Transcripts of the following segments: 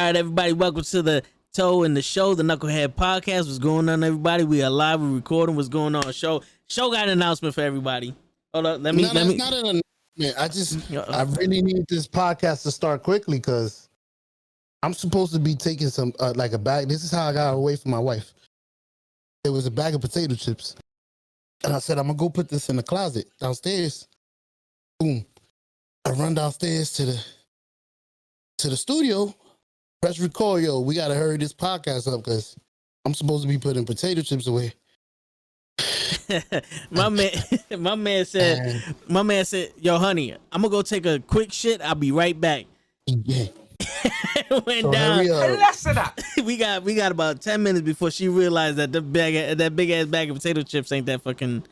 All right, everybody, welcome to the Toe and the Show, the Nukkle HeDD Podcast. What's going on, everybody? We are live. We're recording. What's going on? Show got an announcement for everybody. Hold up, let me. Not an announcement. I really need this podcast to start quickly because I'm supposed to be taking some like a bag. This is how I got away from my wife. It was a bag of potato chips, and I said I'm gonna go put this in the closet downstairs. Boom! I run downstairs to the studio. Press record, yo. We gotta hurry this podcast up because I'm supposed to be putting potato chips away. my man said, yo, honey, I'm gonna go take a quick shit. I'll be right back. Yeah. Went so down. we got about 10 minutes before she realized that that big ass bag of potato chips ain't that fucking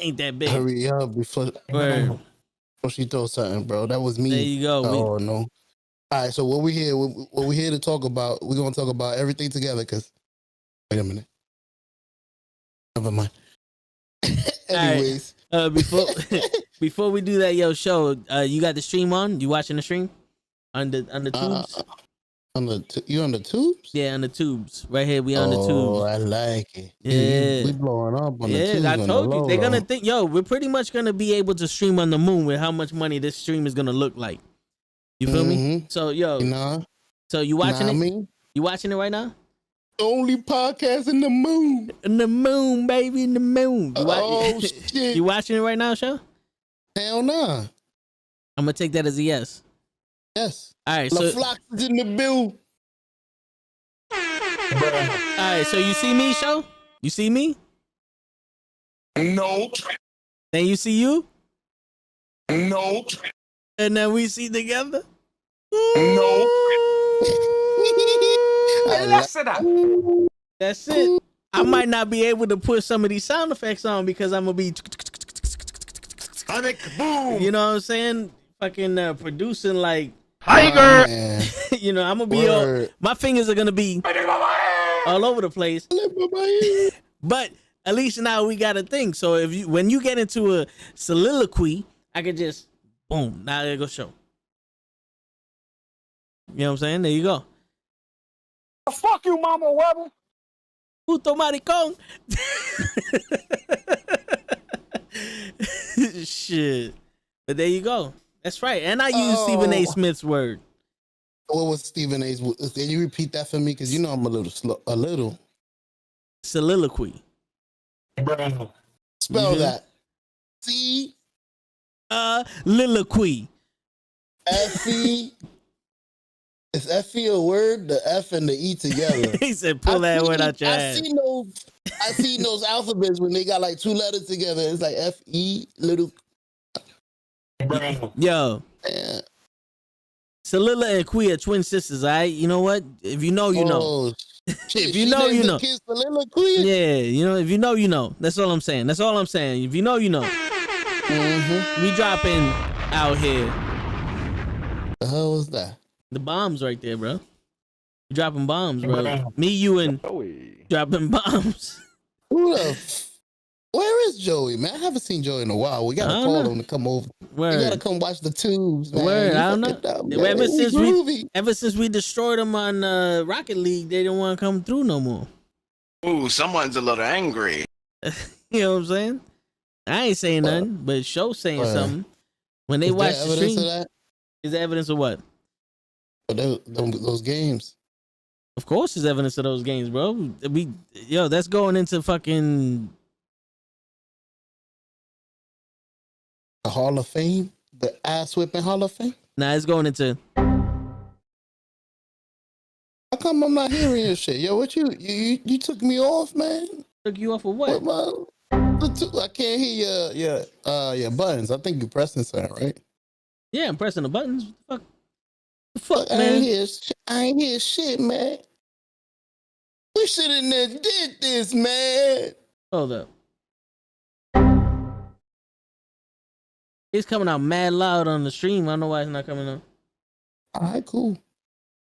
ain't that big. Hurry up before she throws something, bro. That was me. There you go. Oh no. All right, so what we here to talk about, we're going to talk about everything together because, wait a minute. Never mind. Anyways. Right. Before we do that, yo, show, you got the stream on? You watching the stream? On the tubes? You on the tubes? Yeah, on the tubes. Right here, we on the tubes. Oh, I like it. Yeah. We blowing up on the tubes. Yeah, I told you. They're going to think, yo, we're pretty much going to be able to stream on the moon with how much money this stream is going to look like. You feel me? So, yo. So you watching it? You watching it right now? Only podcast in the moon. In the moon, baby, in the moon. Shit. You watching it right now, show? Hell nah. I'm going to take that as a yes. Yes. All right. So Flox is in the bill. All right. So you see me, show? You see me? No. Then you see you? No. And then we see together? No. That's it. I might not be able to put some of these sound effects on because I'm going to be... You know what I'm saying? Fucking producing like... Tiger! You know, I'm going to be all... My fingers are going to be all over the place. But at least now we got a thing. So when you get into a soliloquy, I could just... Boom. Now there go show. You know what I'm saying? There you go. Fuck you, Mama Webber. Puto maricón. Shit. But there you go. That's right. And I use Stephen A. Smith's word. What was Stephen A.'s? Can you repeat that for me? Because you know I'm a little slow. A little. Soliloquy. Spell that. C. Liloquy. F-E. Is F-E a word? The F and the E together. He said, pull that word out your ass. I see those alphabets when they got like two letters together. It's like F-E, little. Yo. Yeah. Salila and Qui are twin sisters, all right? You know what? If you know, you know. If you know, you know. Yeah, you know, if you know, you know. That's all I'm saying. That's all I'm saying. If you know, you know. We dropping out here. The hell was that? The bombs right there, bro. We dropping bombs, bro. Me, you, and dropping bombs. Where is Joey, man? I haven't seen Joey in a while. We gotta call him to come over. Word. We gotta come watch the tubes, man. Word. I don't know. Ever since we destroyed them on Rocket League, they don't want to come through no more. Ooh, someone's a little angry. You know what I'm saying? I ain't saying nothing, but Show's saying something. When they watch the stream, is there evidence of what? Those games. Of course, there's evidence of those games, bro. That's going into fucking the Hall of Fame, the ass whipping Hall of Fame. Nah, it's going into. How come I'm not hearing your shit? Yo, what you took me off, man? Took you off of what? I can't hear your buttons. I think you're pressing something, right? Yeah, I'm pressing the buttons. What the fuck, man? I ain't hear shit, man. We should have never did this, man. Hold up. It's coming out mad loud on the stream. I don't know why it's not coming out. All right, cool.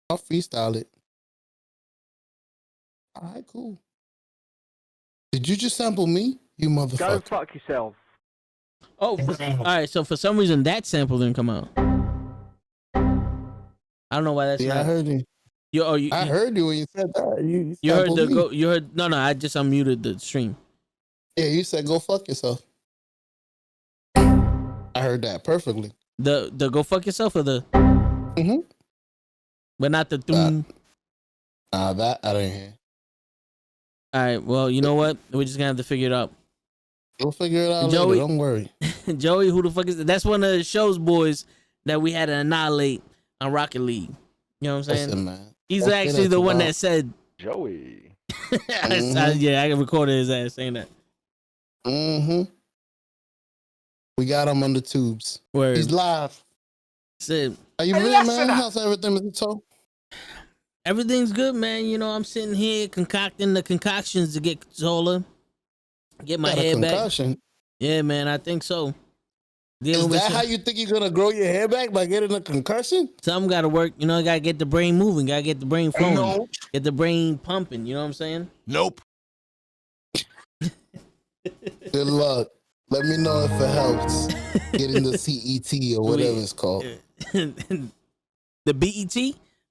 I'll freestyle it. All right, cool. Did you just sample me? You motherfucker. Go fuck yourself. Oh, all right. So for some reason that sample didn't come out. I don't know why that's. Yeah, I heard it. I heard you when you said that. You heard the go. You heard no. I just unmuted the stream. Yeah, you said go fuck yourself. I heard that perfectly. The go fuck yourself or the. But not the. That I didn't hear. All right. Well, you know what? We're just gonna have to figure it out. We'll figure it out later. Don't worry. Joey, who the fuck is that? That's one of the show's boys that we had to annihilate on Rocket League. You know what I'm saying? Listen, man. He's actually the one that said Joey. I recorded his ass saying that. We got him on the tubes. Word. He's live. Said, are you really, man? How's everything, Mr. Toe? Everything's good, man. You know, I'm sitting here concocting the concoctions to get Zola, get my hair back. Yeah, man, I think so. Is that how you think you're gonna grow your hair back, by getting a concussion? Something gotta work. You know, I gotta get the brain moving, gotta get the brain flowing, get the brain pumping. You know what I'm saying? Nope. Good luck. Let me know if it helps getting the CET or whatever it's called. The BET?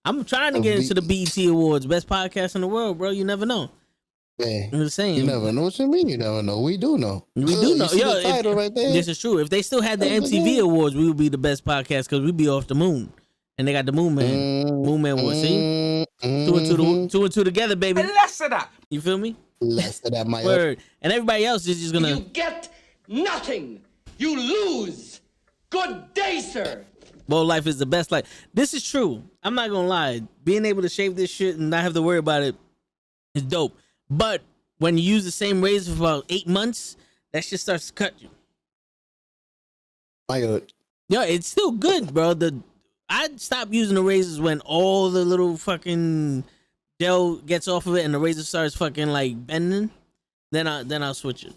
I'm trying to get into the BET Awards, best podcast in the world, bro. You never know. Man, I'm just saying. You never know what you mean. You never know. We do know. We do know. Yo, the title right there. This is true. If they still had the MTV Awards, we would be the best podcast because we'd be off the moon. And they got the Moon Man. Moon Man Award. See? Two and two together, baby. Less of that. You feel me? Less of that, my word. And everybody else is just gonna. You get nothing. You lose. Good day, sir. Bowl life is the best life. This is true. I'm not gonna lie. Being able to shave this shit and not have to worry about it is dope. But when you use the same razor for about 8 months, that shit starts to cut you. Yo, it's still good, bro. I stopped using the razors when all the little fucking gel gets off of it and the razor starts fucking like bending. Then I'll switch it.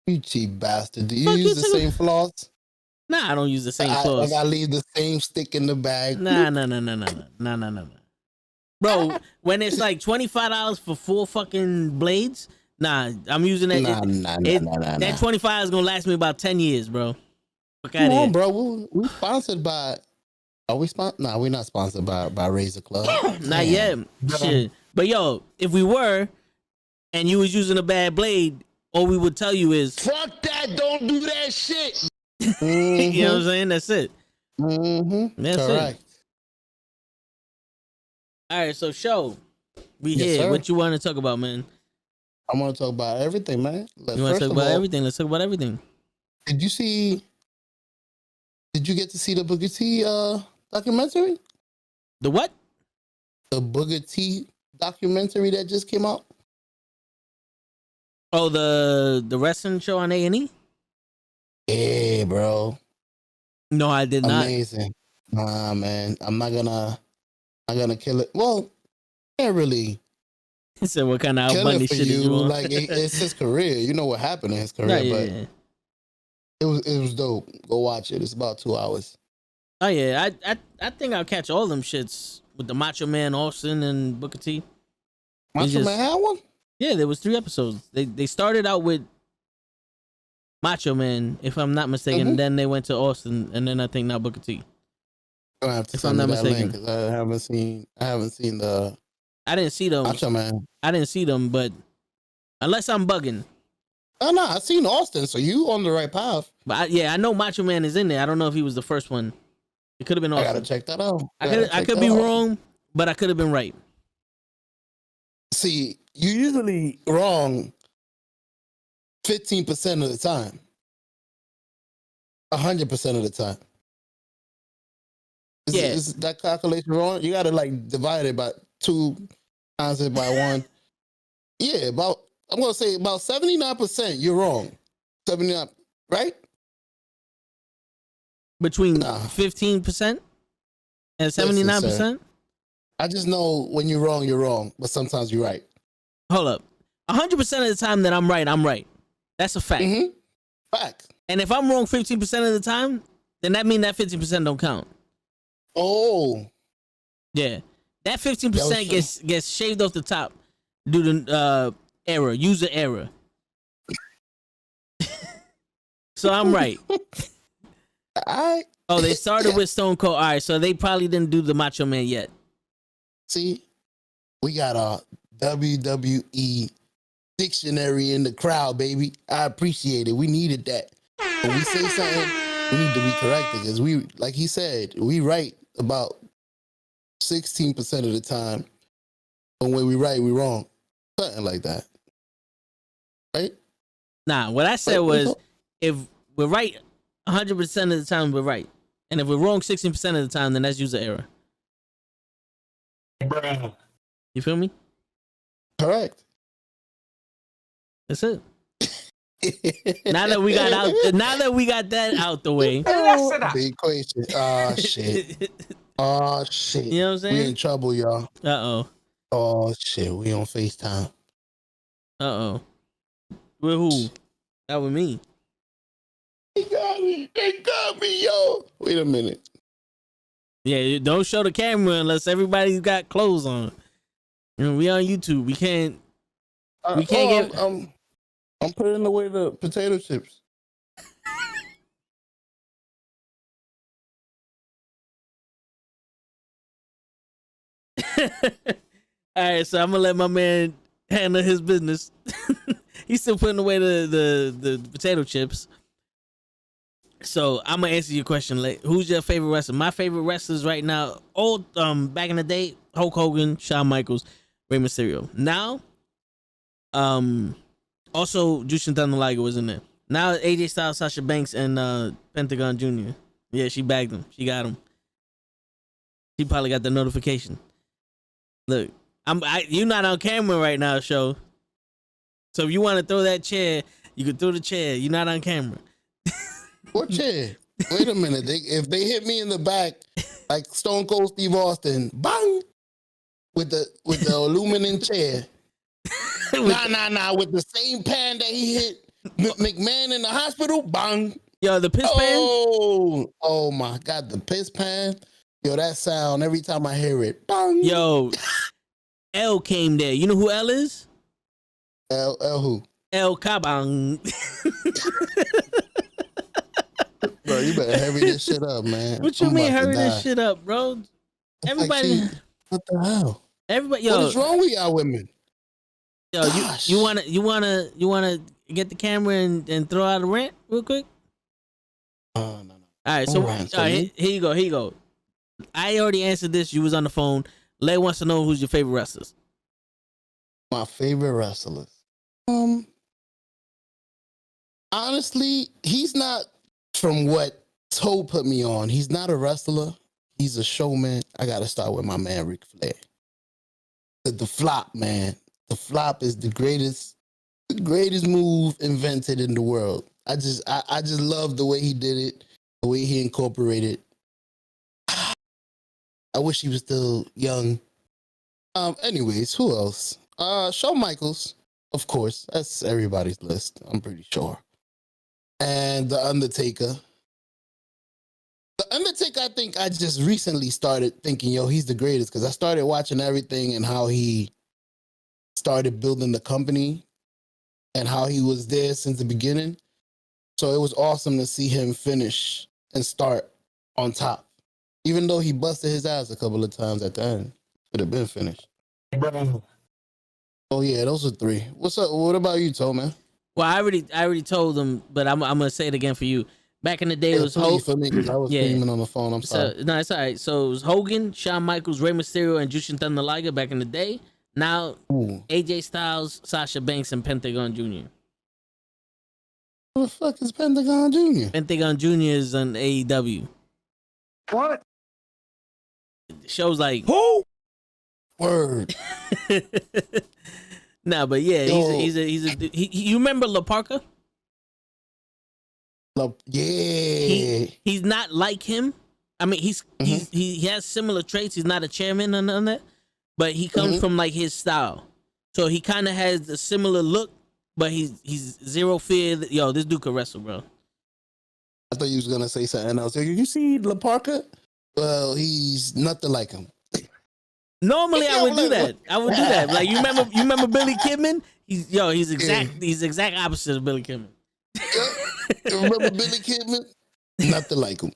You cheap bastard. Do you use the same floss? Nah, I don't use the same floss. I leave the same stick in the bag. Nah. Bro, when it's like $25 for 4 fucking blades, nah, I'm using that. That 25 is gonna last me about 10 years, bro. Come on, bro. We sponsored by. Are we sponsored? Nah, we're not sponsored by Razor Club. Not yet. Shit. But yo, if we were, and you was using a bad blade, all we would tell you is, fuck that. Don't do that shit. You know what I'm saying? That's it. That's correct. it. All right, so show. We here. Sir. What you want to talk about, man? I want to talk about everything, man. You want to talk about everything? Let's talk about everything. Did you get to see the Booker T documentary? The what? The Booker T documentary that just came out. Oh, the wrestling show on A&E? Yeah, bro. No, I did not. Amazing. Nah, man. I'm not gonna kill it. Well, can't really. He said, "What kind of Al Bundy shit is you on?" Like it's his career. You know what happened in his career, but it was dope. Go watch it. It's about 2 hours. Oh yeah, I think I'll catch all them shits with the Macho Man, Austin, and Booker T. Macho Man had one. Yeah, there was 3 episodes. They started out with Macho Man, if I'm not mistaken. And then they went to Austin, and then I think now Booker T. I have to send that link because I haven't seen the. I didn't see them. Macho Man. I didn't see them, but unless I'm bugging. Oh no, I seen Austin, so you on the right path. But I know Macho Man is in there. I don't know if he was the first one. It could have been Austin. I gotta check that out. I could be wrong, but I could have been right. See, you're usually wrong 15% of the time. 100% of the time. Is that calculation wrong? You gotta like divide it by 2, times it by 1. Yeah, I'm gonna say about 79%. You're wrong. 79, right? Between 15% and 79%. I just know when you're wrong, but sometimes you're right. Hold up, 100% of the time that I'm right. That's a fact. Fact. And if I'm wrong 15% of the time, then that means that 15% don't count. Oh, yeah, that 15% gets shaved off the top due to user error. So I'm right. Oh, they started with Stone Cold. All right, so they probably didn't do the Macho Man yet. See, We got a WWE dictionary in the crowd, baby. I appreciate it. We needed that. When we say something, we need to be corrected because we, like he said, we right about 16% of the time. But when we right, we wrong. Something like that. Right? Nah, what I said was if we're right 100% of the time, we're right. And if we're wrong 16% of the time, then that's user error. Bruh. You feel me? Correct. That's it. now that we got that out the way. The equation. Oh shit. Oh shit. You know what I'm saying? We in trouble, y'all. Uh-oh. Oh shit. We on FaceTime. Uh-oh. With who? That with me. They got me. They got me, yo. Wait a minute. Yeah, don't show the camera unless everybody's got clothes on. You know, we on YouTube. We can't get. I'm putting away the potato chips. All right, so I'm gonna let my man handle his business. He's still putting away the potato chips. So I'm gonna answer your question. Like, who's your favorite wrestler? My favorite wrestlers right now, old back in the day, Hulk Hogan, Shawn Michaels, Rey Mysterio. Now, also Jushin Thunder Liger was in there. Now AJ Styles, Sasha Banks, and Pentagon Jr. Yeah, she bagged him. She got him. She probably got the notification. Look, you're not on camera right now, show. So if you want to throw that chair, you can throw the chair. You're not on camera. What chair? Wait a minute. If they hit me in the back like Stone Cold Steve Austin, bang, with the aluminum chair. Nah. With the same pan that he hit McMahon in the hospital, bang. Yo, the piss pan? Oh my God, the piss pan. Yo, that sound every time I hear it. Bang. Yo, L came there. You know who L is? L who? El Kabang. Bro, you better hurry this shit up, man. What you mean hurry this shit up, bro? Everybody. Like, what the hell? Everybody, yo. What is wrong with y'all women? Yo, you wanna get the camera and throw out a rant real quick? No. All right, so here you go. I already answered this. You was on the phone. Lay wants to know who's your favorite wrestlers. My favorite wrestlers. Honestly, he's not, from what Toe put me on, he's not a wrestler. He's a showman. I gotta start with my man Ric Flair. The flop, man. The flop is the greatest move invented in the world. I just love the way he did it, the way he incorporated. I wish he was still young. Anyways, who else? Shawn Michaels, of course. That's everybody's list, I'm pretty sure. And The Undertaker. The Undertaker, I think I just recently started thinking, yo, he's the greatest, because I started watching everything and how he started building the company and how he was there since the beginning. So it was awesome to see him finish and start on top. Even though he busted his ass a couple of times at the end. Could have been finished. Oh yeah, those are three. What's up? What about you, Toe, man? Well, I already told them, but I'm gonna say it again for you. Back in the day, it was Hogan. For me, because I was screaming on the phone. I'm sorry. No, it's all right. So it was Hogan, Shawn Michaels, Rey Mysterio, and Jushin Thunder Liger back in the day. Now, AJ Styles, Sasha Banks, and Pentagon Jr. Who the fuck is Pentagon Jr.? Pentagon Jr. is on AEW. What? Shows like who? Word. Nah, but yeah, you remember La Parka? Yeah. He's not like him. I mean, he has similar traits. He's not a chairman or none of that, but he comes from like his style. So he kind of has a similar look, but he's zero fear. Yo, this dude could wrestle, bro. I thought you was gonna say something else. You see La Parka? Well, he's nothing like him. Normally, I would do that. Like you remember Billy Kidman? He's exact opposite of Billy Kidman. You remember Billy Kidman? Nothing like him.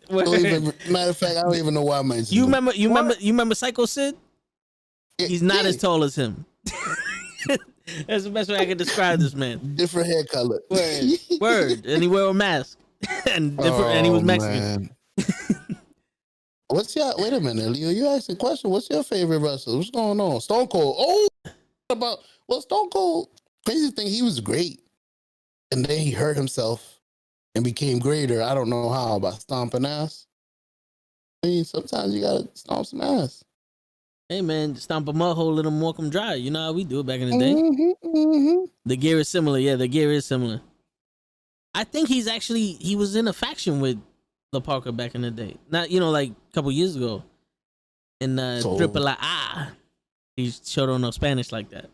Matter of fact, I don't even know why I mentioned You remember Psycho Sid? He's not as tall as him. That's the best way I can describe this man. Different hair color. Word. And he wear a mask. And he was Mexican. Wait a minute, Leo. You asked a question. What's your favorite wrestler? What's going on? Stone Cold. Stone Cold, crazy thing, he was great. And then he hurt himself and became greater. I don't know how, by stomping ass. I mean, sometimes you gotta stomp some ass. Hey man, stomp a mud hole, let them walk them dry. You know how we do it back in the day. The gear is similar. Yeah, the gear is similar. I think he was in a faction with La Parka back in the day. Not, like a couple years ago. In Triple A. He showed on no Spanish like that.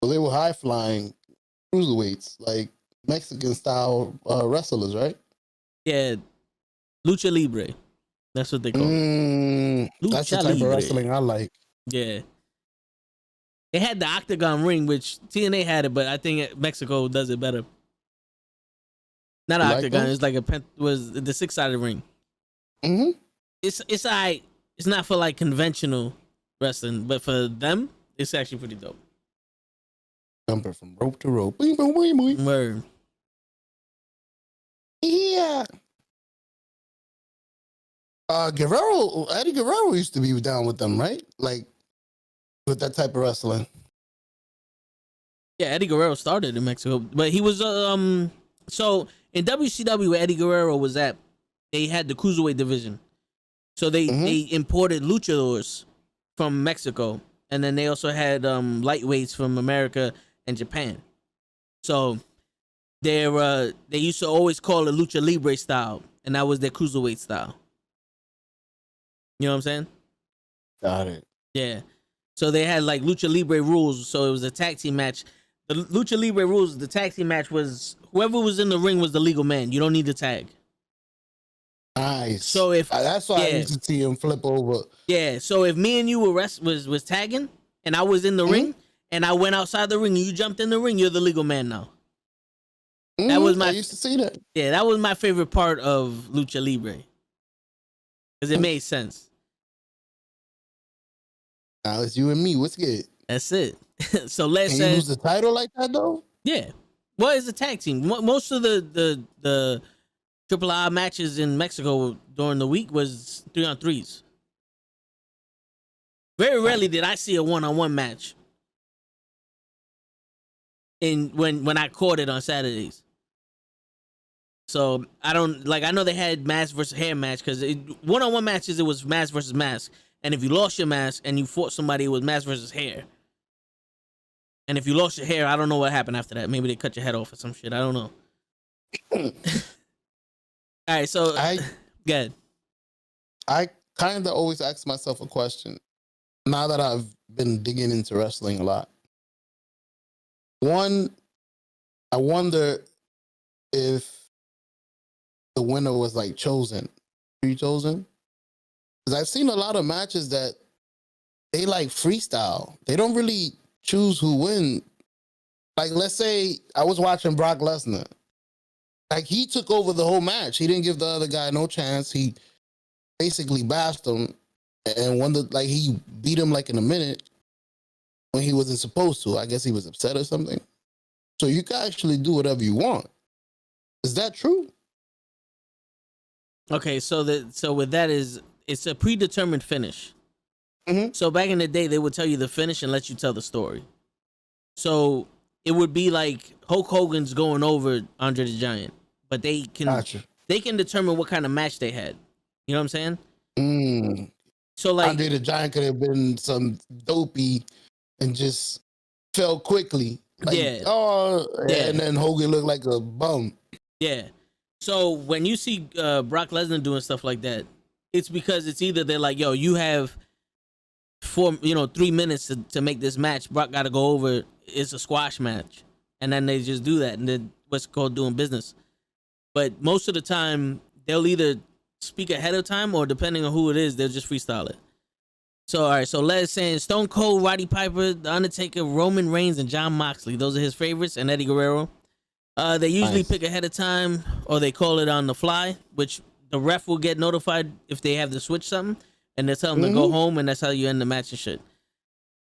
So they were high flying cruiserweights, like Mexican style wrestlers, right? Yeah. Lucha Libre. That's what they call it. That's the type of wrestling I like. Yeah. They had the octagon ring, which TNA had it, but I think Mexico does it better. Not an octagon. It's like was the 6-sided ring. Mm-hmm. It's not for like conventional wrestling, but for them, it's actually pretty dope. Jumper from rope to rope. Word. Yeah. Eddie Guerrero used to be down with them, right? Like with that type of wrestling. Yeah, Eddie Guerrero started in Mexico, but he was so in WCW where Eddie Guerrero was at, they had the cruiserweight division. So they imported luchadors from Mexico, and then they also had lightweights from America and Japan. So they used to always call it Lucha Libre style, and that was their cruiserweight style. You know what I'm saying? Got it. Yeah. So they had like Lucha Libre rules. So it was a tag team match. The Lucha Libre rules, the tag team match was whoever was in the ring was the legal man. You don't need to tag. Nice. So if that's why I used to see him flip over. Yeah. So if me and you were was tagging and I was in the ring and I went outside the ring and you jumped in the ring, you're the legal man now. That was I used to see that. Yeah, that was my favorite part of Lucha Libre. Because it made sense. Now it's you and me. What's good? That's it. So let's say you lose the title like that though. Yeah. Well, it's a tag team. Most of the Triple A matches in Mexico during the week was 3-on-3s. Very rarely did I see a 1-on-1 match. When I caught it on Saturdays. So I know they had mask versus hair match because 1-on-1 matches it was mask versus mask. And if you lost your mask and you fought somebody, it was mask versus hair. And if you lost your hair, I don't know what happened after that. Maybe they cut your head off or some shit. I don't know. All right, so good. I kind of always ask myself a question. Now that I've been digging into wrestling a lot. One, I wonder if the winner was like chosen. Pre-chosen? Because I've seen a lot of matches that they like freestyle. They don't really choose who wins. Like, let's say I was watching Brock Lesnar. Like, he took over the whole match. He didn't give the other guy no chance. He basically bashed him and he beat him like in a minute when he wasn't supposed to. I guess he was upset or something. So you can actually do whatever you want. Is that true? Okay, so with that it's a predetermined finish. Mm-hmm. So back in the day, they would tell you the finish and let you tell the story. So it would be like Hulk Hogan's going over Andre the Giant, but they can determine what kind of match they had. You know what I'm saying? So like Andre the Giant could have been some dopey and just fell quickly. Like, and then Hogan looked like a bum. Yeah. So when you see Brock Lesnar doing stuff like that, it's because it's either they're like, yo, you have 3 minutes to make this match. Brock got to go over. It's a squash match. And then they just do that. And then what's called doing business. But most of the time, they'll either speak ahead of time or depending on who it is, they'll just freestyle it. So, all right. So let's say Stone Cold, Roddy Piper, The Undertaker, Roman Reigns, and Jon Moxley. Those are his favorites. And Eddie Guerrero. They usually pick ahead of time or they call it on the fly, which the ref will get notified if they have to switch something. and they tell him to go home, and that's how you end the match and shit.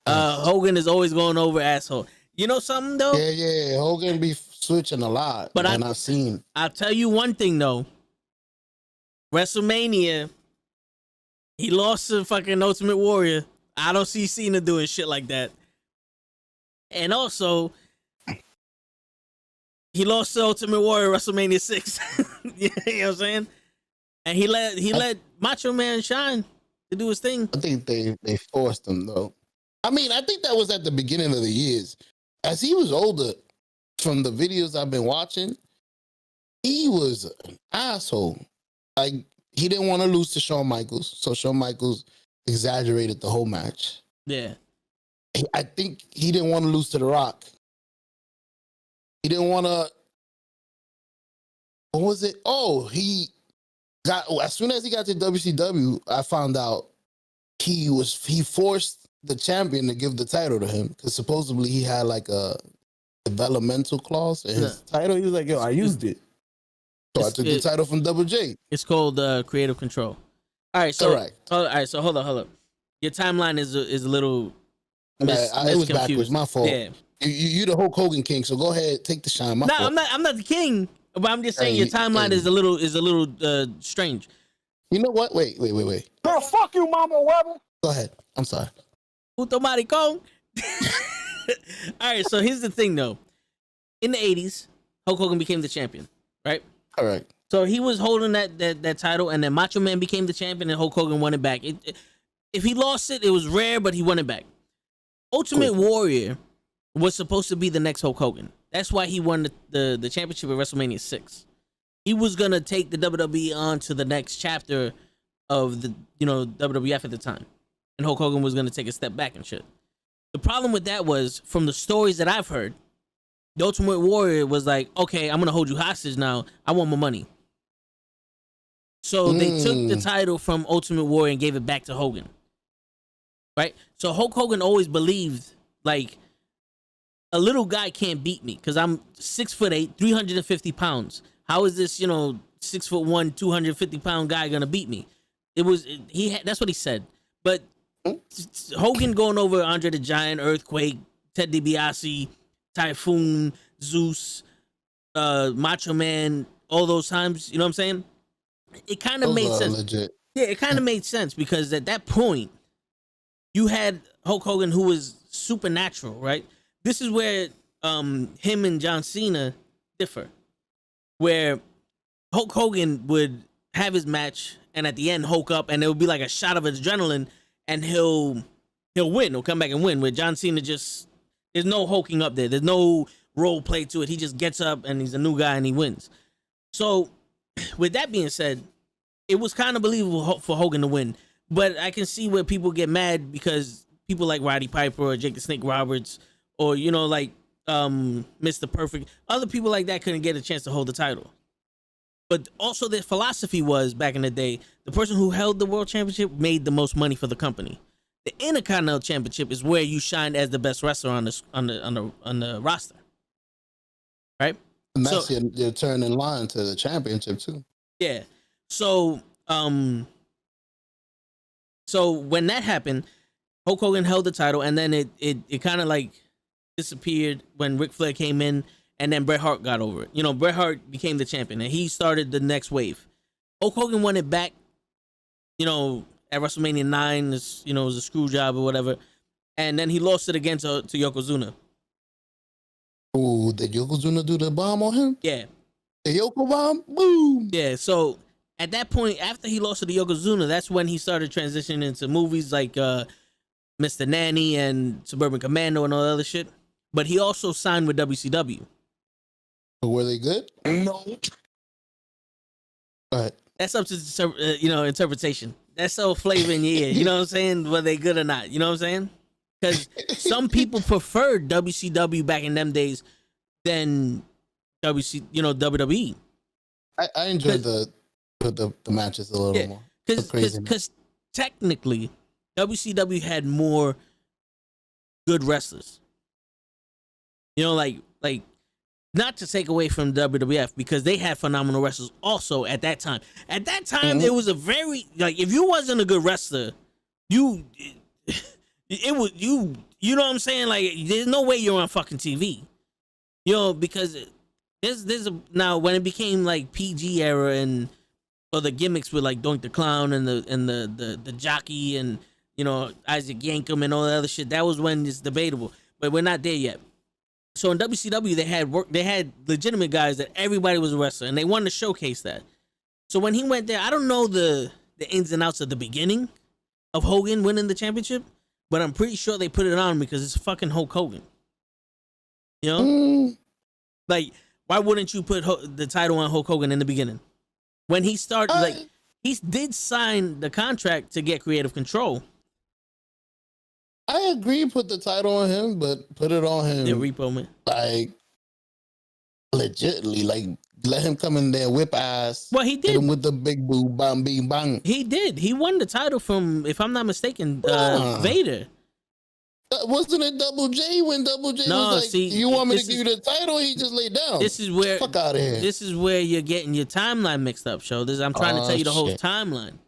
Hogan is always going over asshole. You know something though? Yeah. Hogan be switching a lot, but I've seen. I'll tell you one thing though. WrestleMania, he lost to fucking Ultimate Warrior. I don't see Cena doing shit like that. And also, he lost to Ultimate Warrior WrestleMania 6. You know what I'm saying? And he let Macho Man shine to do his thing. I think they forced him though. I mean, I think that was at the beginning of the years. As he was older, from the videos I've been watching, he was an asshole. Like, he didn't want to lose to Shawn Michaels, so Shawn Michaels exaggerated the whole match. Yeah. I think he didn't want to lose to The Rock. He didn't want to... What was it? Oh, as soon as he got to WCW, I found out he forced the champion to give the title to him because supposedly he had like a developmental clause in his title. He was like, yo, I used it. So I took the title from Double J. It's called creative control. All right, so correct. All right, so hold up. Your timeline is a little it was backwards. My fault. Yeah. You the Hulk Hogan king, so go ahead, take the shine. My fault. I'm not the king, but I'm just saying your timeline is a little strange. You know what? Wait. Girl, fuck you, Mama Webber. Go ahead. I'm sorry. Puto maricón. All right, so here's the thing though. In the 80s, Hulk Hogan became the champion, right? Correct. So he was holding that title, and then Macho Man became the champion, and Hulk Hogan won it back. If he lost it, it was rare, but he won it back. Ultimate Warrior was supposed to be the next Hulk Hogan. That's why he won the championship at WrestleMania 6. He was gonna take the WWE on to the next chapter of the WWF at the time, and Hulk Hogan was gonna take a step back and shit. The problem with that was, from the stories that I've heard, the Ultimate Warrior was like, okay, I'm gonna hold you hostage now. I want my money. So they took the title from Ultimate Warrior and gave it back to Hogan. Right? So Hulk Hogan always believed, like, a little guy can't beat me because I'm 6'8", 350 pounds. How is this, 6'1", 250-pound guy gonna beat me? That's what he said. But Hogan going over Andre the Giant, Earthquake, Ted DiBiase, Typhoon, Zeus, Macho Man, all those times, you know what I'm saying? It kind of made sense. Legit. Yeah, it kind of made sense because at that point, you had Hulk Hogan who was supernatural, right? This is where him and John Cena differ, where Hulk Hogan would have his match and at the end Hulk up and it would be like a shot of adrenaline and he'll win. He'll come back and win. Where John Cena there's no hulking up there. There's no role play to it. He just gets up and he's a new guy and he wins. So with that being said, it was kind of believable for Hogan to win. But I can see where people get mad because people like Roddy Piper or Jake the Snake Roberts or, like Mr. Perfect, other people like that couldn't get a chance to hold the title. But also their philosophy was, back in the day, the person who held the world championship made the most money for the company. The Intercontinental Championship is where you shine as the best wrestler on the roster. Right? And that's your turn in line to the championship too. Yeah. So when that happened, Hulk Hogan held the title, and then it kind of like disappeared when Ric Flair came in, and then Bret Hart got over it. Bret Hart became the champion, and he started the next wave. Hulk Hogan won it back, at WrestleMania 9. It was a screw job or whatever, and then he lost it again to Yokozuna. Oh, did Yokozuna do the bomb on him? Yeah. The Yoko bomb? Boom! Yeah, so at that point, after he lost to the Yokozuna, that's when he started transitioning into movies like Mr. Nanny and Suburban Commando and all that other shit. But he also signed with WCW. Were they good? No. But that's up to interpretation. That's all flavor in your ear. You know what I'm saying? Were they good or not? You know what I'm saying? Because some people preferred WCW back in them days than WWE. I enjoyed the matches a little more. Because technically, WCW had more good wrestlers. Like not to take away from WWF, because they had phenomenal wrestlers also at that time. At that time, it was a very, like, if you wasn't a good wrestler, you know what I'm saying? Like, there's no way you're on fucking TV, because now when it became like PG era and or the gimmicks with like Doink the Clown and the jockey and Isaac Yankem and all that other shit, that was when it's debatable, but we're not there yet. So in WCW they had legitimate guys that everybody was a wrestler, and they wanted to showcase that. So when he went there, I don't know the ins and outs of the beginning of Hogan winning the championship, but I'm pretty sure they put it on because it's fucking Hulk Hogan. Like, why wouldn't you put the title on Hulk Hogan in the beginning? When he started, he did sign the contract to get creative control. I agree, put the title on him, but put it on him. Yeah, Repo Man. Like, legitly, like, let him come in there, whip ass. Well, he did. Hit him with the big boo, bang, bing, bang. He did. He won the title from, if I'm not mistaken, Vader. Wasn't it Double J when Double J was like, see, you want me to give you the title? He just laid down. This is where, fuck out of here. This is where you're getting your timeline mixed up, Shoulders. I'm trying to tell you the whole timeline.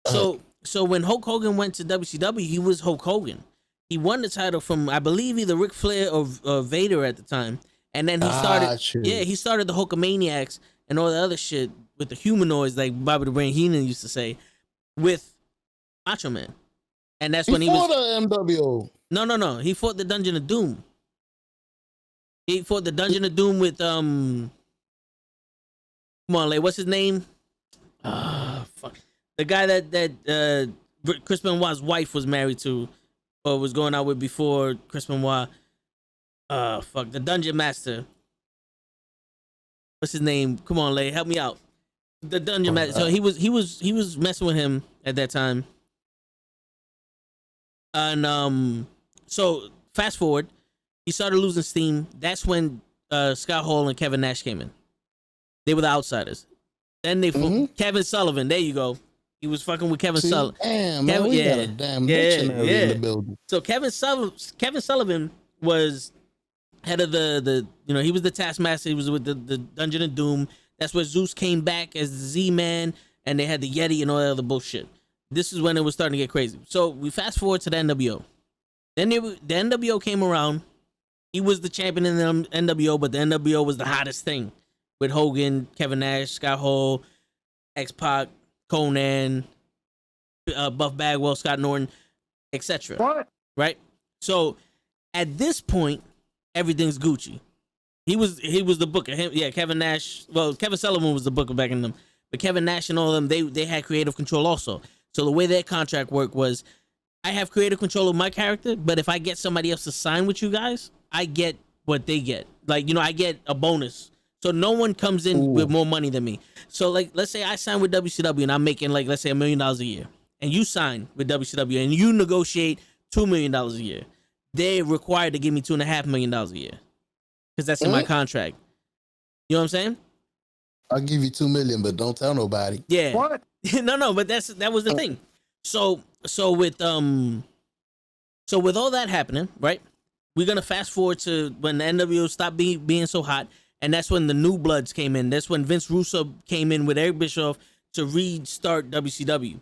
So when Hulk Hogan went to WCW, he was Hulk Hogan. He won the title from, I believe, either Ric Flair or Vader at the time. And then he started, he started the Hulkamaniacs and all the other shit with the humanoids, like Bobby the Brain Heenan used to say, with Macho Man. And that's when he was the MWO. No. He fought the Dungeon of Doom. He fought the Dungeon of Doom with come on, like, what's his name? Fuck. The guy that Chris Benoit's wife was married to, or was going out with before Chris Benoit. Fuck, the Dungeon Master. What's his name? Come on, Lay, help me out. The Dungeon Master. So he was messing with him at that time. And so fast forward, he started losing steam. That's when Scott Hall and Kevin Nash came in. They were the outsiders. Then they Kevin Sullivan. There you go. He was fucking with Kevin Sullivan. Damn, man, we got a damn dictionary in the building. So Kevin Sullivan was head of the he was the Taskmaster. He was with the Dungeon of Doom. That's where Zeus came back as the Z-Man, and they had the Yeti and all that other bullshit. This is when it was starting to get crazy. So we fast forward to the NWO. Then the NWO came around. He was the champion in the NWO, but the NWO was the hottest thing with Hogan, Kevin Nash, Scott Hall, X-Pac, Conan, Buff Bagwell, Scott Norton, etc. What? Right? So at this point, everything's Gucci. He was the booker. Kevin Nash. Well, Kevin Sullivan was the booker back in them, but Kevin Nash and all of them, they had creative control also. So the way their contract worked was, I have creative control of my character, but if I get somebody else to sign with you guys, I get what they get. Like, I get a bonus. So no one comes in with more money than me. So, like, let's say I sign with WCW and I'm making, like, let's say $1 million a year, and you sign with WCW and you negotiate $2 million a year. They're required to give me $2.5 million a year because that's in my contract. You know what I'm saying? I'll give you $2 million, but don't tell nobody. Yeah. What? No, but that was the thing. So with all that happening, right? We're gonna fast forward to when the NWO stopped being so hot, and that's when the New Bloods came in. That's when Vince Russo came in with Eric Bischoff to restart WCW.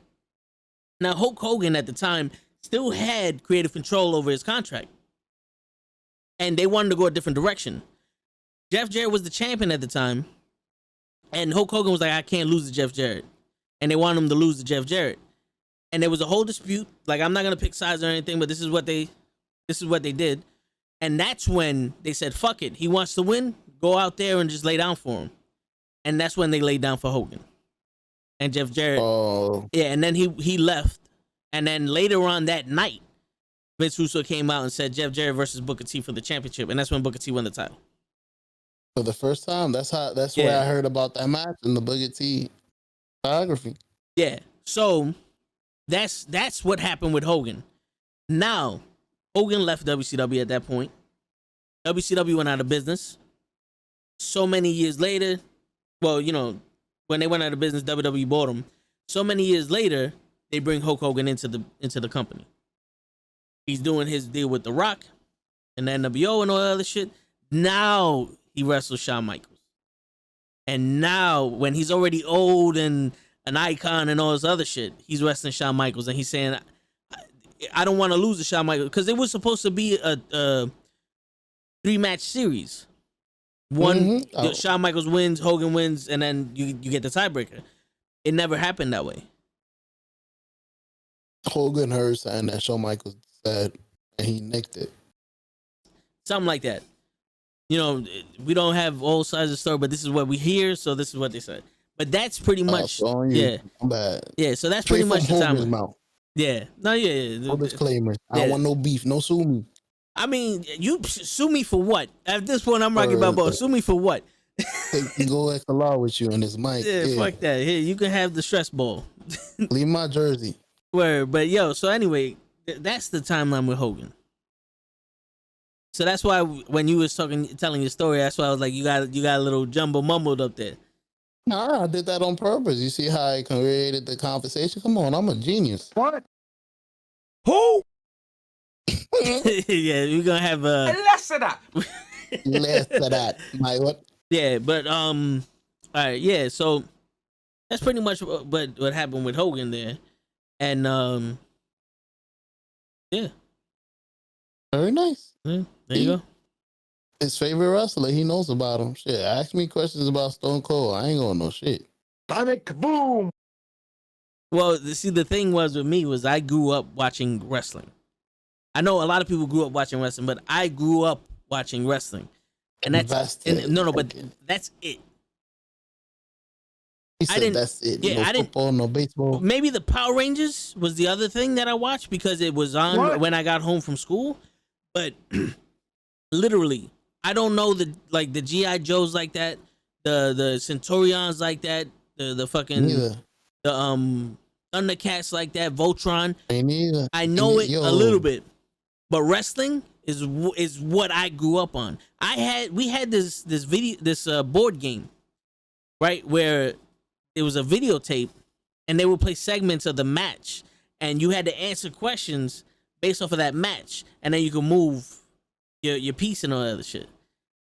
Now Hulk Hogan at the time still had creative control over his contract, and they wanted to go a different direction. Jeff Jarrett was the champion at the time, and Hulk Hogan was like, I can't lose to Jeff Jarrett, and they wanted him to lose to Jeff Jarrett. And there was a whole dispute. Like, I'm not gonna pick sides or anything, but this is what they did. And that's when they said, fuck it. He wants to win. Go out there and just lay down for him. And that's when they laid down for Hogan. And Jeff Jarrett. Oh. Yeah, and then he left. And then later on that night, Vince Russo came out and said Jeff Jarrett versus Booker T for the championship. And that's when Booker T won the title. For the first time? That's where I heard about that match in the Booker T biography. Yeah. So that's what happened with Hogan. Now, Hogan left WCW at that point. WCW went out of business. So many years later, well, when they went out of business, WWE bought them. So many years later, they bring Hulk Hogan into the company. He's doing his deal with The Rock and the NWO and all that other shit. Now he wrestled Shawn Michaels. And now, when he's already old and an icon and all this other shit, he's wrestling Shawn Michaels, and he's saying, I don't want to lose to Shawn Michaels, because it was supposed to be a 3-match series. One, Shawn Michaels wins, Hogan wins, and then you get the tiebreaker. It never happened that way. Hogan heard something that Shawn Michaels said, and he nicked it. Something like that. You know, we don't have all sides of the story, but this is what we hear, so this is what they said. But that's pretty much, yeah. Yeah, so that's pretty much the time. Yeah. No, yeah. No disclaimer. I don't want no beef. No sue me. I mean, you sue me for what? At this point, I'm Rocky Balboa. Sue me for what? Go extra law with you on this mic. Yeah, fuck that. Here, you can have the stress ball. Leave my jersey. Word, but yo, so anyway, that's the timeline with Hogan. So that's why when you was telling your story, that's why I was like, you got a little jumble mumbled up there. Nah, I did that on purpose. You see how I created the conversation? Come on, I'm a genius. What? Who? Yeah, we're gonna have less of that. Less of that. My what? Yeah, but all right, yeah. So that's pretty much what happened with Hogan there, and yeah. Very nice. Yeah, there you go. His favorite wrestler, he knows about him. Shit, ask me questions about Stone Cold. I ain't gonna know shit. Sonic boom. Well, see, the thing was with me was I grew up watching wrestling. I know a lot of people grew up watching wrestling, but I grew up watching wrestling, and that's but that's it. He said that's it. Yeah, no football, no baseball. Maybe the Power Rangers was the other thing that I watched because it was on when I got home from school. But literally, I don't know the G.I. Joes like that, the Centurions like that, the fucking the Thundercats like that, Voltron. I know it a little bit, but wrestling is what I grew up on. We had this board game, right, where it was a videotape, and they would play segments of the match, and you had to answer questions based off of that match, and then you could move your piece and all that other shit.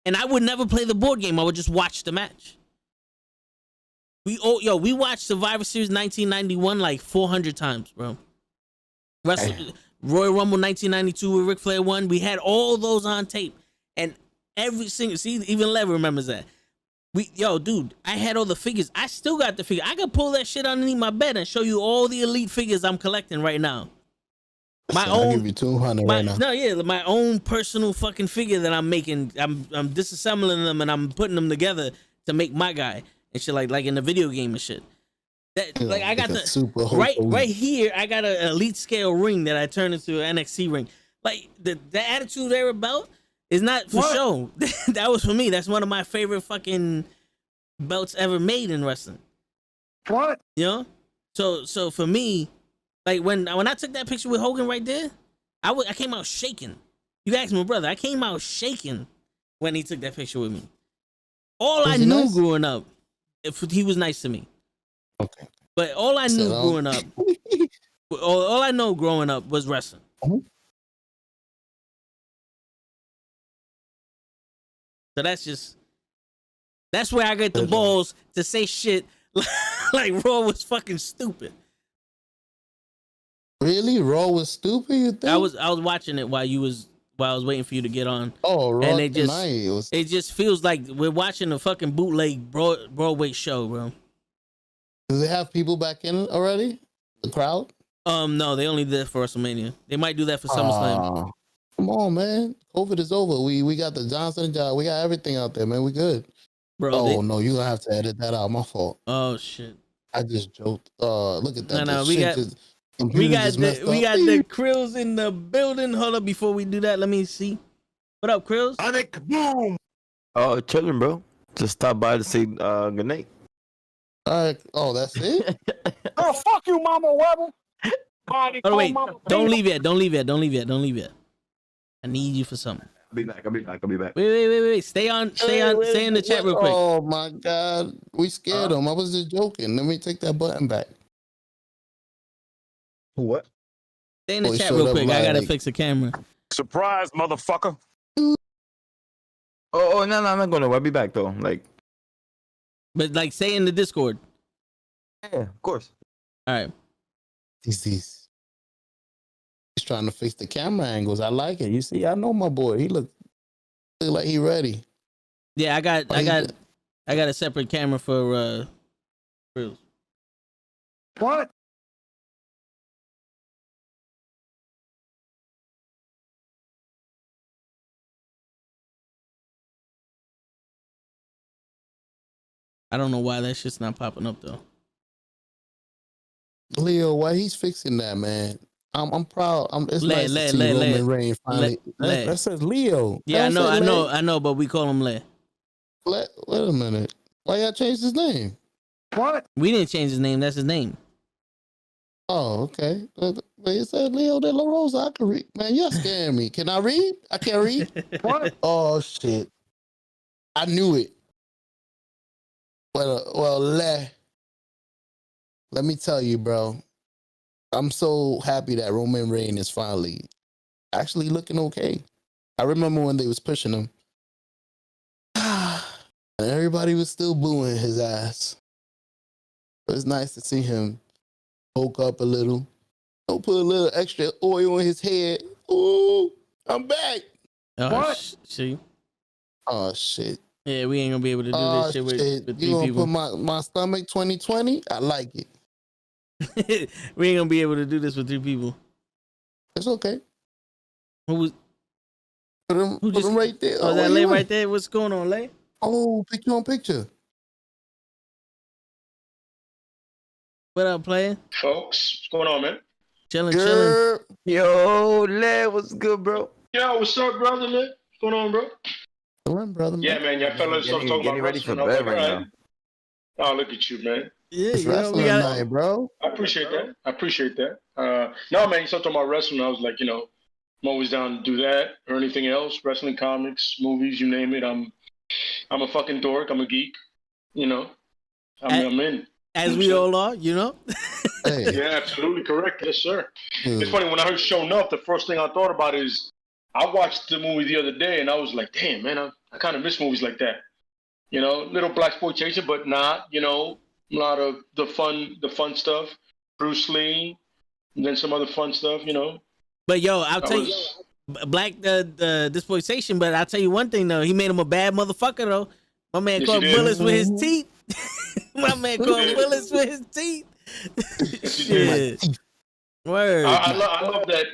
And I would never play the board game. I would just watch the match. We watched Survivor Series 1991 like 400 times, bro. Royal Rumble 1992 with Ric Flair won. We had all those on tape, and every single even Lev remembers that. Dude, I had all the figures. I still got the figure. I could pull that shit underneath my bed and show you all the elite figures I'm collecting right now. I'll give you 200 right now. No, yeah, my own personal fucking figure that I'm making. I'm disassembling them and I'm putting them together to make my guy and shit like in the video game and shit. I got the super right here. I got an elite scale ring that I turned into an NXT ring. Like the Attitude Era belt is not for show. That was for me. That's one of my favorite fucking belts ever made in wrestling. What? You know? So for me, like when I took that picture with Hogan right there, I came out shaking. You asked my brother, I came out shaking when he took that picture with me. All I knew growing up, if he was nice to me. Okay. But all I knew growing up, all I know growing up was wrestling. Mm-hmm. So that's where I get the balls to say shit like Raw was fucking stupid. Really? Raw was stupid, you think? I was watching it while I was waiting for you to get on. Oh, Raw and it just feels like we're watching a fucking bootleg Broadway show, bro. Do they have people back in already? The crowd? No, they only did that for WrestleMania. They might do that for SummerSlam. Come on, man. COVID is over. We got the Johnson job. We got everything out there, man. We good. Bro, no, you're gonna have to edit that out. My fault. Oh shit. I just joked. Look at that. No, we got the Krills in the building. Hold up, before we do that, let me see. What up, Krills? Sonic boom. Oh, chilling, bro. Just stop by to say good night. All right. Oh, that's it? Oh, fuck you, Mama Webber. Oh, wait. Don't leave yet. I need you for something. I'll be back. Wait. Stay in the chat real quick. Oh, my God. We scared him. I was just joking. Let me take that button back. What? Stay in the chat real quick. I got to fix the camera. Surprise, motherfucker. Oh, no, I'm not going to. I'll be back, though. But, like, say in the Discord. Yeah, of course. All right. He's trying to fix the camera angles. I like it. You see, I know my boy. He look like he ready. Yeah, I got a separate camera for reels. What? I don't know why that shit's not popping up though. Leo, why he's fixing that, man? I'm proud. It's nice to see Roman Reigns finally. That says Leo. Yeah, I know, but we call him Le. Wait a minute. Why y'all changed his name? What? We didn't change his name. That's his name. Oh, okay. But it said Leo De La Rosa. I can read. Man, you're scaring me. Can I read? I can't read. What? Oh shit! I knew it. Well, let me tell you, bro. I'm so happy that Roman Reigns is finally actually looking okay. I remember when they was pushing him, and everybody was still booing his ass. But it's nice to see him woke up a little. Don't put a little extra oil in his head. Ooh, I'm back. What? See? Oh shit. Yeah, we ain't gonna be able to do this shit with 3 you people. gonna put my stomach 2020? I like it. We ain't gonna be able to do this with 3 people. It's okay. Who was? Put him right there. Oh, that Lay right there. What's going on, Lay? Oh, picture on picture. What up, player? Folks, what's going on, man? Chilling. Yo, Le, what's good, bro? Yo, what's up, brother, man? What's going on, bro? Chilling, brother. Yeah, man, y'all fellas talking about ready for wrestling. bed right now. Oh, look at you, man. Yeah, It's wrestling night, bro. I appreciate that. No, man, you started talking about wrestling. I was like, I'm always down to do that or anything else. Wrestling, comics, movies, you name it. I'm a fucking dork. I'm a geek. I'm in. As we all are, Hey. Yeah, absolutely correct. Yes, sir. It's funny, when I heard Show Enough, the first thing I thought about is I watched the movie the other day and I was like, damn, man, I kind of miss movies like that. Little blaxploitation, but not, a lot of the fun stuff. Bruce Lee, and then some other fun stuff, But yo, I'll tell you, black the dispoitation. But I'll tell you one thing though, he made him a bad motherfucker though. My man caught bullets with his teeth. My man caught bullets with his teeth. Shit. Word. I love that.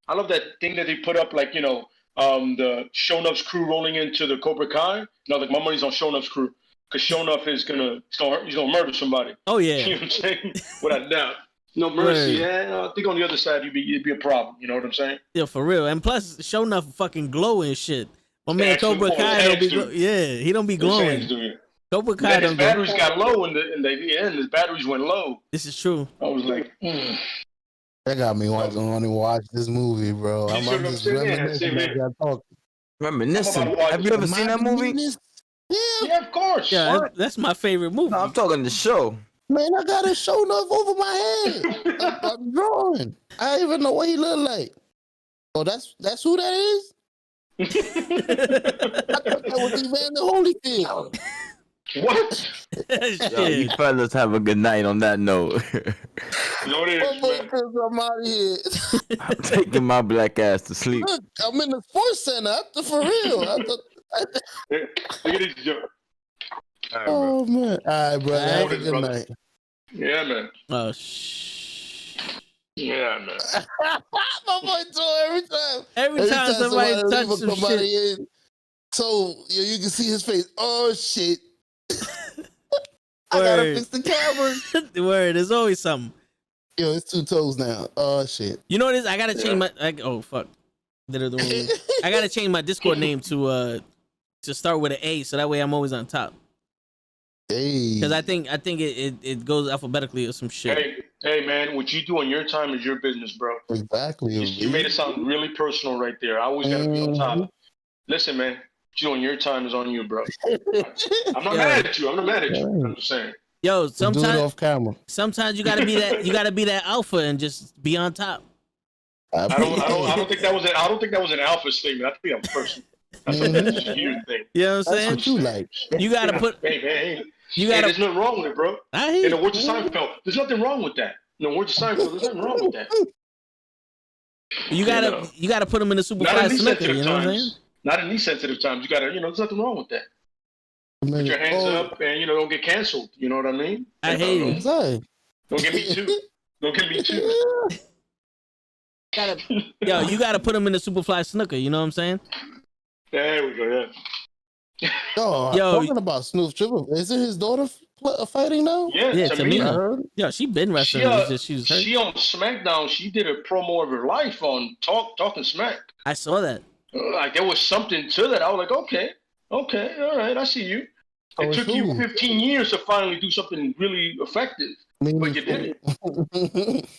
I love that thing that they put up, like the Show Enough's crew rolling into the Cobra Kai. Like my money's on Show Enough's crew because Show Enough is he's gonna murder somebody. Oh yeah. You know what I'm saying? Without a doubt. No mercy. Yeah, I think on the other side you'd be a problem. You know what I'm saying? Yeah, for real. And plus, Show Enough fucking glow and shit. My man Cobra Kai don't be he don't be glowing. Cobra Kai his batteries got low in the end. His batteries went low. This is true. I was like, That got me wanting to watch this movie, bro. I'm just reminiscing. Have you ever seen that movie? Yeah, of course. Yeah, that's my favorite movie. No, I'm talking the show. Man, I got a Show Enough over my head. I'm drawing. I don't even know what he look like. Oh, that's who that is? I thought that was Evander Holyfield. What? Yo, you fellas have a good night on that note. No, it is, man. I'm out of here. I'm taking my black ass to sleep. Look, I'm in the sports center. For real. Look at this joke. Oh, man. All right, brother. Have a good night. Yeah, man. Oh, Yeah, man. My boy told every time. Every time somebody touches some shit. So you can see his face. Oh, shit. I gotta fix the camera. Word, there's always something. Yo, it's 2 toes now. Oh shit. You know what it is? I gotta change my. Oh fuck. I gotta change my Discord name to start with an A, so that way I'm always on top. Hey. Because I think it goes alphabetically or some shit. Hey man, what you do on your time is your business, bro. Exactly. You made it sound really personal right there. I always gotta be on top. Listen, man. What you do on your time is on you, bro. I'm not mad at you. I'm just saying. Yo, sometimes do it off camera. Sometimes you gotta be that. You gotta be that alpha and just be on top. I don't think that was an alpha statement. I think I'm personal. That's a huge thing. You know what I'm saying? That's what you like. You gotta put. Hey, man. You gotta. There's nothing wrong with it, bro. I hear In the words of Seinfeld, there's nothing wrong with that. In the words of Seinfeld, there's nothing wrong with that. You gotta put them in the super fly snooker. You know what I'm saying? Not in these sensitive times. You gotta, there's nothing wrong with that. Put your hands up and don't get canceled. You know what I mean? I hate it. Don't get me too. Don't get me too. Yo, you gotta put him in the Superfly snooker. You know what I'm saying? There we go. Yeah. Yo, talking about Snoop Triple, isn't his daughter fighting now? Yeah, Tamina. Yeah, she been wrestling. She was hurt. She on SmackDown. She did a promo of her life on Talking Smack. I saw that. Like there was something to that. I was like, okay, all right, I see you. It took you 15 years to finally do something really effective, but you did it.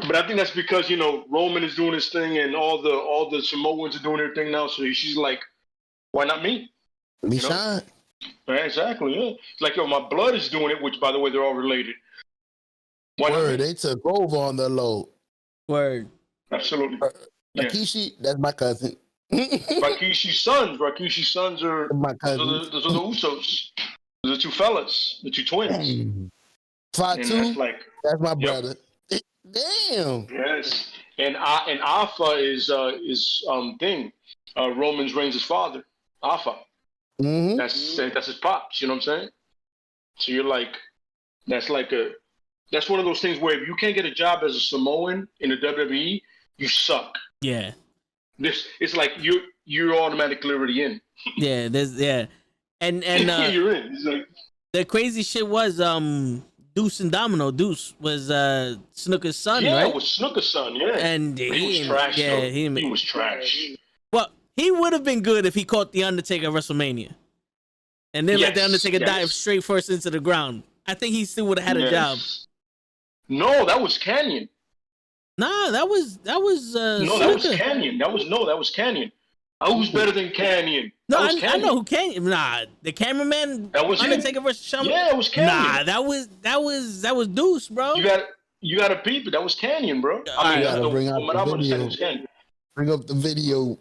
But I think that's because Roman is doing his thing and all the Samoans are doing their thing now. So she's like, why not me? Me shine. Right, exactly. Yeah. It's like my blood is doing it, which by the way they're all related. Word, they took over on the load. Word. Absolutely. Rikishi, that's my cousin. Rikishi's sons are my cousins. Those are the Usos. Those are two fellas, the two twins. Fatu, that's my brother. Damn. Yes. And Alpha is Roman Reigns' father. Alpha. Mm-hmm. That's his pops. You know what I'm saying? So you're like, that's one of those things where if you can't get a job as a Samoan in the WWE, you suck. Yeah. It's like you're automatically already in. Yeah. And you're in. It's like, the crazy shit was Deuce and Domino. Deuce was Snooker's son, right? Yeah, it was Snooker's son, yeah. And he was trash, though. He was trash. Well, he would have been good if he caught The Undertaker at WrestleMania. And then let The Undertaker dive straight first into the ground. I think he still would have had a job. No, that was Canyon. Nah, that was No, that was Canyon. That was Canyon. Who's better than Canyon? No, I know who Canyon. Nah, the cameraman. That was Undertaker versus Shawn. Yeah, it was Canyon. Nah, that was Deuce, bro. You got to peep it. That was Canyon, bro. I mean, bring up the video. Bring up the video.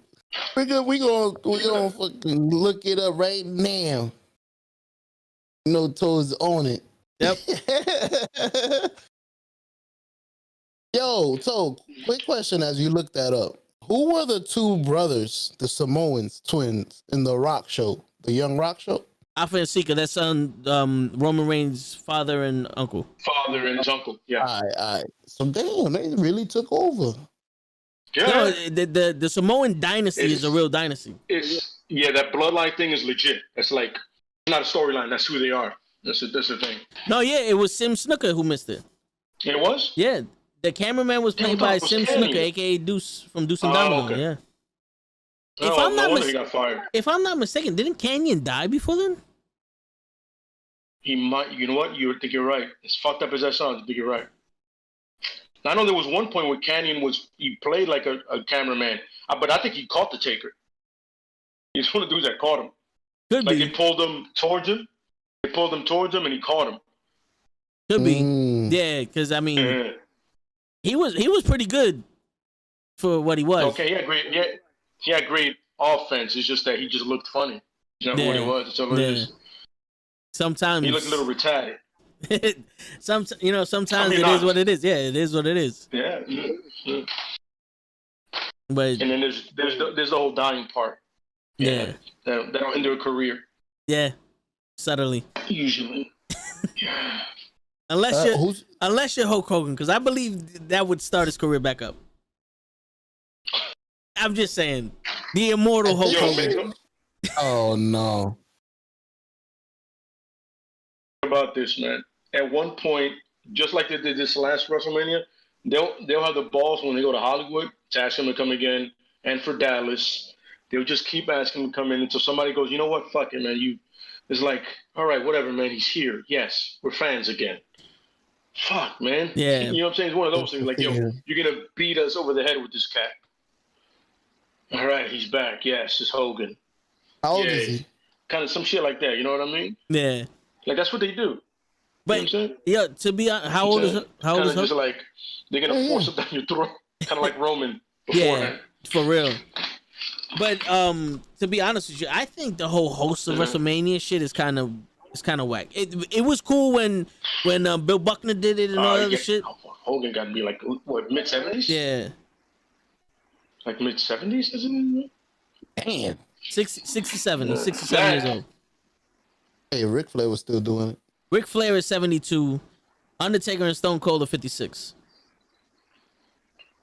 We gonna fucking look it up right now. Toes on it. Yep. Yo, so quick question as you look that up. Who were the two brothers, the Samoans twins, in the Rock show, the Young Rock show? Alpha and Seeker, that's Roman Reigns' father and uncle. Father and his uncle, yeah. All right. So damn, they really took over. Yeah. No, the Samoan dynasty is a real dynasty. That bloodline thing is legit. It's like not a storyline. That's who they are. That's the thing. No, yeah, it was Sim Snooker who missed it. It was? Yeah. The cameraman was played by Sim Snooker, aka Deuce from Deuce and Domino. Okay. Yeah. He got fired. If I'm not mistaken, didn't Canyon die before then? He might. You know what? You think you're right. As fucked up as that sounds, I think you're right. I know there was one point where Canyon he played like a cameraman, but I think he caught the Taker. He's one of the dudes that caught him. Could be. They pulled him towards him. They pulled him towards him, and he caught him. Could be. Yeah, because I mean, he was pretty good for what he was. Okay, he had great offense. It's just that he just looked funny. You know what it was. That's all it is. Sometimes he looked a little retarded. sometimes it is what it is. Yeah, it is what it is. Yeah. But and then there's the whole dying part. Yeah. That'll end their career. Yeah. Subtly. Usually. Yeah. Unless you're Hulk Hogan, because I believe that would start his career back up. I'm just saying, the immortal Hulk Hogan. Oh no. About this, man. At one point, just like they did this last WrestleMania, they'll have the balls when they go to Hollywood to ask him to come again, and for Dallas, they'll just keep asking him to come in until somebody goes, you know what, fuck it, man. It's like, all right, whatever, man. He's here. Yes, we're fans again. Fuck, man. Yeah. You know what I'm saying? It's one of those things. Like, yo, you're gonna beat us over the head with this cat. All right, he's back. Yes, it's Hogan. How old is he? Kind of some shit like that. You know what I mean? Yeah. Like that's what they do. But yeah, to be honest, how old is Hogan? Just like they're gonna force it down your throat, kind of like Roman. Beforehand. Yeah, for real. But to be honest with you, I think the whole host of WrestleMania shit is kind of whack. It was cool when Bill Buckner did it and all that other shit. Hogan got to be like what, mid-70s? Yeah. Like mid-70s, isn't it? Damn. 67. He's 67 years old. Hey, Ric Flair was still doing it. Ric Flair is 72. Undertaker and Stone Cold are 56.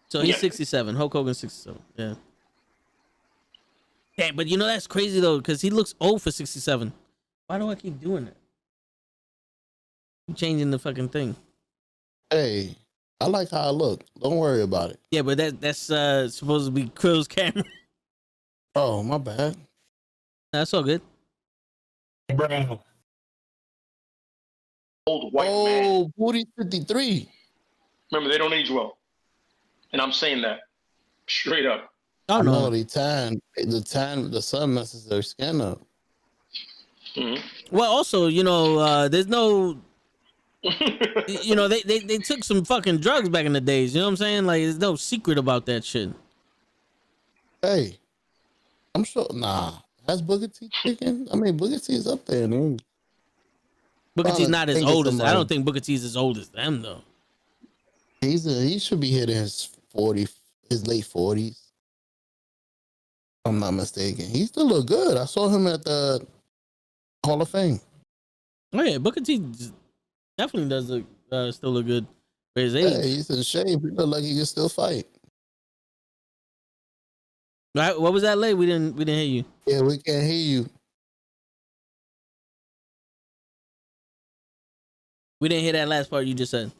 So he's 67. Hulk Hogan's 67. Yeah. Yeah, but you know that's crazy though, because he looks old for 67. Why do I keep doing it? I'm changing the fucking thing. Hey, I like how I look. Don't worry about it. Yeah, but that's supposed to be Krill's camera. Oh, my bad. That's all good. Bro. Old white man. Oh, Booty 53. Remember, they don't age well. And I'm saying that straight up. Oh, no. The sun messes their skin up. Mm-hmm. Well, also, there's no, they took some fucking drugs back in the days. You know what I'm saying? Like, there's no secret about that shit. Hey, I'm sure. Nah, that's Booker T chicken. I mean, Booker T is up there, man. Booker T's not as old as. I don't think Booker T's as old as them though. He should be hitting his late 40s. If I'm not mistaken. He still look good. I saw him at the Hall of Fame. Oh yeah, Booker T definitely does look still look good for his age. Yeah, he's in shape. He look like he can still fight. Right? What was that, Lay? We didn't hear you. Yeah, we can't hear you. We didn't hear that last part you just said.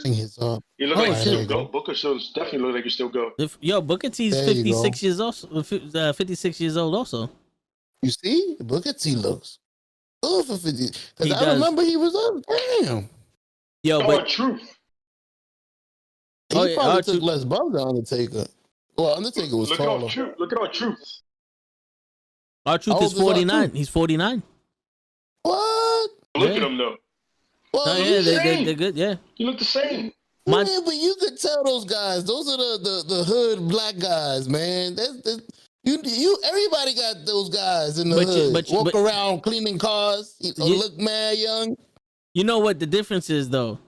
You look like you still go. Booker definitely look like you still go. Booker T's 56 years also. 56 years old also. You see, Booker T looks good for 50. Because I remember he was up. Damn. But Truth. He probably took less bump than Undertaker. Well, Undertaker was taller. Look at our Truth. R-Truth is 49. He's 49. What? Look at him though. Well, they're good. Yeah, you look the same. Yeah, but you could tell those guys. Those are the hood black guys, man. Everybody got those guys in the hood. Walk around cleaning cars. Look mad young. You know what the difference is though?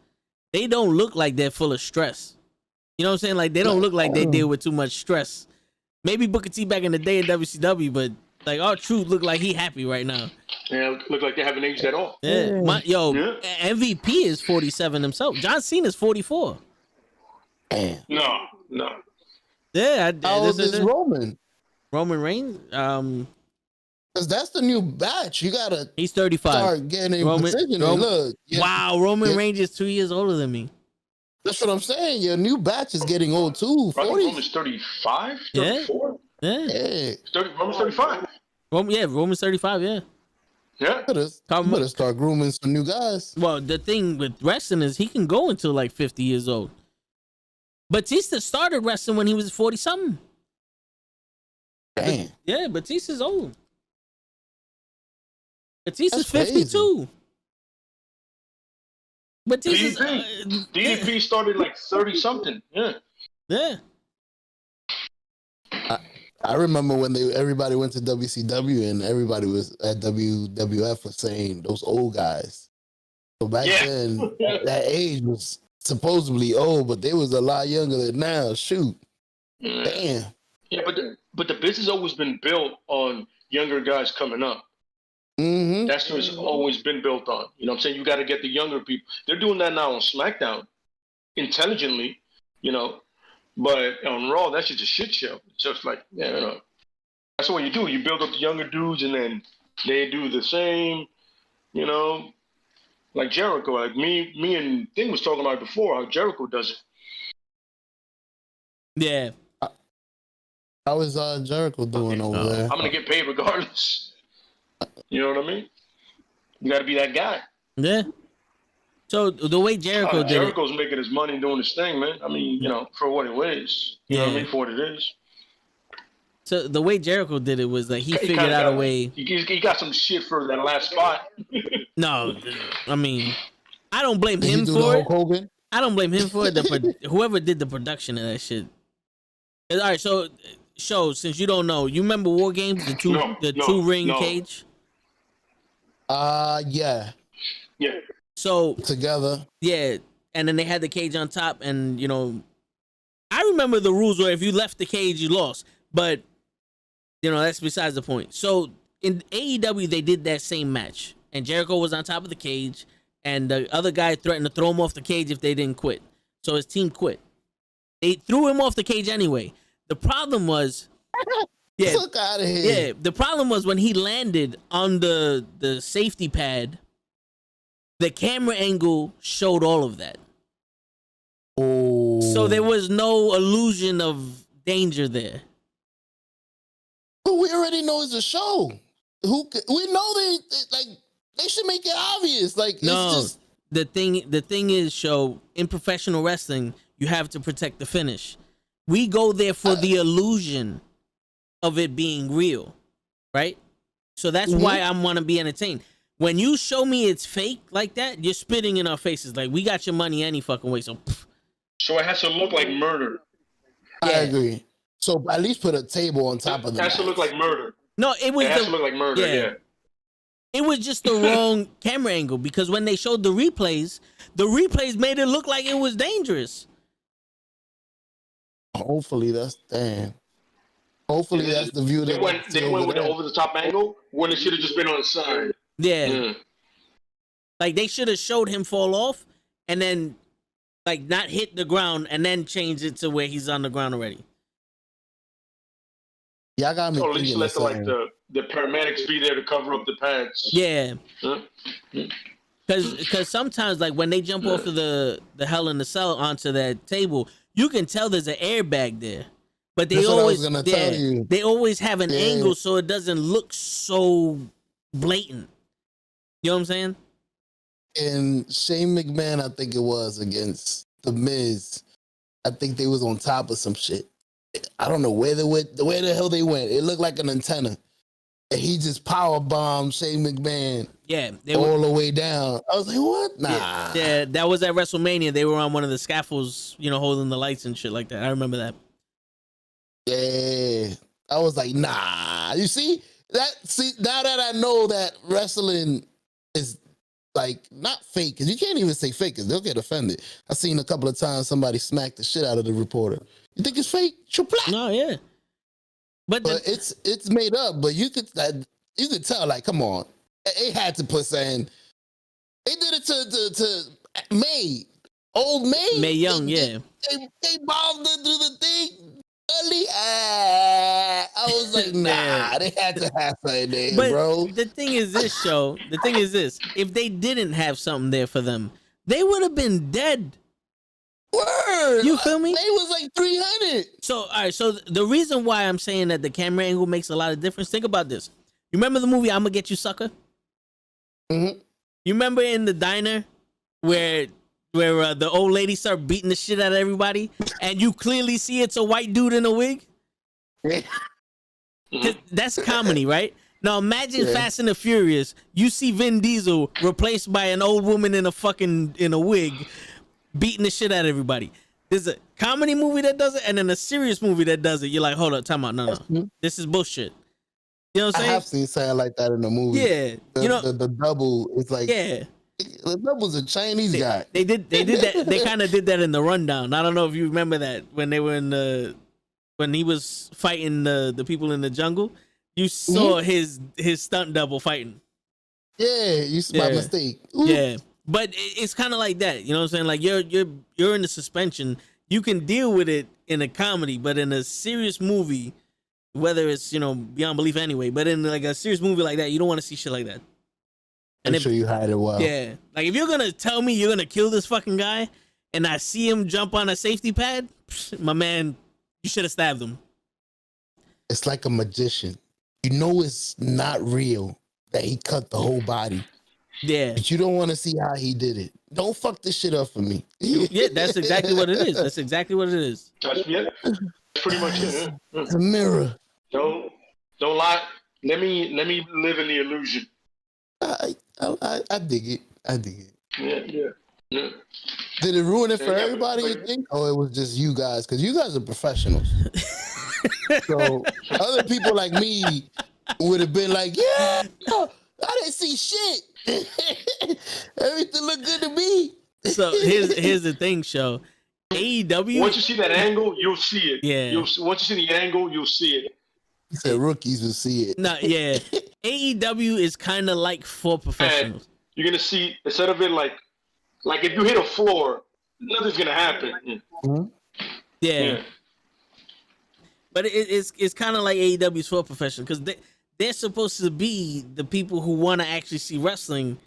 They don't look like they're full of stress. You know what I'm saying? Like they don't look like they deal with too much stress. Maybe Booker T back in the day in WCW, but like R-Truth look like he happy right now. Yeah, look like they haven't aged at all. Yeah, MVP is 47 himself. John Cena's 44. No. Yeah, how old is Roman? Roman Reigns. Because that's the new batch. You gotta. He's 35. Start getting in position. Look. Wow, Roman Reigns is 2 years older than me. That's what I'm saying. Your new batch is getting old too. 40. Roman's 35, 34. Yeah. Roman's 35. Roman's 35. Yeah. Yeah. Better start grooming some new guys. Well, the thing with wrestling is he can go until like 50 years old. Batista started wrestling when he was 40 something. Damn. Yeah, Batista's old. Batista's 52. Batista's DDP started like 30 something. Yeah. I remember when everybody went to WCW and everybody was at WWF was saying those old guys. So back then, that age was supposedly old, but they was a lot younger than now. Shoot. Damn. Yeah, but the business always been built on younger guys coming up. Mm-hmm. That's what it's always been built on. You know what I'm saying? You got to get the younger people. They're doing that now on SmackDown intelligently, but on Raw, that's just a shit show. It's just like, that's what you do. You build up the younger dudes and then they do the same, like Jericho. Like me and Thing was talking about before, how Jericho does it. Yeah. How is Jericho doing over there? I'm going to get paid regardless. You know what I mean? You got to be that guy. Yeah. So the way Jericho's making his money doing his thing, man. I mean, for what it is. You know what I mean? For what it is. So the way Jericho did it was that he figured out a way. He got some shit for that last spot. No, I mean, I don't blame him for it. Hogan? I don't blame him for it. Whoever did the production of that shit. All right, so since you don't know, you remember War Games, the two ring cage? Yeah. Yeah. So together. Yeah, and then they had the cage on top, and I remember the rules were if you left the cage, you lost. But that's besides the point. So in AEW, they did that same match, and Jericho was on top of the cage, and the other guy threatened to throw him off the cage if they didn't quit. So his team quit. They threw him off the cage anyway. The problem was, Fuck out of here. Yeah, the problem was when he landed on the safety pad, the camera angle showed all of that. Oh. So there was no illusion of danger there. But we already know it's a show. We know they should make it obvious. Like no, it's just... the thing is, show in professional wrestling, you have to protect the finish. We go there for the illusion of it being real, right? So that's why I want to be entertained. When you show me it's fake like that, you're spitting in our faces. Like, we got your money any fucking way. So it has to look like murder. I agree. So at least put a table on top of the. It has to look like murder. No, it has to look like murder. Yeah. It was just the wrong camera angle, because when they showed the replays made it look like it was dangerous. Hopefully that's Hopefully that's the view they went with the over the top angle when it should have just been on the side. Yeah. Like they should have showed him fall off and then like not hit the ground and then change it to where he's on the ground already. Yeah, I got me. So at least let the paramedics be there to cover up the pads. Yeah. Because sometimes like when they jump off of the Hell in the Cell onto that table, you can tell there's an airbag there. But they they always have an angle so it doesn't look so blatant. You know what I'm saying? And Shane McMahon, I think it was against The Miz. I think they was on top of some shit. I don't know where the hell they went. It looked like an antenna. And he just power bombed Shane McMahon. Yeah, all the way down. I was like, what? Nah. Yeah, that was at WrestleMania. They were on one of the scaffolds, holding the lights and shit like that. I remember that. Yeah. I was like, nah. You see? Now that I know that wrestling is like not fake, because you can't even say fake because they'll get offended. I've seen a couple of times somebody smack the shit out of the reporter. You think it's fake? No, yeah. But it's made up, but you could tell, like, come on. They had to put saying they did it to May. Old May. Mae Young, yeah. They bombed her through the thing. I was like, nah, they had to have something there, bro. The thing is this, show. The thing is this. If they didn't have something there for them, they would have been dead. Word. You feel me? They was like 300. So, all right. So the reason why I'm saying that the camera angle makes a lot of difference, think about this. You remember the movie I'ma Get You Sucker? Mm-hmm. You remember in the diner where the old lady start beating the shit out of everybody, and you clearly see it's a white dude in a wig? That's comedy, right? Now imagine Fast and the Furious. You see Vin Diesel replaced by an old woman in a wig, beating the shit out of everybody. There's a comedy movie that does it, and then a serious movie that does it. You're like, hold up, time out, no, this is bullshit. You know what I'm saying? I have seen something like that in the movie. Yeah, the double is like the double's a Chinese guy. They did that. They kind of did that in The Rundown. I don't know if you remember that when they were when he was fighting the people in the jungle. You saw his stunt double fighting. Yeah, by mistake. Ooh. Yeah, but it's kind of like that. You know what I'm saying? Like you're in the suspension. You can deal with it in a comedy, but in a serious movie, whether it's beyond belief anyway, but in like a serious movie like that, you don't want to see shit like that. Make sure you hide it well. Yeah, like if you're gonna tell me you're gonna kill this fucking guy, and I see him jump on a safety pad, my man, you should have stabbed him. It's like a magician. You know it's not real that he cut the whole body. Yeah. But you don't want to see how he did it. Don't fuck this shit up for me. Yeah, that's exactly what it is. That's exactly what it is. That's pretty much it. It's a mirror. Don't lie. Let me live in the illusion. I dig it. I dig it. Yeah. Did it ruin it for everybody, you think? Oh, it was just you guys, because you guys are professionals. So other people like me would have been like, yeah, I didn't see shit. Everything looked good to me. So here's the thing, show. AEW. Once you see that angle, you'll see it. Yeah. Once you see the angle, you'll see it. He said rookies will see it. No, yeah. AEW is kind of like for professionals. And you're gonna see, instead of it like if you hit a floor, nothing's gonna happen. Mm-hmm. Yeah. But it's kind of like AEW's for professionals, because they're supposed to be the people who want to actually see wrestling.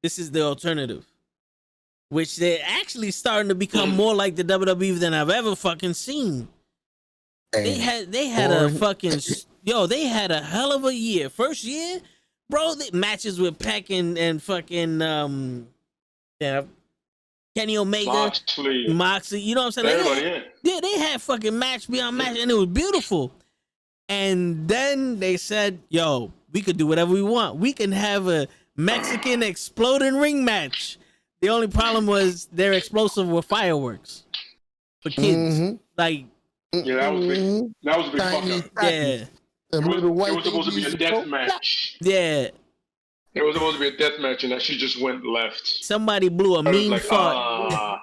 This is the alternative, which they're actually starting to become more like the WWE than I've ever fucking seen. They had a fucking they had a hell of a year. First year, bro, the matches with Peck and fucking Kenny Omega, Moxley, you know what I'm saying? They had fucking match beyond match, and it was beautiful. And then they said, yo, we could do whatever we want. We can have a Mexican exploding ring match. The only problem was their explosive were fireworks for kids. Mm-hmm. Like, yeah, that was big. That was a big fuck up. Yeah. It was supposed to be a death match. Yeah. It was supposed to be a death match, and that she just went left. Somebody blew a mean fart.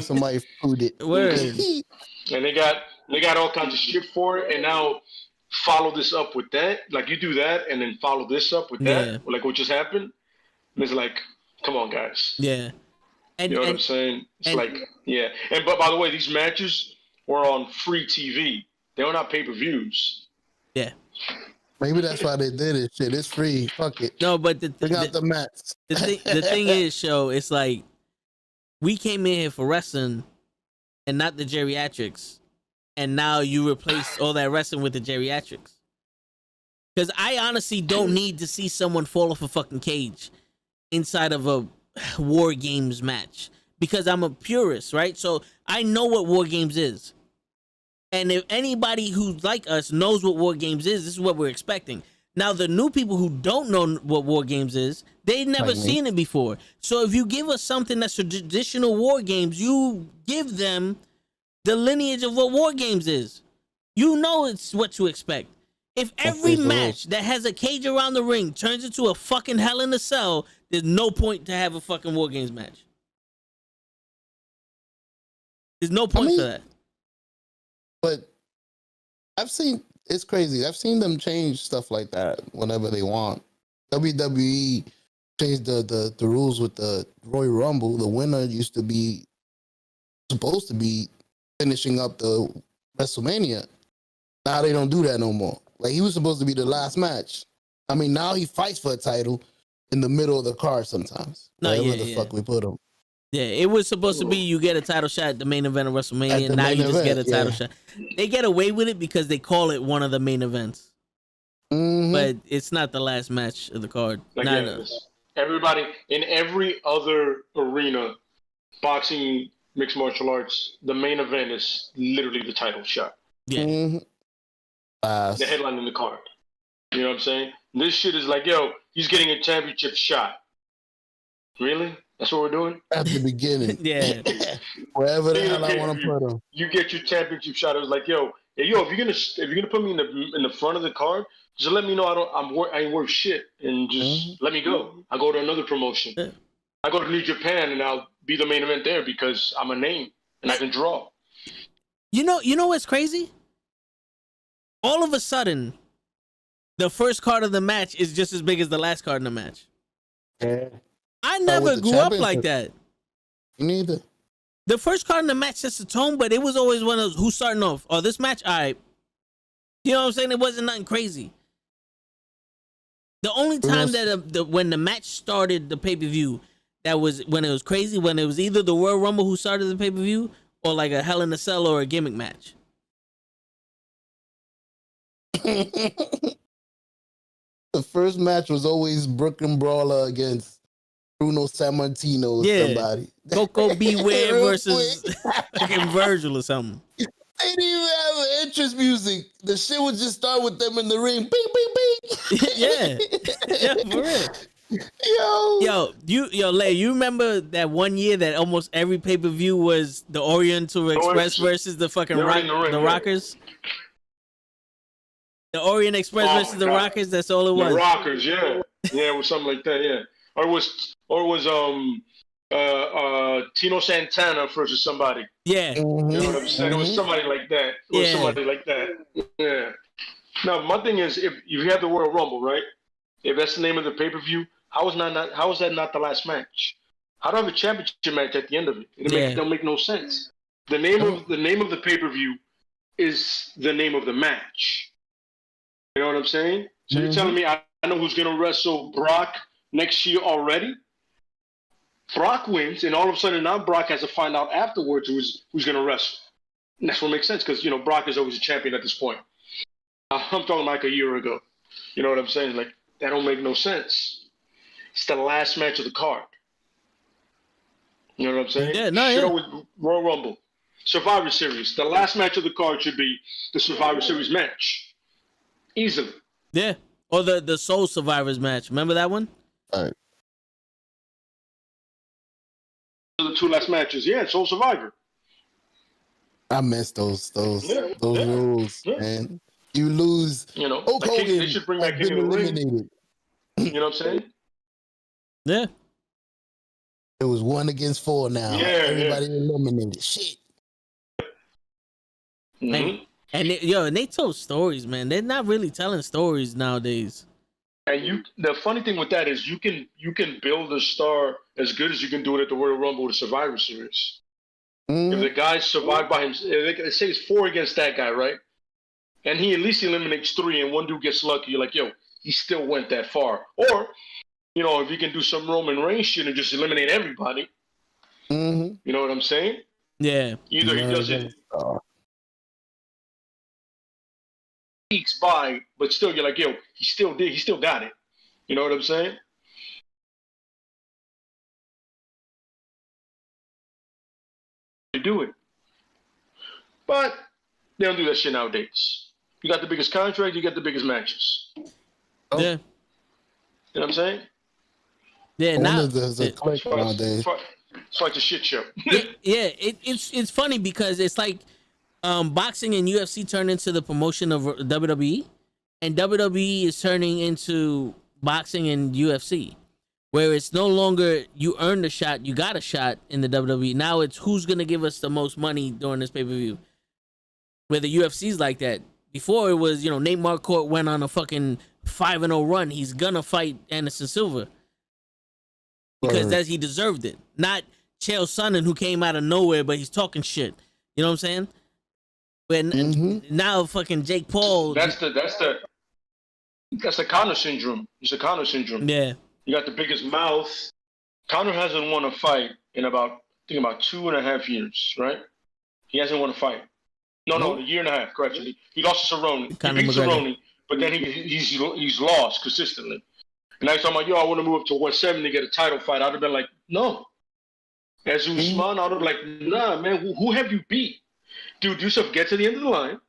Somebody food it. Word. And they got all kinds of shit for it, and now follow this up with that. Like, you do that, and then follow this up with that. Like what just happened. And it's like, come on, guys. Yeah. And, you know what I'm saying? It's like, yeah. And but by the way, these matches were on free TV. They were not pay-per-views. Yeah. Maybe that's why they did it. Shit, it's free. Fuck it. No, but bring out the mats. The thing is, show, it's like we came in here for wrestling and not the geriatrics, and now you replace all that wrestling with the geriatrics. Because I honestly don't need to see someone fall off a fucking cage inside of a War Games match, because I'm a purist, right? So I know what War Games is. And if anybody who's like us knows what War Games is, this is what we're expecting. Now, the new people who don't know what War Games is, they've never seen it before. So if you give us something that's a traditional War Games, you give them the lineage of what War Games is. You know it's what to expect. If every match that has a cage around the ring turns into a fucking Hell in a Cell, there's no point to have a fucking War Games match. There's no point for that. But I've seen, it's crazy. I've seen them change stuff like that whenever they want. WWE changed the rules with the Royal Rumble. The winner used to be supposed to be finishing up the WrestleMania. Now they don't do that no more. Like, he was supposed to be the last match. I mean, now he fights for a title in the middle of the card sometimes. Wherever the fuck we put him. Yeah, it was supposed to be you get a title shot at the main event of WrestleMania. Now you just get a title shot. They get away with it because they call it one of the main events. Mm-hmm. But it's not the last match of the card. Everybody in every other arena, boxing, mixed martial arts, the main event is literally the title shot. Yeah. Mm-hmm. The headline in the card. You know what I'm saying? This shit is like, yo, he's getting a championship shot. Really? That's what we're doing? At the beginning. Yeah. Wherever the hell I want to put him. You get your championship shot. It was like, yo, if you're gonna put me in the front of the card, just let me know I ain't worth shit, and just let me go. I go to another promotion. Yeah. I go to New Japan, and I'll be the main event there because I'm a name and I can draw. You know what's crazy? All of a sudden, the first card of the match is just as big as the last card in the match. Yeah. I never grew up like that. Neither. The first card in the match sets the tone, but it was always one of those, who's starting off? Oh, this match? All right. You know what I'm saying? It wasn't nothing crazy. The only time that when the match started the pay-per-view, that was when it was crazy, when it was either the Royal Rumble who started the pay-per-view or like a Hell in a Cell or a gimmick match. The first match was always Brooklyn Brawler against Bruno Sammartino or somebody. Coco Beware versus fucking Virgil or something. They didn't even have an entrance music. The shit would just start with them in the ring. Bing, bing, bing. Yeah, for real. Yo, Lay, you remember that one year that almost every pay-per-view was the Oriental Express versus the fucking the Rockers? The Orient Express versus the Rockers, that's all it was. The Rockers, yeah. Yeah, it was something like that, yeah. Or it was Tino Santana versus somebody. Yeah. You know what I'm saying? It was somebody like that. Somebody like that. Yeah. Now, my thing is, if you have the Royal Rumble, right? If that's the name of the pay-per-view, how is that not the last match? How do I have a championship match at the end of it? It don't make no sense. The name of the pay-per-view is the name of the match. You know what I'm saying? So you're telling me I know who's going to wrestle Brock next year already? Brock wins, and all of a sudden now Brock has to find out afterwards who's going to wrestle. And that's what makes sense, because, Brock is always a champion at this point. I'm talking like a year ago. You know what I'm saying? Like, that don't make no sense. It's the last match of the card. You know what I'm saying? Yeah, With Royal Rumble. Survivor Series. The last match of the card should be the Survivor Series match. Easily. Yeah. Or the Soul Survivors match. Remember that one? All right. The two last matches. Yeah, Soul Survivor. I miss those rules, man. You lose. Hulk Hogan, they should bring back King of the Ring. You know what I'm saying? Yeah. It was 1 against 4 now. Yeah, everybody eliminated. Shit. Mm-hmm. And they told stories, man. They're not really telling stories nowadays. And the funny thing with that is you can build a star as good as you can do it at the Royal Rumble or the Survivor Series. If the guy survived by himself, they say it's 4 against that guy, right? And he at least eliminates 3, and one dude gets lucky. You're like, yo, he still went that far. Or, if you can do some Roman Reigns shit and just eliminate everybody. You know what I'm saying? Yeah. Either he does it. Weeks by, but still you're like, yo, he still got it. You know what I'm saying? To do it. But they don't do that shit nowadays. You got the biggest contract, you got the biggest matches. Yeah. You know what I'm saying? Yeah, now there's a click nowadays. It's like a shit show. It's funny because it's like boxing and UFC turned into the promotion of WWE, and WWE is turning into boxing and UFC, where it's no longer you earned a shot, you got a shot in the WWE. Now it's who's gonna give us the most money during this pay-per-view. Where the UFC's like that. Before it was, Nate Marquardt went on a fucking 5-0 run. He's gonna fight Anderson Silva because he deserved it. Not Chael Sonnen, who came out of nowhere, but he's talking shit. You know what I'm saying? But now fucking Jake Paul. That's the Conor syndrome. It's the Conor syndrome. Yeah. You got the biggest mouth. Conor hasn't won a fight in about 2.5 years, right? He hasn't won a fight. No, a year and a half, correction. He lost to Cerrone. He beat Cerrone, but then he's lost consistently. And now he's talking about, yo, I want to move up to 170 to get a title fight. I'd have been like, no. As Usman, I'd have been like, nah, man, who have you beat? Dude, yourself, get to the end of the line,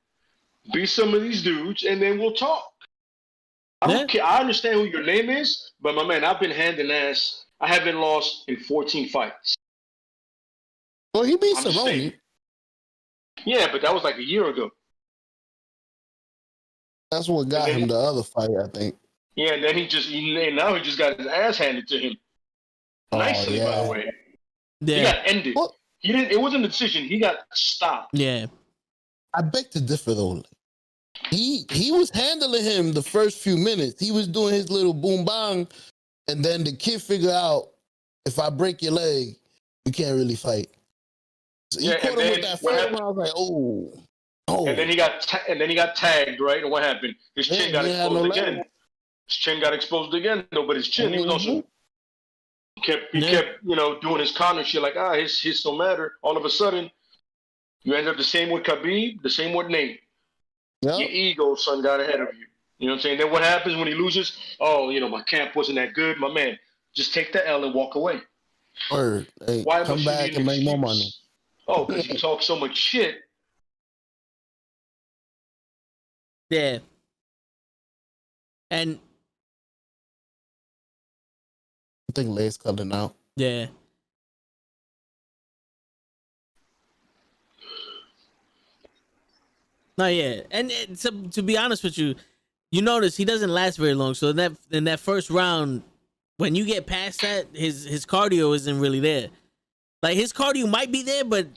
beat some of these dudes, and then we'll talk. I don't care. I understand who your name is, but my man, I've been hand in ass. I haven't lost in 14 fights. Well, he beat Cerrone. Yeah, but that was like a year ago. That's what got him the other fight, I think. Yeah, and then he just got his ass handed to him. Nicely, by the way. Yeah. He got ended. What? He didn't. It wasn't a decision. He got stopped. Yeah. I beg to differ, though. He was handling him the first few minutes. He was doing his little boom bang, and then the kid figured out, if I break your leg, you can't really fight. So he caught him with that first one. I was like, oh. And then he got tagged, right? And what happened? His chin got exposed again. His chin got exposed again. No, but his chin, he was also kept doing his Conor shit like, his don't matter. All of a sudden, you end up the same with Khabib, the same with Nate. Yep. Your ego, son, got ahead of you. You know what I'm saying? Then what happens when he loses? Oh, my camp wasn't that good. My man, just take the L and walk away. Word. Hey, come back and make more money. Oh, because you talk so much shit. Yeah. And I think Lay's coming out. yeah. No, yeah. And to be honest with you, you notice he doesn't last very long. So in that first round, when you get past that, his cardio isn't really there. Like his cardio might be there, but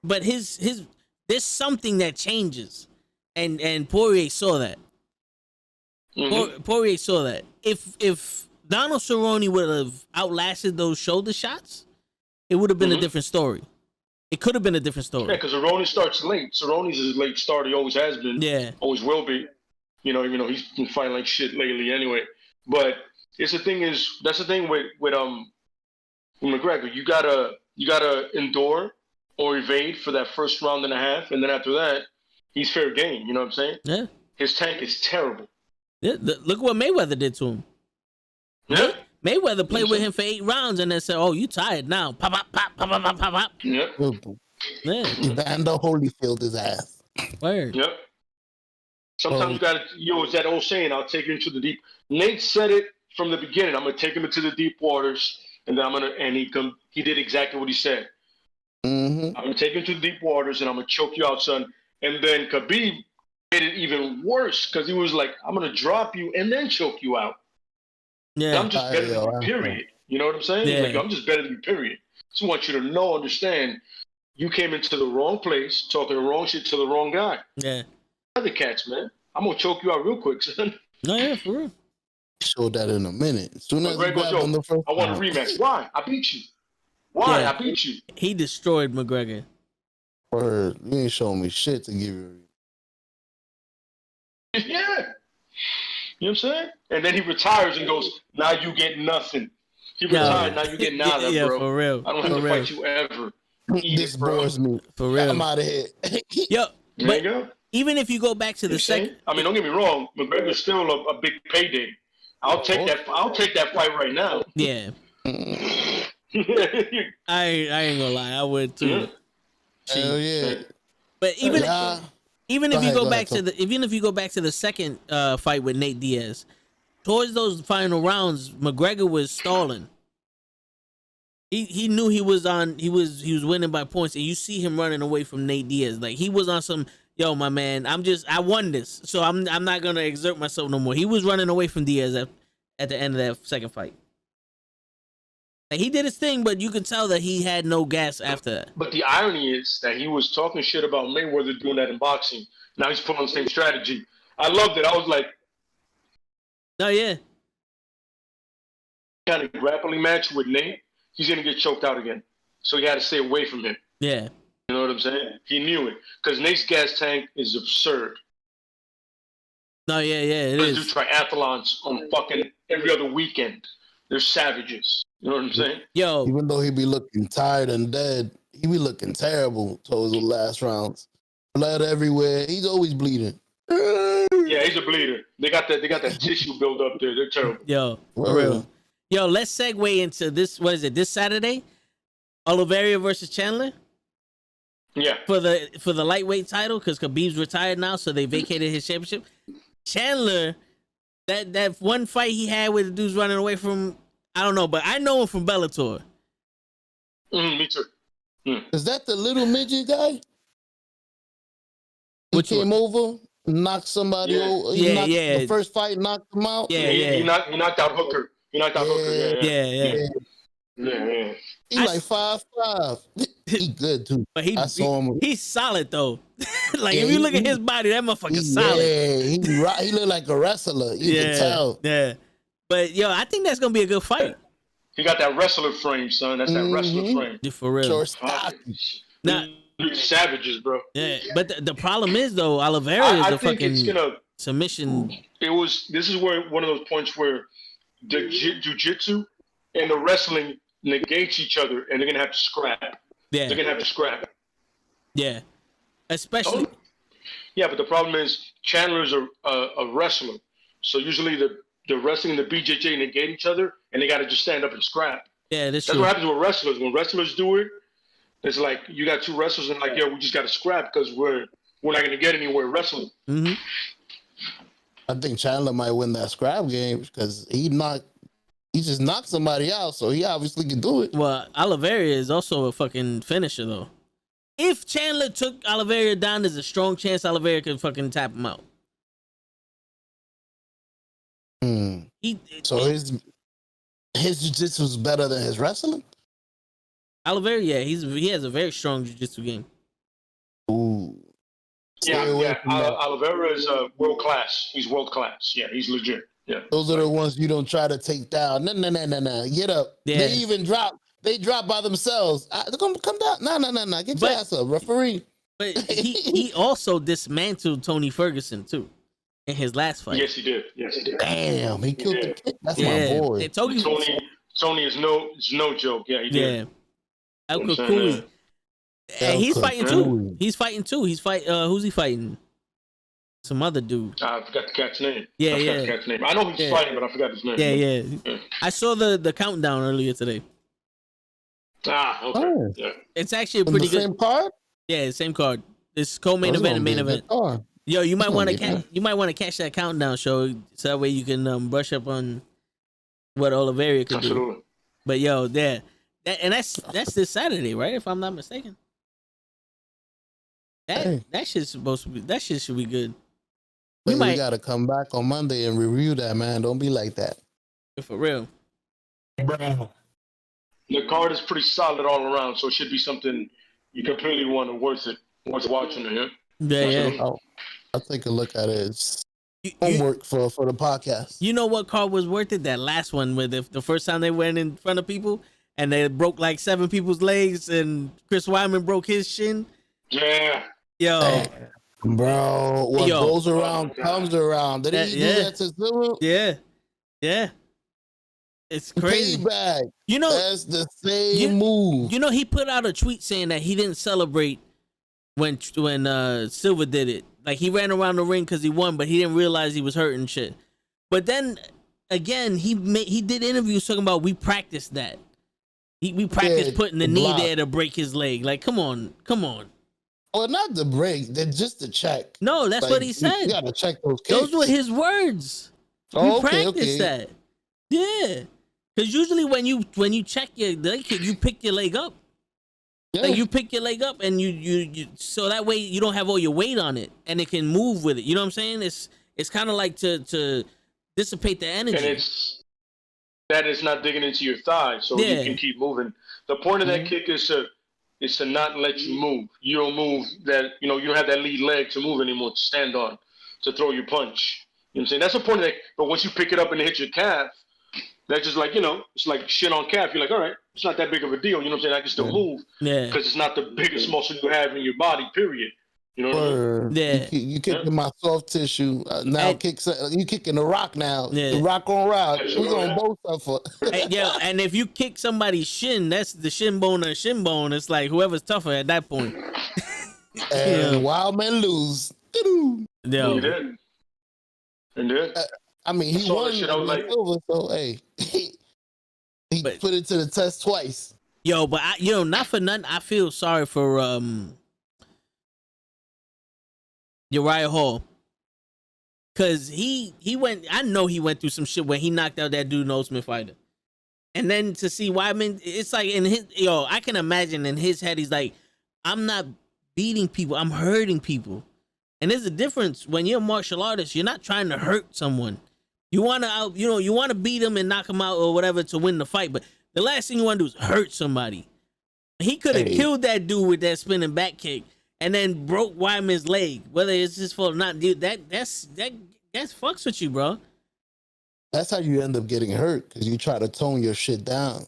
but his there's something that changes, and Poirier saw that. Poirier saw that. If Donald Cerrone would have outlasted those shoulder shots, it would have been a different story. It could have been a different story. Yeah, because Cerrone starts late. Cerrone's a late starter. He always has been. Yeah. Always will be. You know, even though he's been fighting like shit lately anyway. But that's the thing with McGregor. You gotta endure or evade for that first round and a half, and then after that, he's fair game. You know what I'm saying? Yeah. His tank is terrible. Yeah. Look what Mayweather did to him. Yeah. Mayweather played with him for 8 rounds and then said, "Oh, you tired now?" Pop, pop, pop, pop, pop, pop, pop. Yep. Yeah. Evander Holyfield his ass. Word. Yep. Sometimes you gotta, it's that old saying, "I'll take you into the deep." Nate said it from the beginning. I'm gonna take him into the deep waters, and then he did exactly what he said. I'm gonna take him to the deep waters, and I'm gonna choke you out, son. And then Khabib made it even worse because he was like, "I'm gonna drop you and then choke you out." Yeah. And I'm just better than you, period. You know what I'm saying? Yeah. Like, I'm just better than you, period. Just want you to understand, you came into the wrong place, talking the wrong shit to the wrong guy. Yeah. Other cats, man. I'm gonna choke you out real quick, son. No, yeah, for real. Show that in a minute. As soon as Greg goes, on the first I want a rematch. Why? I beat you. Why? Yeah. I beat you. He destroyed McGregor. Word. You ain't showing me shit to give you. Yeah. You know what I'm saying? And then he retires and goes, "Now you get nothing." He retired, now you get nada, yeah, bro. for real. I don't have to fight you ever. This bores me. For real. I'm out of here. Yo, There you go. even if you go back to the second, I mean, don't get me wrong. McGregor's still a big payday. I'll take that fight right now. yeah, I ain't gonna lie, I would too. Hell yeah. But even if you go back to the second fight with Nate Diaz, towards those final rounds, McGregor was stalling. He knew he was winning by points, and you see him running away from Nate Diaz. Like he was on some, yo, my man, I won this, so I'm not gonna exert myself no more. He was running away from Diaz at the end of that second fight. Like he did his thing, but you could tell that he had no gas after that. But the irony is that he was talking shit about Mayweather doing that in boxing. Now he's putting on the same strategy. I loved it. I was like, oh yeah, kind of grappling match with Nate, he's gonna get choked out again. So he had to stay away from him. yeah. You know what I'm saying? He knew it because Nate's gas tank is absurd. No, yeah, it They is. do triathlons on fucking every other weekend. They're savages. You know what I'm saying? Yo, Even though he be looking tired and dead, he be looking terrible towards the last rounds. Blood everywhere. He's always bleeding. Yeah, he's a bleeder. They got that tissue build up there. They're terrible. yo, for real. Yo, let's segue into this. What is it? This Saturday, Oliveira versus Chandler. Yeah. For the lightweight title, because Khabib's retired now, so they vacated his championship. Chandler, that one fight he had with the dudes running away from, I don't know, but I know him from Bellator. Me too. Is that the little midget guy? He Which came one? over, knocked somebody over. Yeah. The first fight knocked him out. Yeah, He knocked out Hooker. Hooker. Yeah. He's like 5'5". He good too. But I saw him. he's solid though. Like if you look at his body, that motherfucker's solid. Yeah, he look like a wrestler. You can tell. Yeah. But yo, I think that's gonna be a good fight. He got that wrestler frame, son. That's that wrestler frame. Yeah, for real. Short stock. Now, savages, bro. yeah, but the problem is though, Oliveira is a fucking submission. This is where one of those points where the jiu-jitsu and the wrestling negate each other, and they're gonna have to scrap. Yeah, They're gonna have to scrap. Yeah, especially. Yeah, but the problem is Chandler's a wrestler, so usually the wrestling and the BJJ negate each other, and they got to just stand up and scrap. Yeah, that's true. true. What happens with wrestlers. When wrestlers do it, it's like you got two wrestlers and like, yo, we just got to scrap because we're not going to get anywhere wrestling. Mm-hmm. I think Chandler might win that scrap game because he just knocked somebody out, so he obviously can do it. Well, Oliveira is also a fucking finisher though. If Chandler took Oliveira down, there's a strong chance Oliveira could fucking tap him out. So his jiu-jitsu is better than his wrestling? Oliveira, yeah, he has a very strong jiu-jitsu game. Ooh. Yeah. Oliveira is world class. He's world class. Yeah, he's legit. Yeah. Those are the ones you don't try to take down. No. Get up. Yeah. They even drop. They drop by themselves. Come down. No. Get your ass up, referee. But he also dismantled Tony Ferguson too in his last fight. Yes, he did. Damn, he killed the kid. That's my boy. Yeah, Tony is no joke. Yeah, he did. Yeah. El Kukui. And he's fighting too. Who's he fighting? Some other dude. I forgot the cat's name. Yeah. The cat's name. I know he's fighting, but I forgot his name. Yeah. I saw the countdown earlier today. Okay. Oh. Yeah. It's actually a pretty good. Same card? Yeah, same card. It's co-main event and main event. Yo, you might want to catch that countdown show so that way you can brush up on what Oliveira could do. But yo, that's this Saturday, right? If I'm not mistaken. That shit's supposed to be. That shit should be good. We gotta come back on Monday and review that, man. Don't be like that. For real. The card is pretty solid all around, so it should be something you completely worth watching it. Yeah. I'll take a look at it. It's homework for the podcast. You know what card was worth it? That last one where the first time they went in front of people and they broke like 7 people's legs and Chris Weidman broke his shin. Yeah. Yo. Hey, bro, what goes around comes around. Did he do that to Silver? Yeah. It's crazy. Payback. You know, that's the same move. You know, he put out a tweet saying that he didn't celebrate when Silver did it. Like, he ran around the ring because he won, but he didn't realize he was hurt and shit. But then again, he did interviews talking about we practiced that. We practiced putting the knee there to break his leg. Like, come on. Well, not the break, just the check. No, that's what he said. You gotta check those kicks. Those were his words. We practiced that. Yeah. Because usually when you check your leg kick, you pick your leg up. Yeah. Like you pick your leg up and you so that way you don't have all your weight on it and it can move with it. You know what I'm saying? It's kind of like to dissipate the energy. And that is not digging into your thigh, so you can keep moving. The point of that kick is to not let you move. You don't move that, you don't have that lead leg to move anymore, to stand on, to throw your punch. You know what I'm saying? That's the point of that. But once you pick it up and hit your calf, that's just like, it's like shit on calf. You're like, all right, it's not that big of a deal. You know what I'm saying? I can still move. Yeah. Because it's not the biggest muscle you have in your body, period. You know what I mean? Yeah. You kicking my soft tissue. Now you kicking the rock now. Yeah. The rock on rock. We're going to both suffer. And if you kick somebody's shin, that's the shin bone or shin bone. It's like whoever's tougher at that point. And wild men lose. Yeah. He did. And did. I mean, he won over, so hey, he put it to the test twice. Yo, but not for nothing, I feel sorry for Uriah Hall, cause he went. I know he went through some shit when he knocked out that dude, No Smith Fighter, and then to see Weidman, it's like in his I can imagine in his head he's like, I'm not beating people, I'm hurting people, and there's a difference when you're a martial artist. You're not trying to hurt someone. You want to beat him and knock him out or whatever to win the fight, but the last thing you want to do is hurt somebody. He could have killed that dude with that spinning back kick and then broke Weidman's leg, whether it's his fault or not. Dude, that fucks with you, bro. That's how you end up getting hurt, because you try to tone your shit down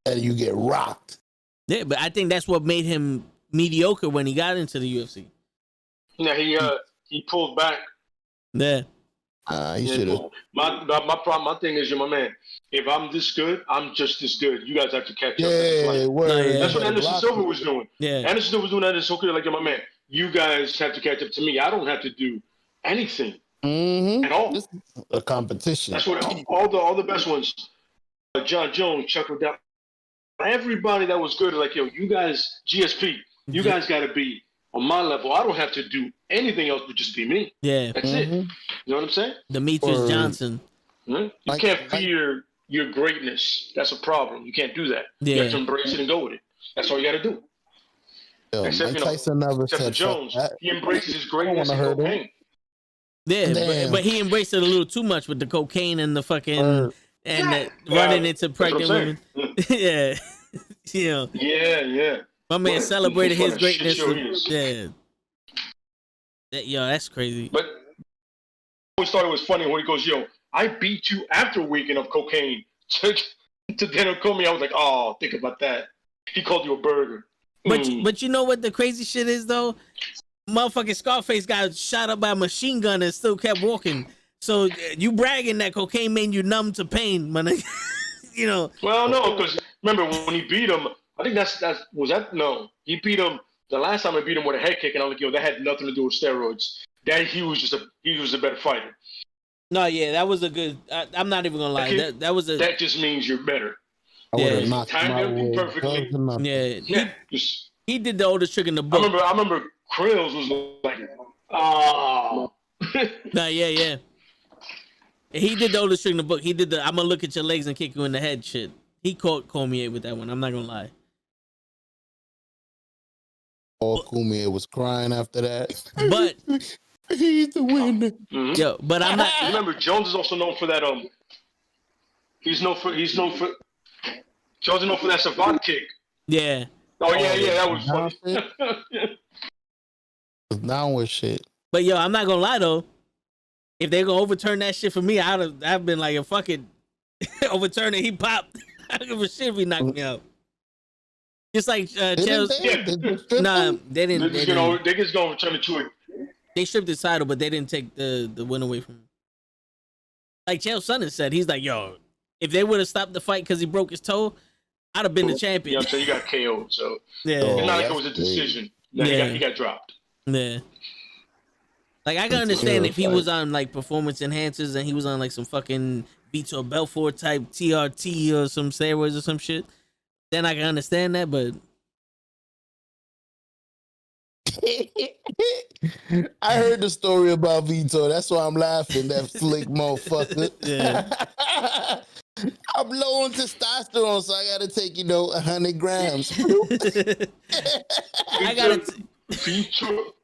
and you get rocked. Yeah, but I think that's what made him mediocre when he got into the UFC. Yeah, he pulled back. Yeah. He should have. My thing is, you're my man. If I'm this good, I'm just this good. You guys have to catch up. That's what Anderson Silva was doing. Yeah. Anderson Silva was doing that in so good, like, you're my man. You guys have to catch up to me. I don't have to do anything at all. This is a competition. That's what all the best ones. John Jones, Chuck Liddell, everybody that was good, like, yo, you guys, GSP, you guys got to be on my level, I don't have to do anything else but just be me. Yeah. That's it. You know what I'm saying? Demetrius Johnson. You can't fear your greatness. That's a problem. You can't do that. Yeah. You have to embrace it and go with it. That's all you got to do. Yo, Except, Mike Tyson never said Jones, that. he embraces his greatness and cocaine. Yeah, but he embraced it a little too much with the cocaine and the fucking running into pregnant women. Yeah. Yeah. My man celebrated his greatness. That's crazy. But I always thought it was funny when he goes, "Yo, I beat you after a weekend of cocaine to Daniel Comey." I was like, "Oh, think about that. He called you a burger." But you know what the crazy shit is though? Motherfucking Scarface got shot up by a machine gun and still kept walking. So you bragging that cocaine made you numb to pain, man. You know. Well, no, because remember when he beat him, I think he beat him the last time I beat him with a head kick, and I'm like, yo, that had nothing to do with steroids. That he was a better fighter. No, yeah, that was a good. I'm not even gonna lie. That was a. That just means you're better. Yeah, timed everything perfectly. He did the oldest trick in the book. I remember Krills was like, oh. Nah, yeah. He did the oldest trick in the book. He did the I'm gonna look at your legs and kick you in the head shit. He caught Cormier with that one. I'm not gonna lie. Cormier was crying after that. But he's the winner. Mm-hmm. Yo, but I'm not. Remember, Jones is also known for that. He's known for Jones is known for that savant kick. Yeah. Oh yeah, that was funny. Down with shit. But yo, I'm not gonna lie though. If they're gonna overturn that shit for me, I've been like a fucking overturn it. He popped. I don't give a shit if he knocked me out. Just like Chelsea. Nah, they didn't. They just gonna return it to it. They stripped his title, but they didn't take the win away from him. Like Chael Sonnen said, he's like, yo, if they would have stopped the fight because he broke his toe, I'd have been the champion. Yeah, I'm saying you got KO'd, so yeah. It's not like it was a decision. He got dropped. Yeah. Like I can understand if he was on like performance enhancers and he was on like some fucking Vitor Belfort type TRT or some steroids or some shit, then I can understand that, but I heard the story about Vitor. That's why I'm laughing. That slick motherfucker. Yeah. I'm low on testosterone, so I gotta take 100 grams. I gotta. Vitor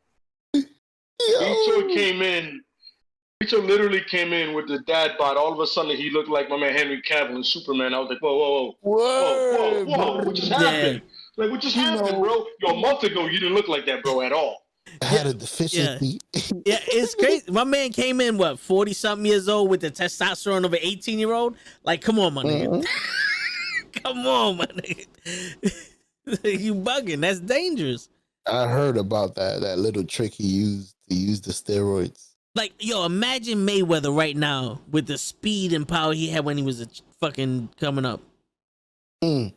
literally came in with the dad bod. All of a sudden, he looked like my man Henry Cavill in Superman. I was like, whoa, what just happened? Like, what just happened, bro? Yo, a month ago, you didn't look like that, bro, at all. I had a deficiency. Yeah, it's crazy. My man came in, 40-something years old with the testosterone of an 18-year-old? Like, come on, my nigga. Come on, my nigga. You bugging. That's dangerous. I heard about that little trick he used to use the steroids. Like, yo, imagine Mayweather right now with the speed and power he had when he was fucking coming up. He's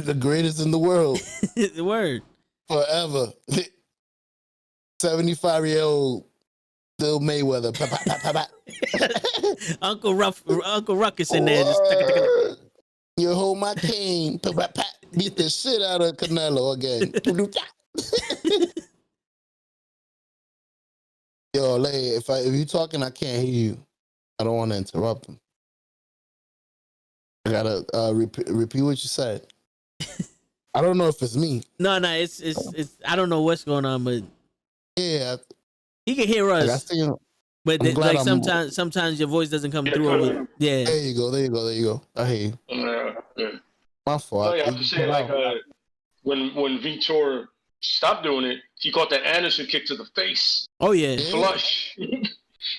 the greatest in the world. The word. Forever. 75-year-old still Mayweather. Uncle Ruckus in there. Just you hold my cane. Beat the shit out of Canelo again. Yo, Lay, if you talking, I can't hear you. I don't want to interrupt him. I gotta repeat what you said. I don't know if it's me. No, it's I don't know what's going on, but yeah, he can hear us. But like sometimes your voice doesn't come through. Yeah. There you go. I hear you. My fault. Oh, yeah, I'm just saying, like when Vitor stopped doing it, he caught that Anderson kick to the face. Oh yeah. Flush. I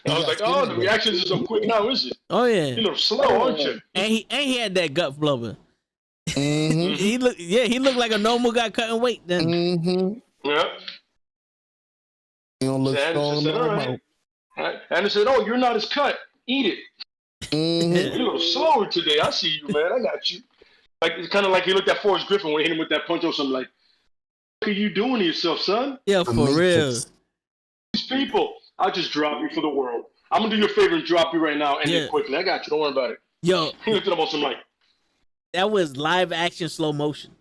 was like, the reactions are so quick now, is it? Oh yeah. You're a little slow, aren't you? And he had that gut blubber. Mm-hmm. he looked like a normal guy cutting weight then. Mm-hmm. Yeah. He don't look strong. Said, all right. Anderson said, "Oh, you're not as cut. Eat it." Mm-hmm. You're a little slower today. I see you, man. I got you. Like it's kind of like he looked at Forrest Griffin when he hit him with that punch or something. Like, what are you doing to yourself, son? Yeah, for real. These people, I'll just drop you for the world. I'm gonna do your favor and drop you right now, and then quickly. I got you. Don't worry about it. Yo, he looked at him on some like. That was live action slow motion.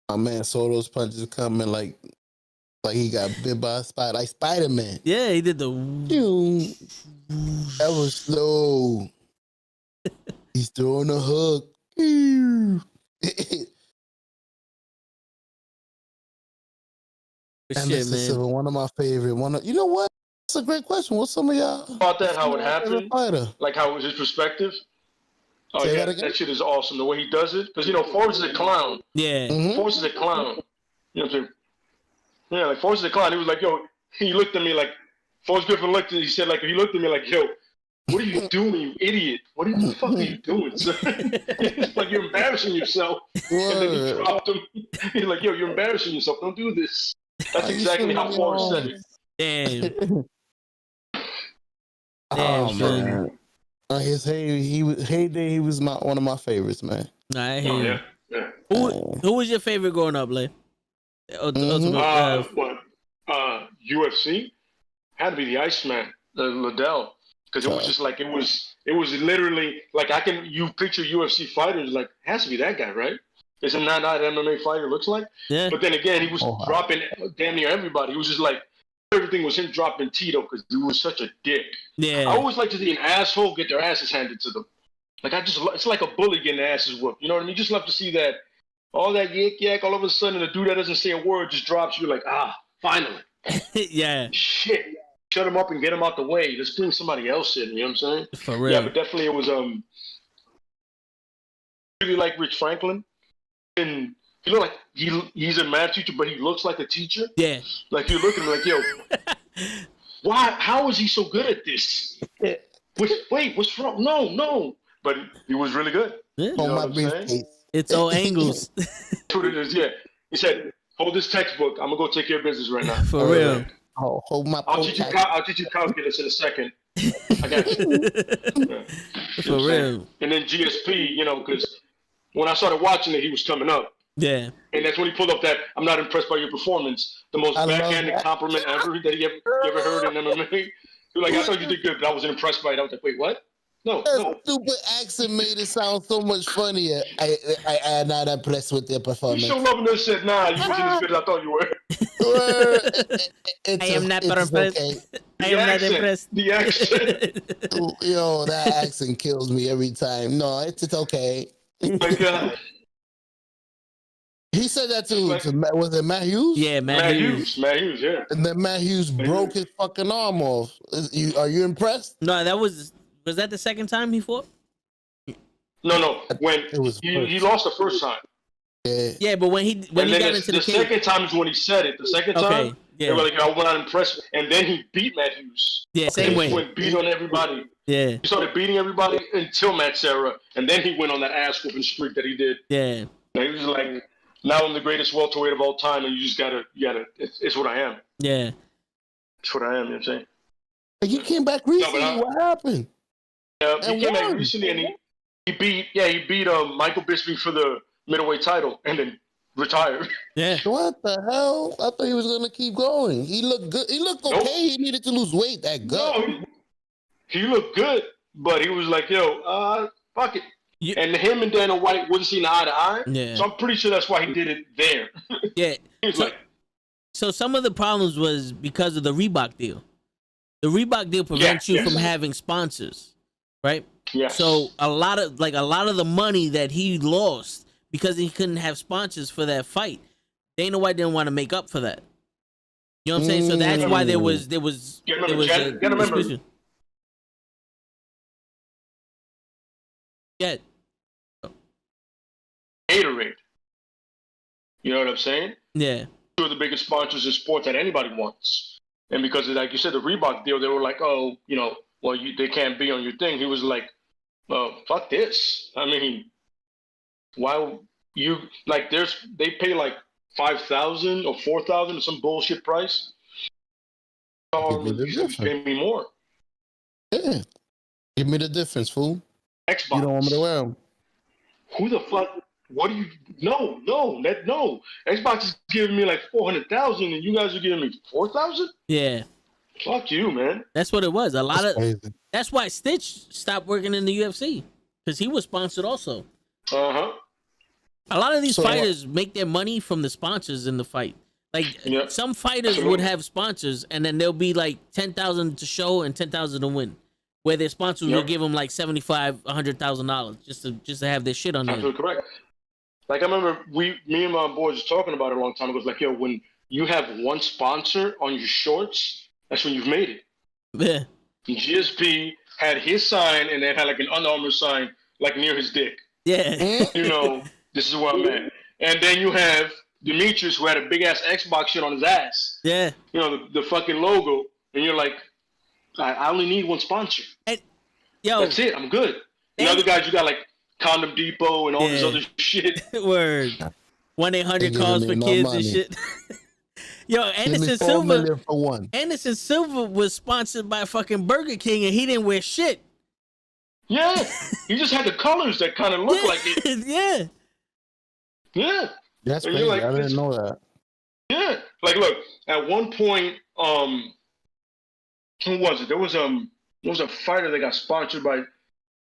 My man saw those punches coming like he got bit by a spider, like Spider-Man. Yeah, he did the. That was slow. He's throwing a hook. And Shit, man. One of my favorite. You know what? That's a great question. What's some of y'all about that? How it happened? Like how was his perspective? Oh yeah, that shit is awesome. The way he does it, because Forrest is a clown. Yeah, Forrest is a clown. You know what I'm saying? Yeah, like Forrest is a clown. He was like, yo, he looked at me like Forrest Griffin looked. He said like he looked at me like, yo, what are you doing, you idiot? What the fuck are you doing? So, it's like you're embarrassing yourself. And then he dropped him. He's like, yo, you're embarrassing yourself. Don't do this. That's exactly how Forrest said it. Damn. Oh man. His heyday, he was one of my favorites, man. I hear you. Who was your favorite growing up, Lay? UFC had to be the Iceman, Liddell, because it was just like it was literally like you picture UFC fighters like it has to be that guy, right? Isn't that not an MMA fighter looks like? Yeah. But then again, he was dropping damn near everybody. He was just like everything was him dropping Tito because he was such a dick. Yeah. I always like to see an asshole get their asses handed to them. Like it's like a bully getting their asses whooped. You know what I mean? Just love to see that. All that yak, all of a sudden, the dude that doesn't say a word just drops you like, finally. Yeah. Shit. Shut him up and get him out the way. Let's bring somebody else in. You know what I'm saying? For real. Yeah, but definitely it was really like Rich Franklin. And he looked like he's a math teacher, but he looks like a teacher. Yeah. Like you're looking like, yo, how is he so good at this? Wait, what's wrong? No. But he was really good. Yeah. You know what I'm saying? It's all angles. That's what it is, yeah. He said, hold this textbook. I'm going to go take care of business right now. For real. Hold my I'll teach you calculus in a second. I got you. Yeah. For real. And then GSP, because when I started watching it, he was coming up. Yeah. And that's when he pulled up that, I'm not impressed by your performance. The most backhanded compliment ever that you ever heard in MMA. You're like, I thought you did good, but I wasn't impressed by it. I was like, wait, what? No. Stupid accent made it sound so much funnier. I am not impressed with their performance. You showed up and said, nah, you wasn't as good as I thought you were. I am not impressed. Okay. I am not impressed. The accent. Yo, that accent kills me every time. No, it's okay. Oh my God. He said that to was it Matt Hughes? Yeah, Matt Hughes, yeah. And then Matt Hughes broke his fucking arm off. Are you impressed? No, was that the second time he fought? No. When he lost the first time. Yeah, but when he got into the second time is when he said it. The second time, they were like, I was not impressed. And then he beat Matt Hughes. Yeah, same way. He went beat on everybody. Yeah. He started beating everybody until Matt Serra. And then he went on that ass whooping streak that he did. Yeah. And he was like, now I'm the greatest welterweight of all time, and you just gotta, it's what I am. Yeah. It's what I am, you know what I'm saying? He came back recently. What happened? Yeah, he came back recently, and he beat Michael Bisping for the middleweight title, and then retired. Yeah. What the hell? I thought he was gonna keep going. He looked good. He looked okay. Nope. He needed to lose weight. That gut. No, he looked good, but he was like, yo, fuck it. Yeah. And him and Dana White wouldn't see eye to eye. Yeah. So I'm pretty sure that's why he did it there. Yeah. So some of the problems was because of the Reebok deal. The Reebok deal prevents you from having sponsors, right? Yeah. So a lot of the money that he lost because he couldn't have sponsors for that fight, Dana White didn't want to make up for that. You know what I'm saying? So that's why there was suspicion. Yeah. Gatorade. You know what I'm saying? Yeah. Two of the biggest sponsors in sports that anybody wants. And because of, like you said, the Reebok deal, they were like, oh, they can't be on your thing. He was like, fuck this. I mean, why you, like, they pay like $5,000 or $4,000 or some bullshit price. Pay me more. Yeah. Give me the difference, fool. Xbox. You don't want me to wear them. Who the fuck? What do you? No. Xbox is giving me like 400,000, and you guys are giving me 4,000. Yeah. Fuck you, man. That's what it was. Crazy. That's why Stitch stopped working in the UFC because he was sponsored also. A lot of these fighters make their money from the sponsors in the fight. Like some fighters would have sponsors, and then they'll be like 10,000 to show and 10,000 to win, where their sponsors will give them like $75,000-$100,000 just to have their shit on there. Absolutely correct. Like I remember, me and my boys was talking about it a long time ago. It's like, yo, when you have one sponsor on your shorts, that's when you've made it. Yeah. GSP had his sign, and then had like an Under Armour sign, like near his dick. Yeah. You know, this is where I'm at. And then you have Demetrius, who had a big ass Xbox shit on his ass. Yeah. You know, the fucking logo. And you're like, I only need one sponsor. And, yo, that's it. I'm good. The other guys, you got like Condom Depot and all this other shit. Word. 1-800 calls for kids and shit. Yo, Anderson Silva. Anderson Silva was sponsored by fucking Burger King, and he didn't wear shit. Yeah, he just had the colors that kind of look like it. Yeah. Yeah. That's crazy. Like, I didn't know that. Yeah. Like, look, at one point, who was it? There was a fighter that got sponsored by,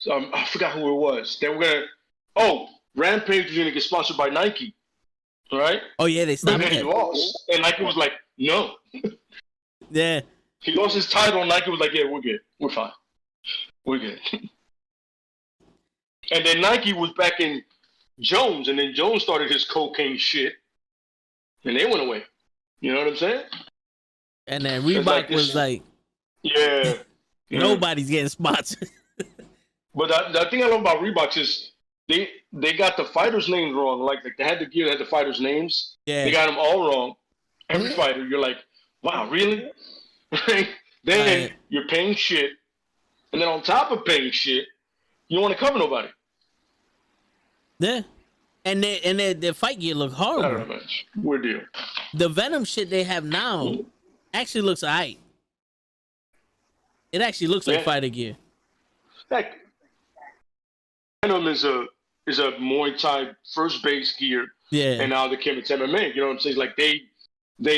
I forgot who it was. They were Rampage was gonna get sponsored by Nike, right? Oh yeah, they stopped. And then he lost, and Nike was like, no. Yeah. He lost his title, and Nike was like, yeah, we're good, we're fine, we're good. And then Nike was backing Jones, and then Jones started his cocaine shit, and they went away. You know what I'm saying? And then Reebok was like, yeah, nobody's getting sponsored. But the thing I love about Reebok is they got the fighters' names wrong. Like they had the gear that had the fighters' names. Yeah. They got them all wrong. Every fighter, you're like, wow, really? Then you're paying shit, and then on top of paying shit, you don't want to cover nobody. Yeah, and their fight gear look horrible. Not much. Weird deal. The Venom shit they have now actually looks alright. It actually looks like fighter gear. Like Venom is a Muay Thai first base gear. Yeah. And now they came to MMA. You know what I'm saying? Like they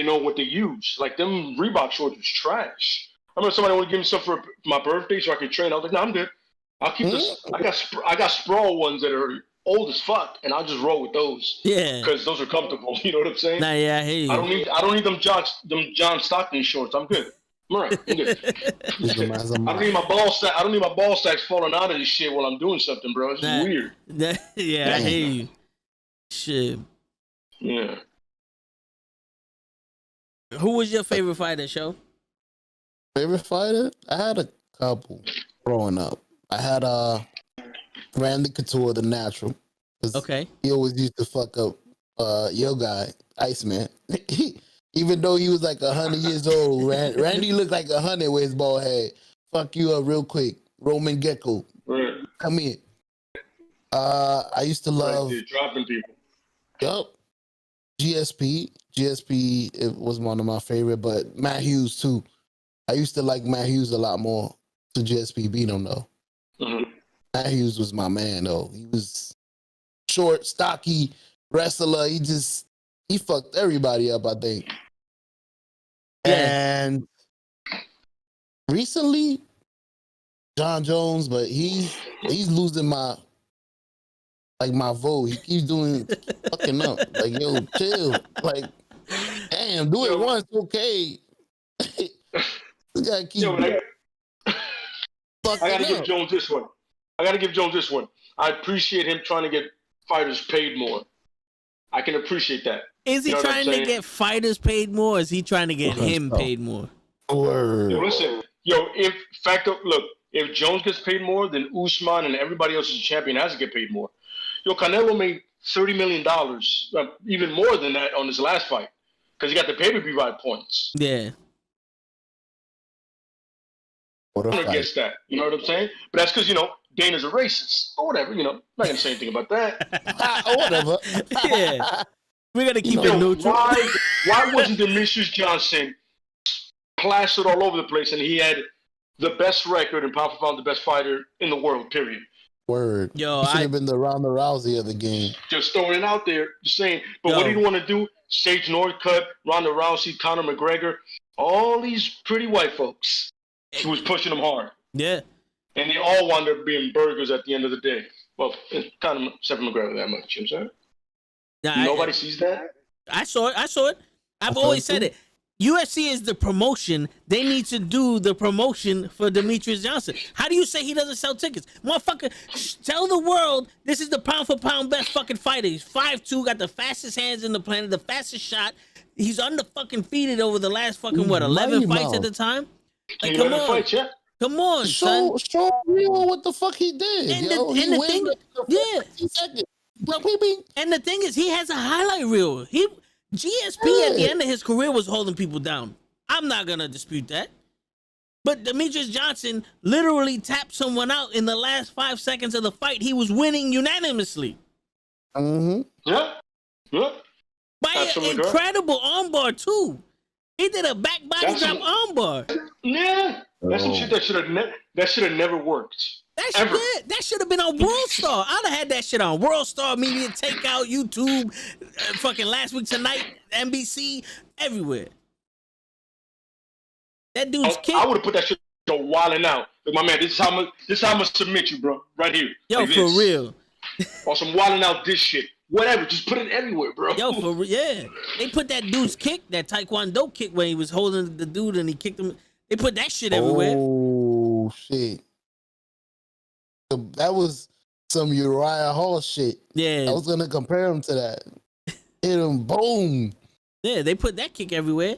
know what they use. Like them Reebok shorts was trash. I remember somebody wanted to give me some for my birthday so I could train. I was like, no, I'm good. I'll keep this. I got sprawl ones that are old as fuck, and I'll just roll with those. Yeah. Because those are comfortable. You know what I'm saying? Nah, yeah, I hear you. I don't need them John Stockton shorts. I'm good. I'm all right. I'm good. I don't need my ball sacks falling out of this shit while I'm doing something, bro. It's weird. Yeah, I hear you. Shit. Yeah. Who was your favorite fighter, Show? Favorite fighter? I had a couple growing up. I had Randy Couture, the Natural. Okay. He always used to fuck up your guy, Iceman. Even though he was like 100 years old, Randy looked like 100 with his bald head. Fuck you up real quick. Roman Gecko. Right. Come in. I used to love... Right, dropping people. Yup. GSP, it was one of my favorite, but Matt Hughes too. I used to like Matt Hughes a lot more to GSP beat him though. Mm-hmm. Matt Hughes was my man though. He was short, stocky wrestler. He fucked everybody up, I think. Yeah. And recently, John Jones, but he's losing my vote. He keeps doing fucking up. Like, yo, chill. Like, damn, do it once, okay. You gotta keep I gotta give Jones this one. I appreciate him trying to get fighters paid more. I can appreciate that. Is he trying to get fighters paid more, or is he trying to get him paid more? Listen, if Jones gets paid more, then Usman and everybody else is a champion has to get paid more. Canelo made $30 million, even more than that on his last fight, because he got the pay-per-view right points. Yeah. I'm against that. You know what I'm saying? But that's because, Dana's a racist. Or whatever, I'm not going to say anything about that. Or whatever. Yeah. We're going to keep it neutral. Why wasn't Demetrius Johnson plastered all over the place and he had the best record and pound for pound the best fighter in the world, period? Word. Yo, he should have been the Ronda Rousey of the game. Just throwing it out there, just saying. But what do you want to do? Sage Northcutt, Ronda Rousey, Conor McGregor, all these pretty white folks. She was pushing them hard. Yeah. And they all wound up being burgers at the end of the day. Well, kind of except for McGregor that much, you know what I'm saying? Nobody sees that. I saw it. I've always said it. UFC is the promotion. They need to do the promotion for Demetrius Johnson. How do you say he doesn't sell tickets? Motherfucker, tell the world this is the pound for pound best fucking fighter. He's 5'2", got the fastest hands in the planet, the fastest shot. He's undefeated over the last fucking 11 fights at the time. Like, come on. Fights, yeah. Come on, son. Show real what the fuck he did. And the thing, and the thing is, he has a highlight reel. GSP at the end of his career was holding people down. I'm not gonna dispute that. But Demetrius Johnson literally tapped someone out in the last 5 seconds of the fight. He was winning unanimously. Yeah. By an incredible armbar too. He did a back body drop armbar. Yeah. That's some shit that should have never worked. That should have been on World Star. I'd have had that shit on World Star, Media Takeout, YouTube, fucking Last Week Tonight, NBC, everywhere. That dude's kick. I would have put that shit on Wildin' Out. Like, my man, this is how I'm gonna submit you, bro. Right here. Yo, like for real. Or some Wildin' Out this shit. Whatever, just put it everywhere, bro. Yo, for real, yeah. They put that dude's kick, that Taekwondo kick when he was holding the dude and he kicked him. They put that shit everywhere. Oh, shit. That was some Uriah Hall shit. Yeah. I was going to compare him to that. Hit him, boom. Yeah, they put that kick everywhere.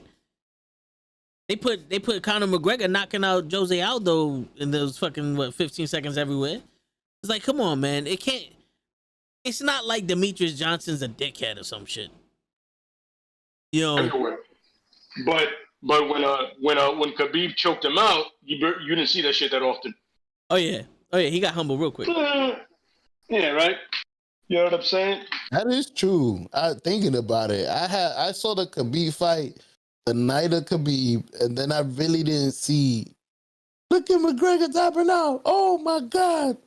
They put Conor McGregor knocking out Jose Aldo in those fucking, 15 seconds everywhere. It's like, come on, man. It's not like Demetrius Johnson's a dickhead or some shit. You know. Everywhere. But when Khabib choked him out, you didn't see that shit that often. Oh yeah, he got humble real quick. Yeah, right. You know what I'm saying? That is true. Thinking about it, I saw the Khabib fight the night of Khabib, and then I really didn't see. Look at McGregor tapping out. Oh my god.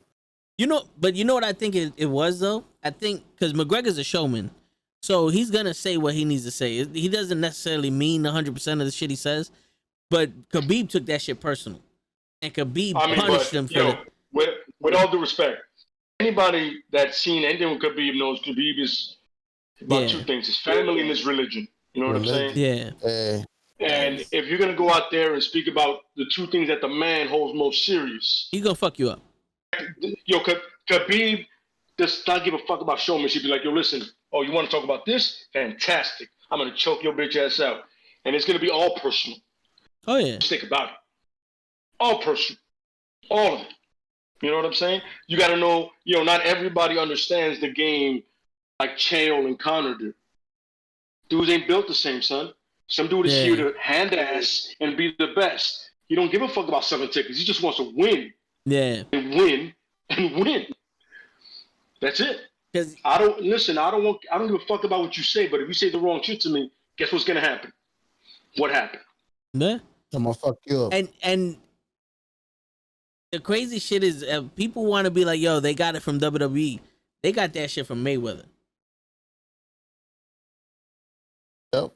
But you know what I think it was though? I think because McGregor's a showman, so he's gonna say what he needs to say. He doesn't necessarily mean 100% of the shit he says, but Khabib took that shit personal, and Khabib punished him for it. With all due respect, anybody that's seen anything with Khabib knows Khabib is about two things: his family and his religion. You know what I'm saying? Yeah. And if you're gonna go out there and speak about the two things that the man holds most serious, he's gonna fuck you up. Yo, Khabib does not give a fuck about showmanship. Be like, yo, listen, oh, you want to talk about this? Fantastic. I'm going to choke your bitch ass out. And it's going to be all personal. Oh, yeah. Just think about it. All personal. All of it. You know what I'm saying? You got to know, not everybody understands the game like Chael and Conor do. Dudes ain't built the same, son. Some dude is here to hand ass and be the best. He don't give a fuck about selling tickets. He just wants to win. Yeah. And win. That's it. I don't give a fuck about what you say, but if you say the wrong shit to me, guess what's gonna happen? What happened? Yeah. I'm gonna fuck you up. And the crazy shit is people want to be like, yo, they got it from WWE. They got that shit from Mayweather. Yep.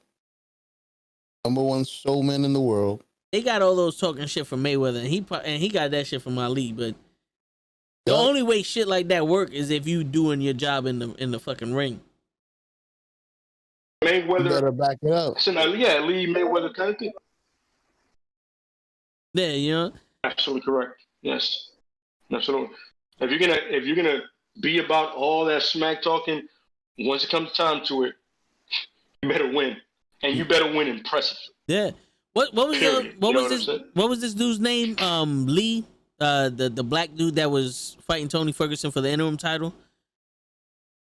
Number one showman in the world. They got all those talking shit from Mayweather, and he got that shit from Ali. But the only way shit like that work is if you doing your job in the fucking ring. Mayweather, you better back it up. Lee Mayweather kind of thing. Yeah, Absolutely correct. Yes, absolutely. If you're gonna be about all that smack talking, once it comes time to it, you better win, and you better win impressively. Yeah. What was this dude's name? Lee, the black dude that was fighting Tony Ferguson for the interim title,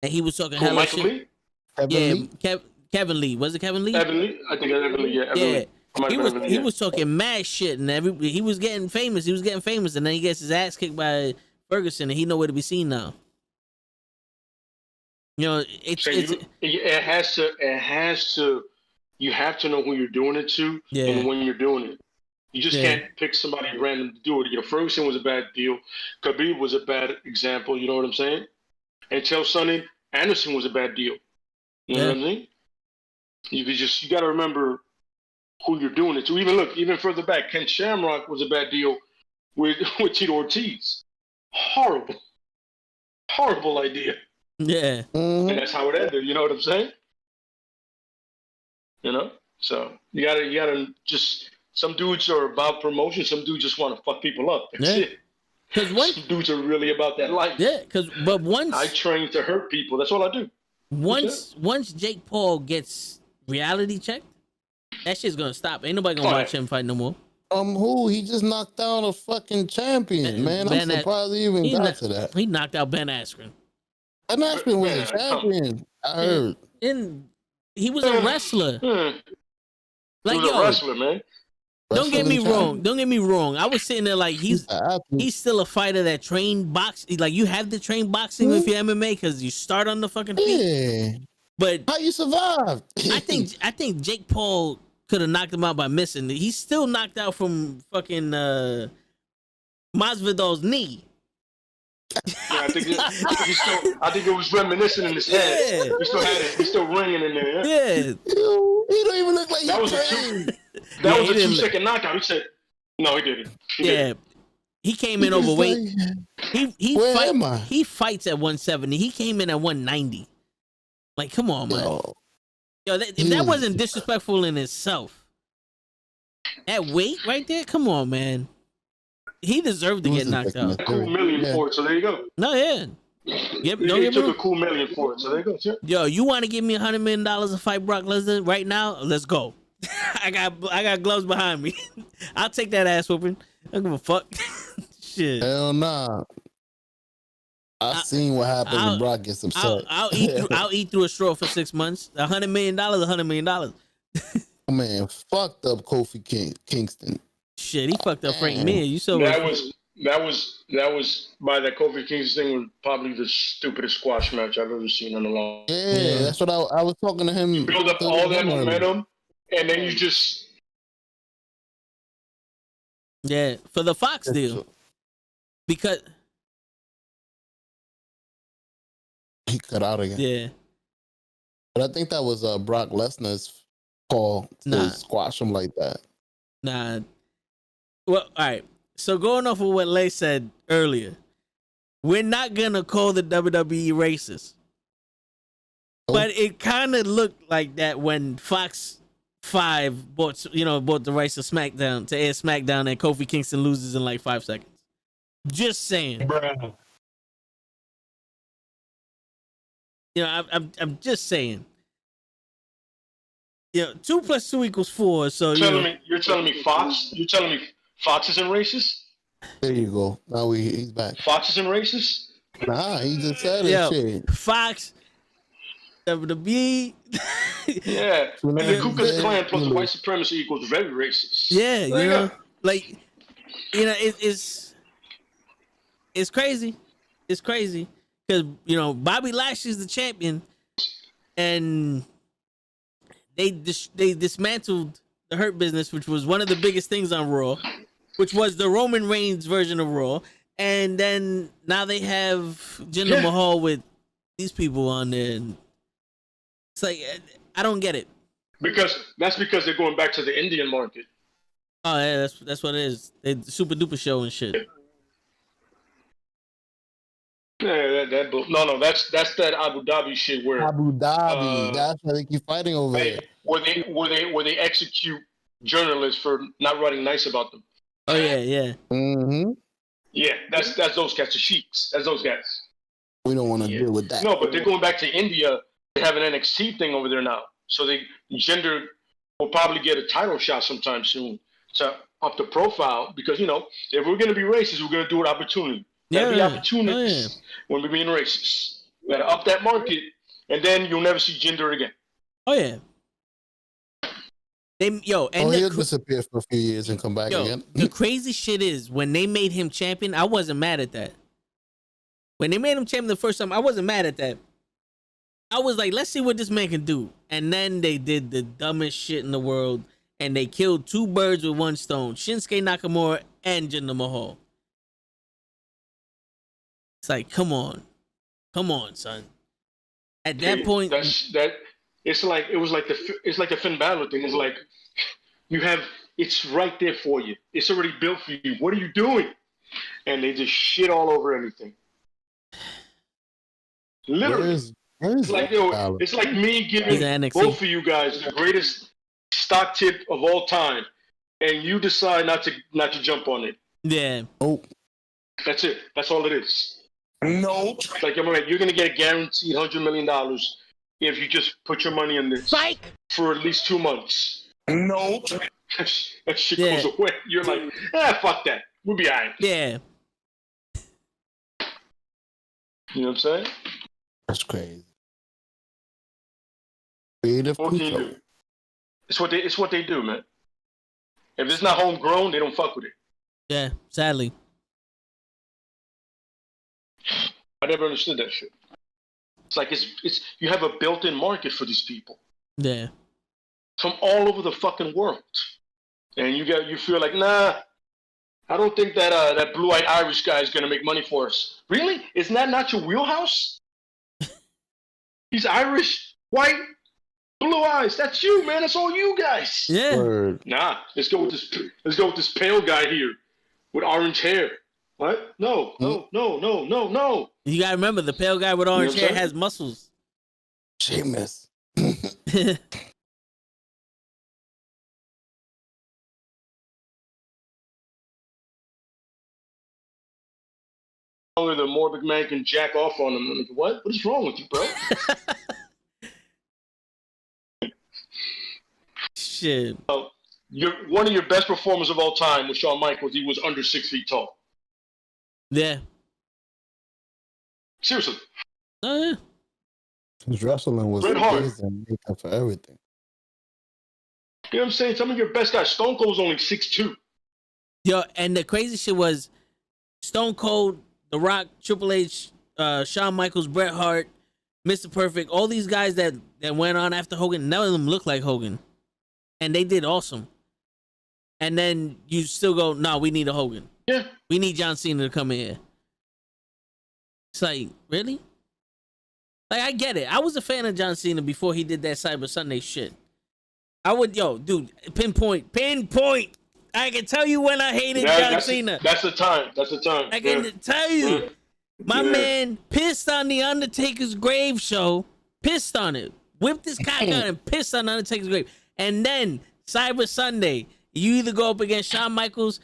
and he was talking hella shit. Lee? Kevin Lee. Was it Kevin Lee? Kevin Lee. I think Kevin Lee. Yeah. He was talking mad shit, and he was getting famous. And then he gets his ass kicked by Ferguson, and he nowhere to be seen now. It has to. You have to know who you're doing it to and when you're doing it. You just can't pick somebody random to do it. Ferguson was a bad deal. Khabib was a bad example. You know what I'm saying? And Chael Sonnen Anderson was a bad deal. You know what I mean? You got to remember who you're doing it to. Even further back, Ken Shamrock was a bad deal with Tito Ortiz. Horrible idea. Yeah. Mm-hmm. And that's how it ended. You know what I'm saying? You know? So you gotta just, some dudes are about promotion, some dudes just want to fuck people up. That's it. Because some dudes are really about that life. Yeah, but once I train to hurt people, that's all I do. Once Jake Paul gets reality checked, that shit's gonna stop. Ain't nobody gonna watch him fight no more. Who? He just knocked down a fucking champion, man. I'm surprised he even got to that. He knocked out Ben Askren. Ben Askren was a champion. I heard. And he was a wrestler. Like, he was a wrestler, man. Don't get me wrong. I was sitting there like he's still a fighter that trained boxing. Like, you have to train boxing with your MMA because you start on the fucking feet. Yeah. But how you survived? I think Jake Paul could have knocked him out by missing. He's still knocked out from fucking Masvidal's knee. Yeah, I think it was reminiscent in his head. Yeah. He still had it. He's still ringing in there. Yeah. He don't even look like that was a 2-second knockout. He said, no, he didn't. He didn't. He came in overweight. He fights at 170. He came in at 190. Like, come on, man. Yo, if that wasn't disrespectful in itself, that weight right there, come on, man. He deserved to get knocked out. A cool million for it, so there you go. No, yeah. He took a cool million for it, so there you go. Yeah. Yo, you want to give me $100 million to fight Brock Lesnar right now? Let's go. I got gloves behind me. I'll take that ass whooping. I don't give a fuck. Shit. Hell nah. I seen what happens when Brock gets upset. I'll eat through a straw for 6 months. $100 million, $100 million. Man, fucked up Kofi Kingston. Shit, he fucked up Frank Mir. You saw that was by that Kofi Kingston thing was probably the stupidest squash match I've ever seen in a long. Yeah, that's what I was talking to him. You build up all that momentum, and then you just for the Fox deal because he cut out again. Yeah, but I think that was Brock Lesnar's call to squash him like that. Nah. Well, all right. So going off of what Lay said earlier, we're not gonna call the WWE racist, but it kind of looked like that when Fox 5 bought the rights to SmackDown to air SmackDown, and Kofi Kingston loses in like 5 seconds. Just saying, bro. You know, I'm just saying. 2 + 2 = 4. So you're telling me Fox? You're telling me Fox isn't racist? There you go. Now he's back. Fox isn't racist? Nah, he just said it. Shit. Fox, WWE. Yeah, and the Ku Klux Klan plus white supremacy equals very racist. Yeah, it's crazy. It's crazy because Bobby Lashley's the champion, and they dismantled the Hurt Business, which was one of the biggest things on Raw, which was the Roman Reigns version of Raw. And then now they have Jinder Mahal with these people on there. And it's like, I don't get it. Because they're going back to the Indian market. Oh yeah, that's what it is. They Super Duper show and shit. Yeah, that's that Abu Dhabi shit where Abu Dhabi. That's why they keep fighting over there. Where they execute journalists for not writing nice about them. Oh yeah. Mm-hmm. Yeah, that's those cats, the sheiks. That's those guys. We don't want to deal with that. No, but they're going back to India. They have an NXT thing over there now, so Jinder will probably get a title shot sometime soon to up the profile because if we're gonna be racist, we're gonna do it opportunity. Gotta be opportunists when we're being racist. We gotta up that market, and then you'll never see Jinder again. Oh yeah. He'll disappear for a few years and come back again. The crazy shit is when they made him champion, I wasn't mad at that. When they made him champion the first time, I wasn't mad at that. I was like, let's see what this man can do. And then they did the dumbest shit in the world, and they killed 2 birds with 1 stone: Shinsuke Nakamura and Jinder Mahal. It's like, come on, son. At that point, it's like the Finn Balor thing. It's like it's right there for you. It's already built for you. What are you doing? And they just shit all over everything. Literally. It's like me giving both of you guys the greatest stock tip of all time, and you decide not to jump on it. Yeah. Oh. That's it. That's all it is. No. It's like, you're going to get a guaranteed $100 million if you just put your money in this for at least 2 months. No. That shit goes away. You're like, fuck that. We'll be all right. Yeah. You know what I'm saying? That's crazy. Creative control. It's what they do, man. If it's not homegrown, they don't fuck with it. Yeah, sadly. I never understood that shit. It's like it's you have a built-in market for these people. Yeah. From all over the fucking world. And you feel like, nah, I don't think that blue-eyed Irish guy is gonna make money for us. Really? Isn't that not your wheelhouse? He's Irish, white, blue eyes. That's you, man. That's all you guys. Yeah. Word. Nah, let's go with this pale guy here with orange hair. What? No. You gotta remember, the pale guy with orange hair has muscles. Seamus. The morbid man can jack off on him. Like, what is wrong with you, bro? Shit. One of your best performers of all time was Shawn Michaels. He was under 6 feet tall. Yeah. Seriously. Oh, yeah. His wrestling was amazing. Makeup for everything. You know what I'm saying? Some of your best guys. Stone Cold was only 6'2". Yo, and the crazy shit was Stone Cold, The Rock, Triple H, Shawn Michaels, Bret Hart, Mr. Perfect, all these guys that went on after Hogan, none of them look like Hogan. And they did awesome. And then you still go, no, we need a Hogan. Yeah. We need John Cena to come in here. It's like, really? Like, I get it. I was a fan of John Cena before he did that Cyber Sunday shit. Dude, pinpoint. I can tell you when I hated John Cena. That's the time. I can tell you. My man pissed on the Undertaker's grave show. Pissed on it. Whipped his cock out and pissed on Undertaker's grave. And then Cyber Sunday, you either go up against Shawn Michaels,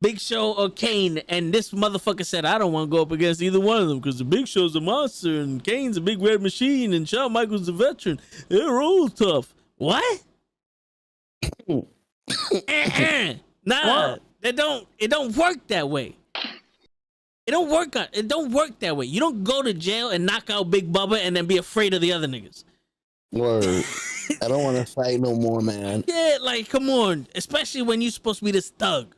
Big Show, or Kane. And this motherfucker said, I don't want to go up against either one of them because the Big Show's a monster and Kane's a big red machine and Shawn Michaels a veteran. They're all tough. What? Nah, it don't work that way. It don't work that way. You don't go to jail and knock out Big Bubba and then be afraid of the other niggas. Word. I don't want to fight no more, man. Yeah, like, come on. Especially when you're supposed to be this thug.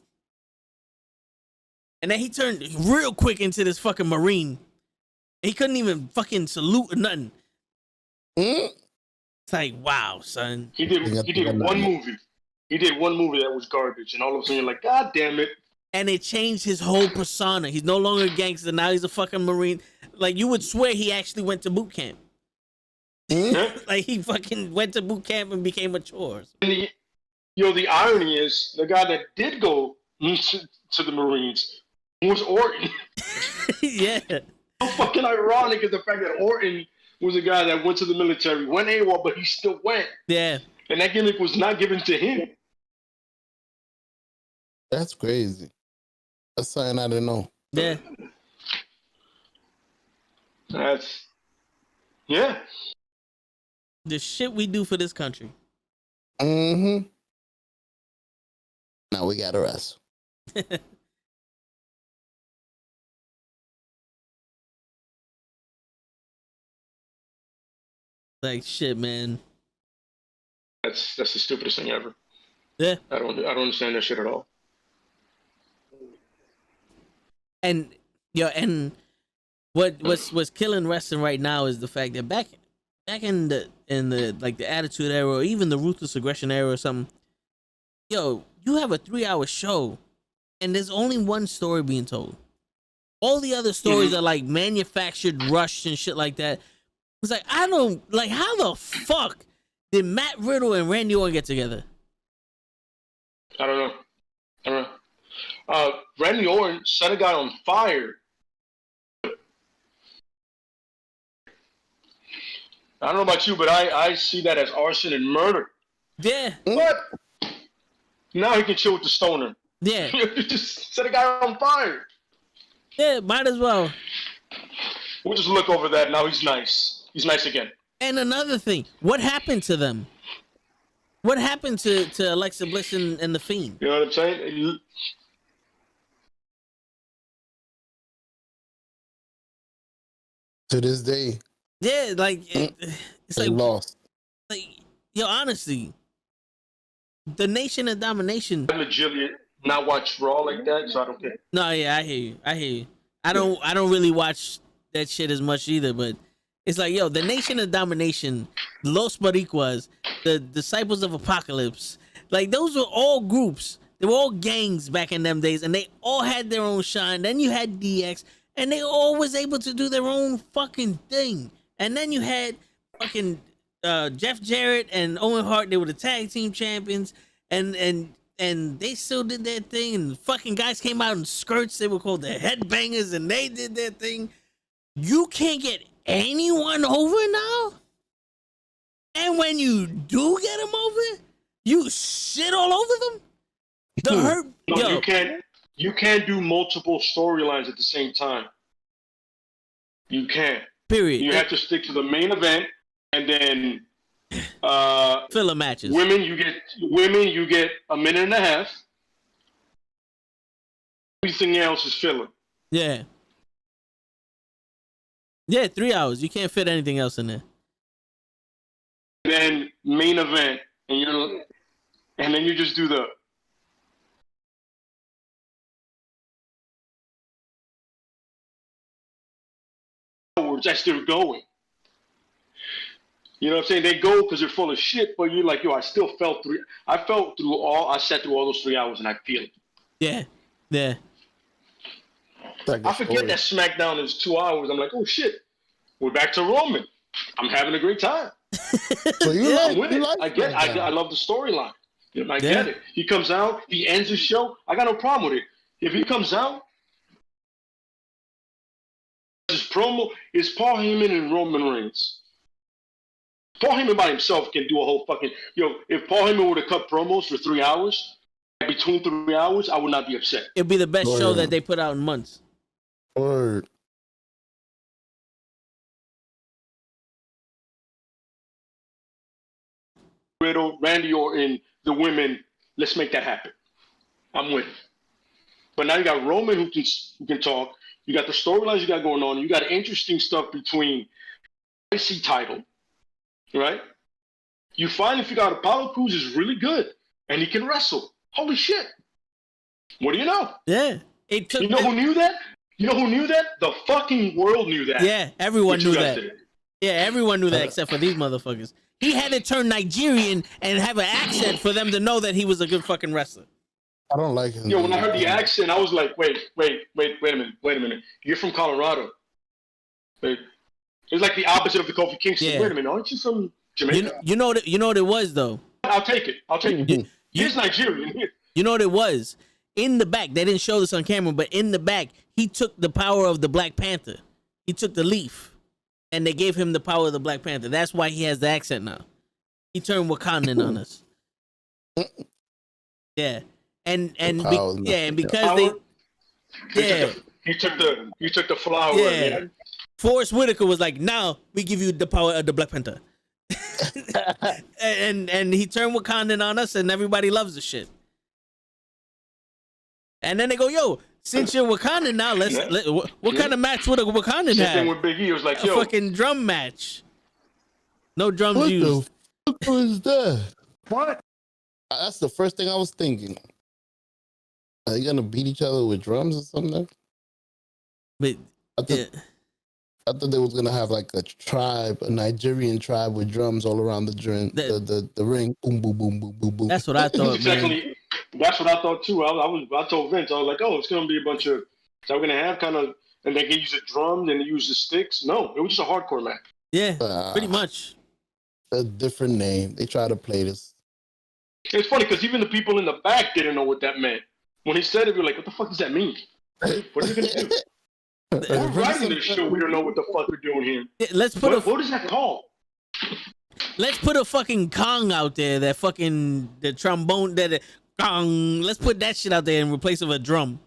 And then he turned real quick into this fucking Marine. He couldn't even fucking salute or nothing. It's like, wow, son. He did one movie. He did one movie that was garbage, and all of a sudden you're like, God damn it. And it changed his whole persona. He's no longer a gangster. Now he's a fucking Marine. Like, you would swear he actually went to boot camp. Like, he fucking went to boot camp and became a chore. And the irony is, the guy that did go to the Marines was Orton. Yeah. How fucking ironic is the fact that Orton was a guy that went to the military, went AWOL, but he still went. Yeah. And that gimmick was not given to him. That's crazy. That's something I didn't know. Yeah. Yeah. The shit we do for this country. Mm-hmm. Now we gotta rest. Like, shit, man. That's the stupidest thing ever. Yeah. I don't understand that shit at all. And what's killing wrestling right now is the fact that back in the like the Attitude Era or even the Ruthless Aggression Era or something, you have a 3-hour show and there's only one story being told. All the other stories are like manufactured, rushed and shit like that. It's like, I don't like, how the fuck did Matt Riddle and Randy Orton get together? I don't know. Randy Orton set a guy on fire. I don't know about you, but I see that as arson and murder. Yeah. But now he can chill with the stoner. Yeah. Just set a guy on fire. Yeah, might as well. We'll just look over that. Now he's nice. He's nice again. And another thing, what happened to them? What happened to Alexa Bliss and the Fiend? You know what I'm saying? To this day. Yeah, like it's they like lost. Like, yo, honestly, the Nation of Domination. I legitimately not watch Raw like that, so I don't care. No, yeah, I hear you. I don't really watch that shit as much either, but it's like, yo, the Nation of Domination, Los Boricuas, the Disciples of Apocalypse, like those were all groups. They were all gangs back in them days, and they all had their own shine. Then you had DX, and they all was able to do their own fucking thing. And then you had fucking Jeff Jarrett and Owen Hart. They were the tag team champions, and they still did their thing. And fucking guys came out in skirts. They were called the Headbangers, and they did their thing. You can't get anyone over now. And when you do get them over, you shit all over them. The hurt. No, yo. You can't do multiple storylines at the same time. You can't. Period. You have to stick to the main event, and then filler matches. Women, you get a minute and a half. Everything else is filler. Yeah. Yeah, 3 hours. You can't fit anything else in there. Then main event, and then you just do the. As they're going. You know what I'm saying? They go because they're full of shit, but you're like, yo, I sat through all those 3 hours and I feel it. Yeah. Yeah. I forget that SmackDown is 2 hours. I'm like, oh shit. We're back to Roman. I'm having a great time. So you I get it. I love the storyline. I get it. He comes out, he ends the show. I got no problem with it. If he comes out, his promo is Paul Heyman and Roman Reigns. Paul Heyman by himself can do a whole fucking... Yo, if Paul Heyman would have cut promos for 3 hours, between 3 hours, I would not be upset. It'd be the best show that they put out in months. Word. Riddle, Randy Orton, the women, let's make that happen. I'm with it. But now you got Roman who can talk. You got the storylines you got going on. You got interesting stuff between IC title, right? You finally figure out Apollo Crews is really good and he can wrestle. Holy shit. What do you know? Yeah. You know who knew that? You know who knew that? The fucking world knew that. Yeah, everyone knew that. Yeah, everyone knew that except for these motherfuckers. He had to turn Nigerian and have an accent for them to know that he was a good fucking wrestler. I don't like him. Yo, when I heard the accent, I was like, wait a minute. You're from Colorado. Wait. It's like the opposite of the Kofi Kingston. Yeah. Wait a minute, aren't you from Jamaica? You know what it was though? I'll take it. He's Nigerian. You know what it was? In the back, they didn't show this on camera, but in the back, he took the power of the Black Panther. He took the leaf, and they gave him the power of the Black Panther. That's why he has the accent now. He turned Wakandan on us. Yeah. And because he took the flower. Yeah. Forrest Whitaker was like, now we give you the power of the Black Panther. and he turned Wakandan on us, and everybody loves the shit. And then they go, yo, since you're Wakandan now, what kind of match would a Wakandan have? Same thing with Big E. It was like, yo, a fucking drum match. No drums what used. What the fuck was that? What? That's the first thing I was thinking. Are they gonna beat each other with drums or something? But I thought they was gonna have like a Nigerian tribe with drums all around the ring. Boom, boom, boom, boom, boom, boom. That's what I thought. Exactly. That's what I thought too. I told Vince, I was like, oh, it's gonna be a bunch of. So we're gonna have kind of, and they can use the drum, and they use the sticks. No, it was just a hardcore match. Yeah, pretty much. A different name. They try to play this. It's funny because even the people in the back didn't know what that meant. When he said it, we were like, what the fuck does that mean? What are we gonna do? We're writing this show. We don't know what the fuck we're doing here. Yeah, what is that called? Let's put a fucking Kong out there. That fucking the trombone. That Kong. Let's put that shit out there and replace it with a drum.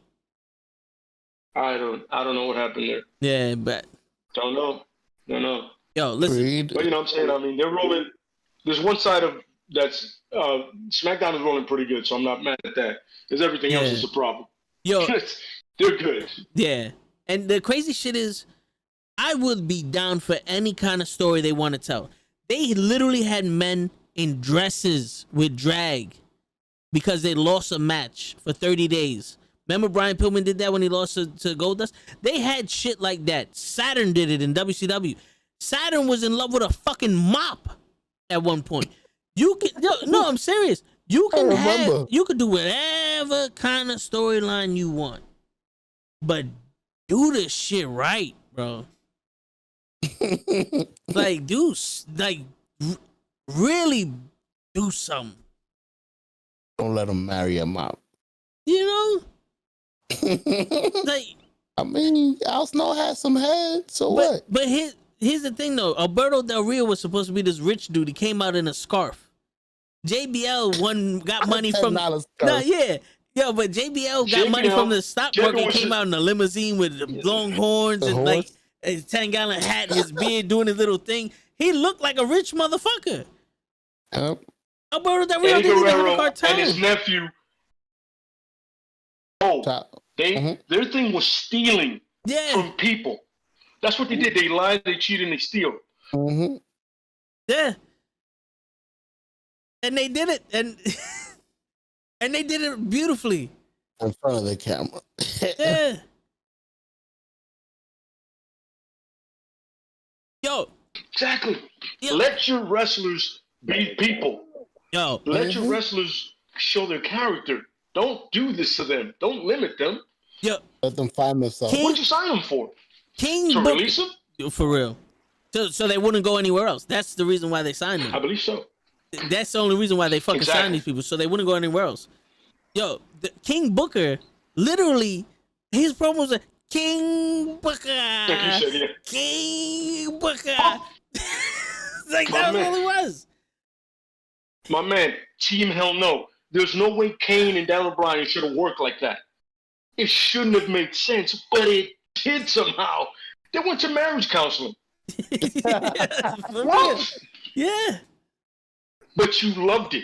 I don't know what happened there. Yeah, but don't know. Yo, listen. But you know what I'm saying? I mean, they're rolling. There's one side of that's SmackDown is rolling pretty good, so I'm not mad at that. Because everything else is a problem. Yo, they're good. Yeah, and the crazy shit is, I would be down for any kind of story they want to tell. They literally had men in dresses with drag because they lost a match for 30 days. Remember Brian Pillman did that when he lost to Goldust? They had shit like that. Saturn did it in WCW. Saturn was in love with a fucking mop at one point. You can no, I'm serious. You can do whatever kind of storyline you want, but do this shit right, bro. Really do something. Don't let him marry a mop. You know, I mean, Al Snow has some head, so what? But here's the thing though. Alberto Del Rio was supposed to be this rich dude. He came out in a scarf. JBL got money from but JBL got money from the stockbroker. He came out in a limousine with long horns and like a 10-gallon hat, his beard, doing his little thing. He looked like a rich motherfucker. Alberto Del Rio didn't even have a cartel. And his nephew. Their thing was stealing from people. That's what they did. They lied, they cheated, and they steal. Yeah. And they did it, and they did it beautifully in front of the camera. Yeah. Yo. Exactly. Yo. Let your wrestlers be people. Yo. Let your wrestlers show their character. Don't do this to them. Don't limit them. Yo. Let them find themselves. What'd you sign them for? To release them? For real. So they wouldn't go anywhere else. That's the reason why they signed them. I believe so. That's the only reason why they fucking signed these people, so they wouldn't go anywhere else. Yo, King Booker, literally, his promo was King Booker. Like you said, yeah. King Booker. Like that was all it was. My man, Team Hell No. There's no way Kane and Daniel Bryan should have worked like that. It shouldn't have made sense, but it did somehow. They went to marriage counseling. What? Yeah. But you loved it.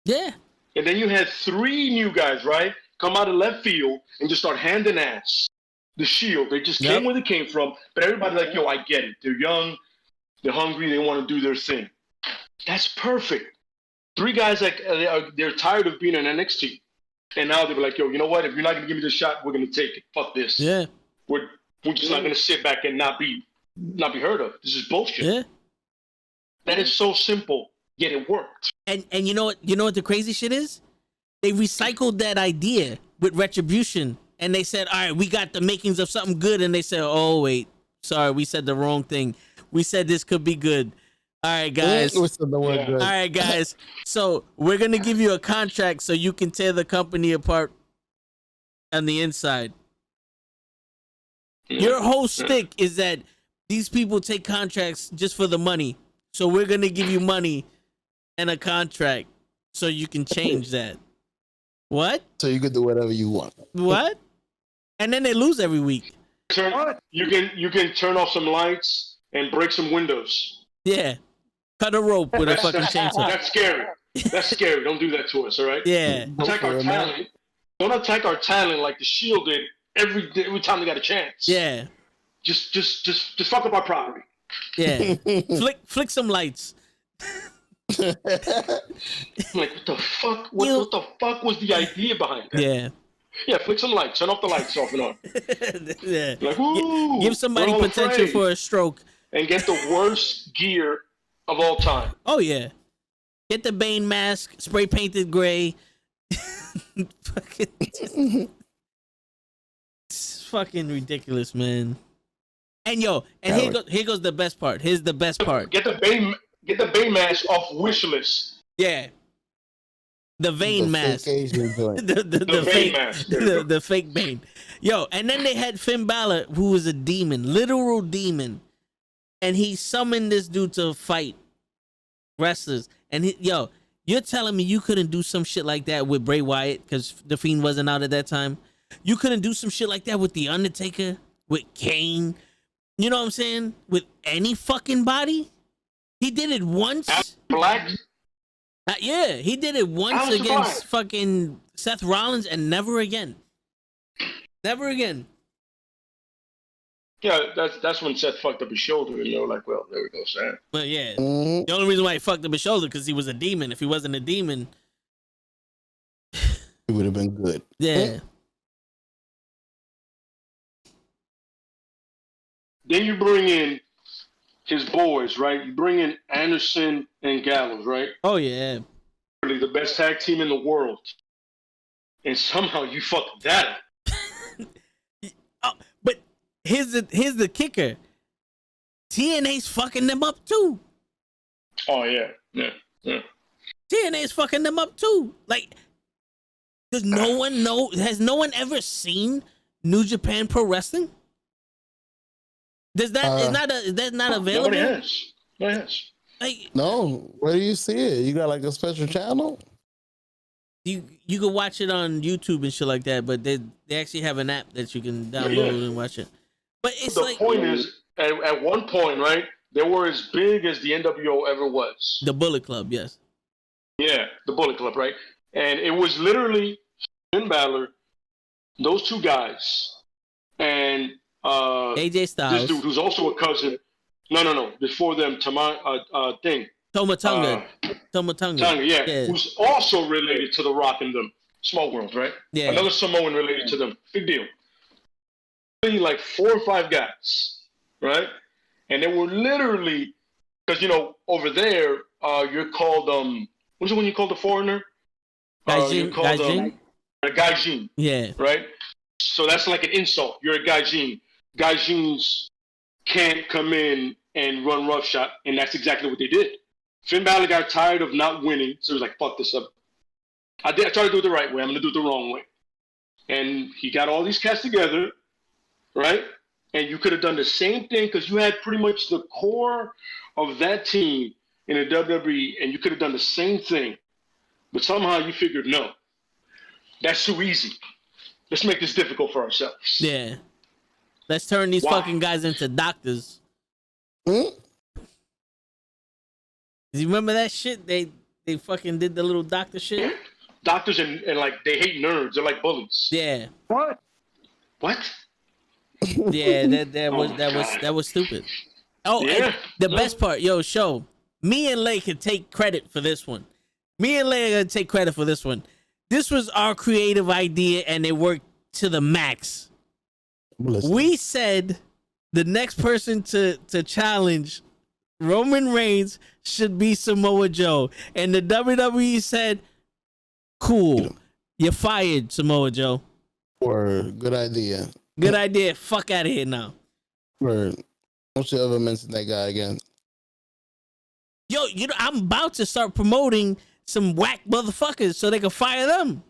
Yeah. And then you had 3 new guys, right? Come out of left field and just start handing ass. The Shield. They just came where they came from. But everybody like, yo, I get it. They're young. They're hungry. They want to do their thing. That's perfect. 3 guys, like they're tired of being in NXT. And now they're like, yo, you know what? If you're not going to give me this shot, we're going to take it. Fuck this. Yeah. We're just not going to sit back and not be heard of. This is bullshit. Yeah. That is so simple, yet it worked. And you know what the crazy shit is? They recycled that idea with Retribution, and they said, all right, we got the makings of something good, and they said, oh wait, sorry, we said the wrong thing. We said this could be good. All right, guys. All right, guys. So we're gonna give you a contract so you can tear the company apart on the inside. Your whole shtick is that these people take contracts just for the money. So we're going to give you money and a contract so you can change that. What? So you can do whatever you want. What? And then they lose every week. You can turn off some lights and break some windows. Yeah. Cut a rope with a fucking chainsaw. That's scary. That's scary. Don't do that to us, all right? Yeah. Attack our talent. Don't attack our talent like the Shield did every time they got a chance. Yeah. Just fuck up our property. Yeah. flick some lights. Like, what the fuck? What the fuck was the idea behind that? Yeah. Yeah, flick some lights. Turn off the lights off and on. Yeah. Like, woo, give somebody potential for a stroke. And get the worst gear of all time. Oh, yeah. Get the Bane mask, spray painted gray. It's fucking ridiculous, man. And here goes the best part. Here's the best part. Get the Bane mask off wish list. Yeah. The vein mask. The Bane mask. The fake Bane. Yo, and then they had Finn Balor, who was a demon, literal demon. and he summoned this dude to fight wrestlers. And you're telling me you couldn't do some shit like that with Bray Wyatt because The Fiend wasn't out at that time? You couldn't do some shit like that with The Undertaker, with Kane? You know what I'm saying? With any fucking body? He did it once. Black? Yeah, he did it once against fucking Seth Rollins and never again. Never again. Yeah, that's when Seth fucked up his shoulder, and they were like, well, there we go, Sam. Well, yeah. The only reason why he fucked up his shoulder because he was a demon. If he wasn't a demon, it would have been good. Yeah. Then you bring in his boys, right? You bring in Anderson and Gallows, right? Oh, yeah. Really the best tag team in the world. And somehow you fucked that up. But here's the kicker. TNA's fucking them up too. Oh, yeah. Yeah. TNA's fucking them up too. Like, does no one know? Has no one ever seen New Japan Pro Wrestling? Is that not available? Nobody has. Like, no, where do you see it? You got like a special channel? You can watch it on YouTube and shit like that, but they actually have an app that you can download and watch it. But it's the point is, at one point, right, they were as big as the NWO ever was. The Bullet Club, yes. Yeah, the Bullet Club, right? And it was literally Finn Balor, those two guys, and AJ Styles. This dude who's also a cousin. No. Before them, Toma Tonga. Yeah, who's also related to The Rock and them. Small world, right? Yeah. Another Samoan related to them. Big deal. Really, like 4 or 5 guys, right? And they were literally, because over there, you're called what's it when you call the foreigner? Gaijin. A gaijin. Yeah. Right. So that's like an insult. You're a gaijin. Gaijins can't come in and run roughshod, and that's exactly what they did. Finn Balor got tired of not winning, so he was like, fuck this up. I tried to do it the right way. I'm going to do it the wrong way. And he got all these cats together, right? And you could have done the same thing because you had pretty much the core of that team in the WWE, and you could have done the same thing. But somehow you figured, no, that's too easy. Let's make this difficult for ourselves. Yeah. Let's turn these fucking guys into doctors. You remember that shit? They fucking did the little doctor shit. Doctors and like they hate nerds. They're like bullies. Yeah. What? Yeah, that was stupid. Oh, yeah. The best part, show. Me and Lay can take credit for this one. Me and Lay are gonna take credit for this one. This was our creative idea, and it worked to the max. We said the next person to challenge Roman Reigns should be Samoa Joe. And the WWE said, cool, you're fired, Samoa Joe. Word, good idea. Good idea. Fuck out of here now. Word. Don't you ever mention that guy again. Yo, I'm about to start promoting some whack motherfuckers so they can fire them.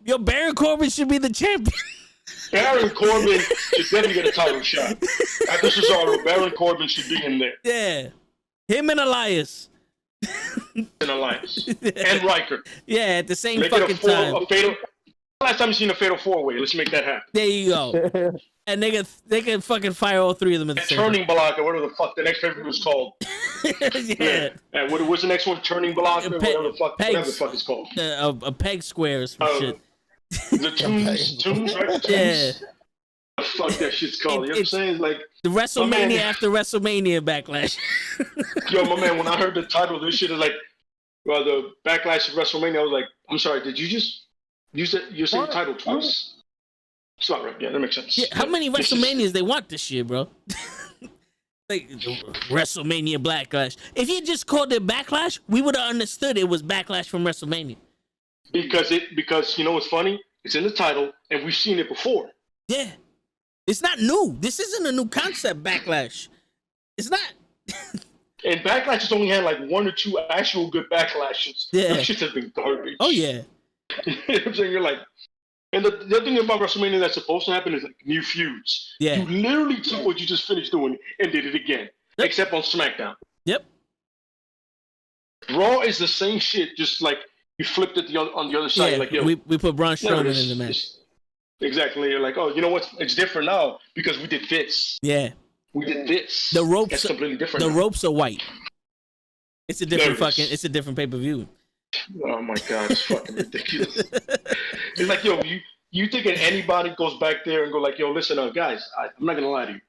Yo, Baron Corbin should be the champion. Baron Corbin should definitely get a title shot. After Cesaro, Baron Corbin should be in there. Yeah. Him and Elias. And Riker. Yeah, at the same make fucking time. Last time you seen a fatal 4-way. Let's make that happen. There you go. And they can fucking fire all 3 of them at the same time. Turning block, or whatever the fuck the next favorite was called. Yeah. And what's the next one? Turning block, whatever the fuck it's called. A peg square or some shit. The tunes, right? Yeah. Fuck that shit's called. You know what I'm saying? Like the WrestleMania after WrestleMania backlash. Yo, my man, when I heard the title, this shit is like, well, the backlash of WrestleMania. I was like, I'm sorry, did you just you said the title twice? It's not right. Yeah, that makes sense. Yeah, how many WrestleManias they want this year, bro? Like WrestleMania backlash. If you just called it backlash, we would have understood it was backlash from WrestleMania. Because you know what's funny? It's in the title, and we've seen it before. Yeah, it's not new. This isn't a new concept. Backlash. It's not. And Backlash has only had like 1 or 2 actual good backlashes. Yeah, that shit has been garbage. Oh yeah. You know what I'm saying? You're like, And the other thing about WrestleMania that's supposed to happen is like new feuds. Yeah. You literally took what you just finished doing and did it again, except on SmackDown. Yep. Raw is the same shit, just like you flipped it on the other side. Yeah, like, yo, we put Braun Strowman in the match. Exactly. You're like, oh, you know what? It's different now because we did this. Yeah. We did this. The ropes. That's completely different. The now. ropes are white. It's a different It's a different pay-per-view. Oh my god, it's fucking ridiculous. It's like, yo, you thinking anybody goes back there and go like, yo, listen up, guys. I'm not gonna lie to you.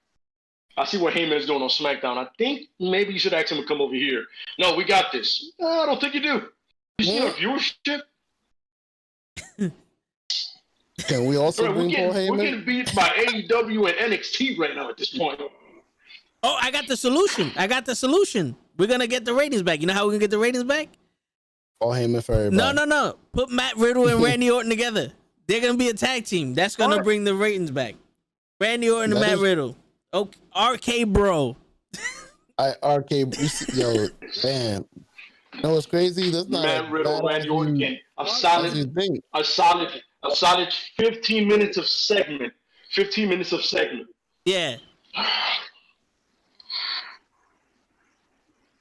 I see what Heyman is doing on SmackDown. I think maybe you should ask him to come over here. No, we got this. No, I don't think you do. You see our viewership? Can we also bring Paul Heyman? We're getting beat by AEW and NXT right now at this point. Oh, I got the solution. We're gonna get the ratings back. You know how we're gonna get the ratings back? Paul Heyman for everybody. No. Put Matt Riddle and Randy Orton together. They're gonna be a tag team. That's gonna bring the ratings back. Randy Orton and Matt Riddle. Okay, RK Bro. Yo, man. You know what's crazy? That's not Matt Riddle, Randy Orton again. A solid 15 minutes of segment. 15 minutes of segment. Yeah.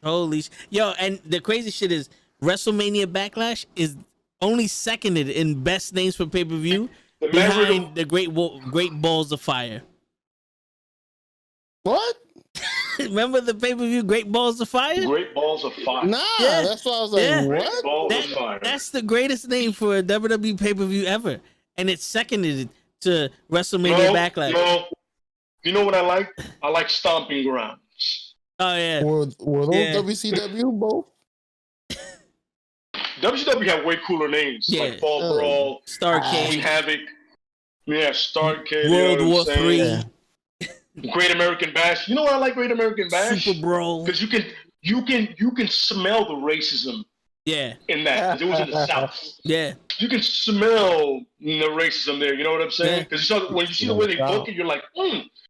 Holy yo, and the crazy shit is WrestleMania Backlash is only seconded in best names for pay-per-view behind the Great Balls of Fire. What? Remember the pay-per-view Great Balls of Fire? Great Balls of Fire. Nah, that's why I was like, what? Balls of Fire. That's the greatest name for a WWE pay-per-view ever. And it's seconded to WrestleMania Backlash. No. You know what I like? I like Stomping Grounds. Oh, yeah. Were those WCW both? WCW had way cooler names. Like Fall Brawl, Starrcade, Havoc. Yeah, Starrcade. World War III. Great American Bash. You know why I like Great American Bash? Super Brawl. Because you can smell the racism. Yeah. In that, 'cause it was in the South. Yeah. You can smell the racism there. You know what I'm saying? Because when you see the way they book it, you're like,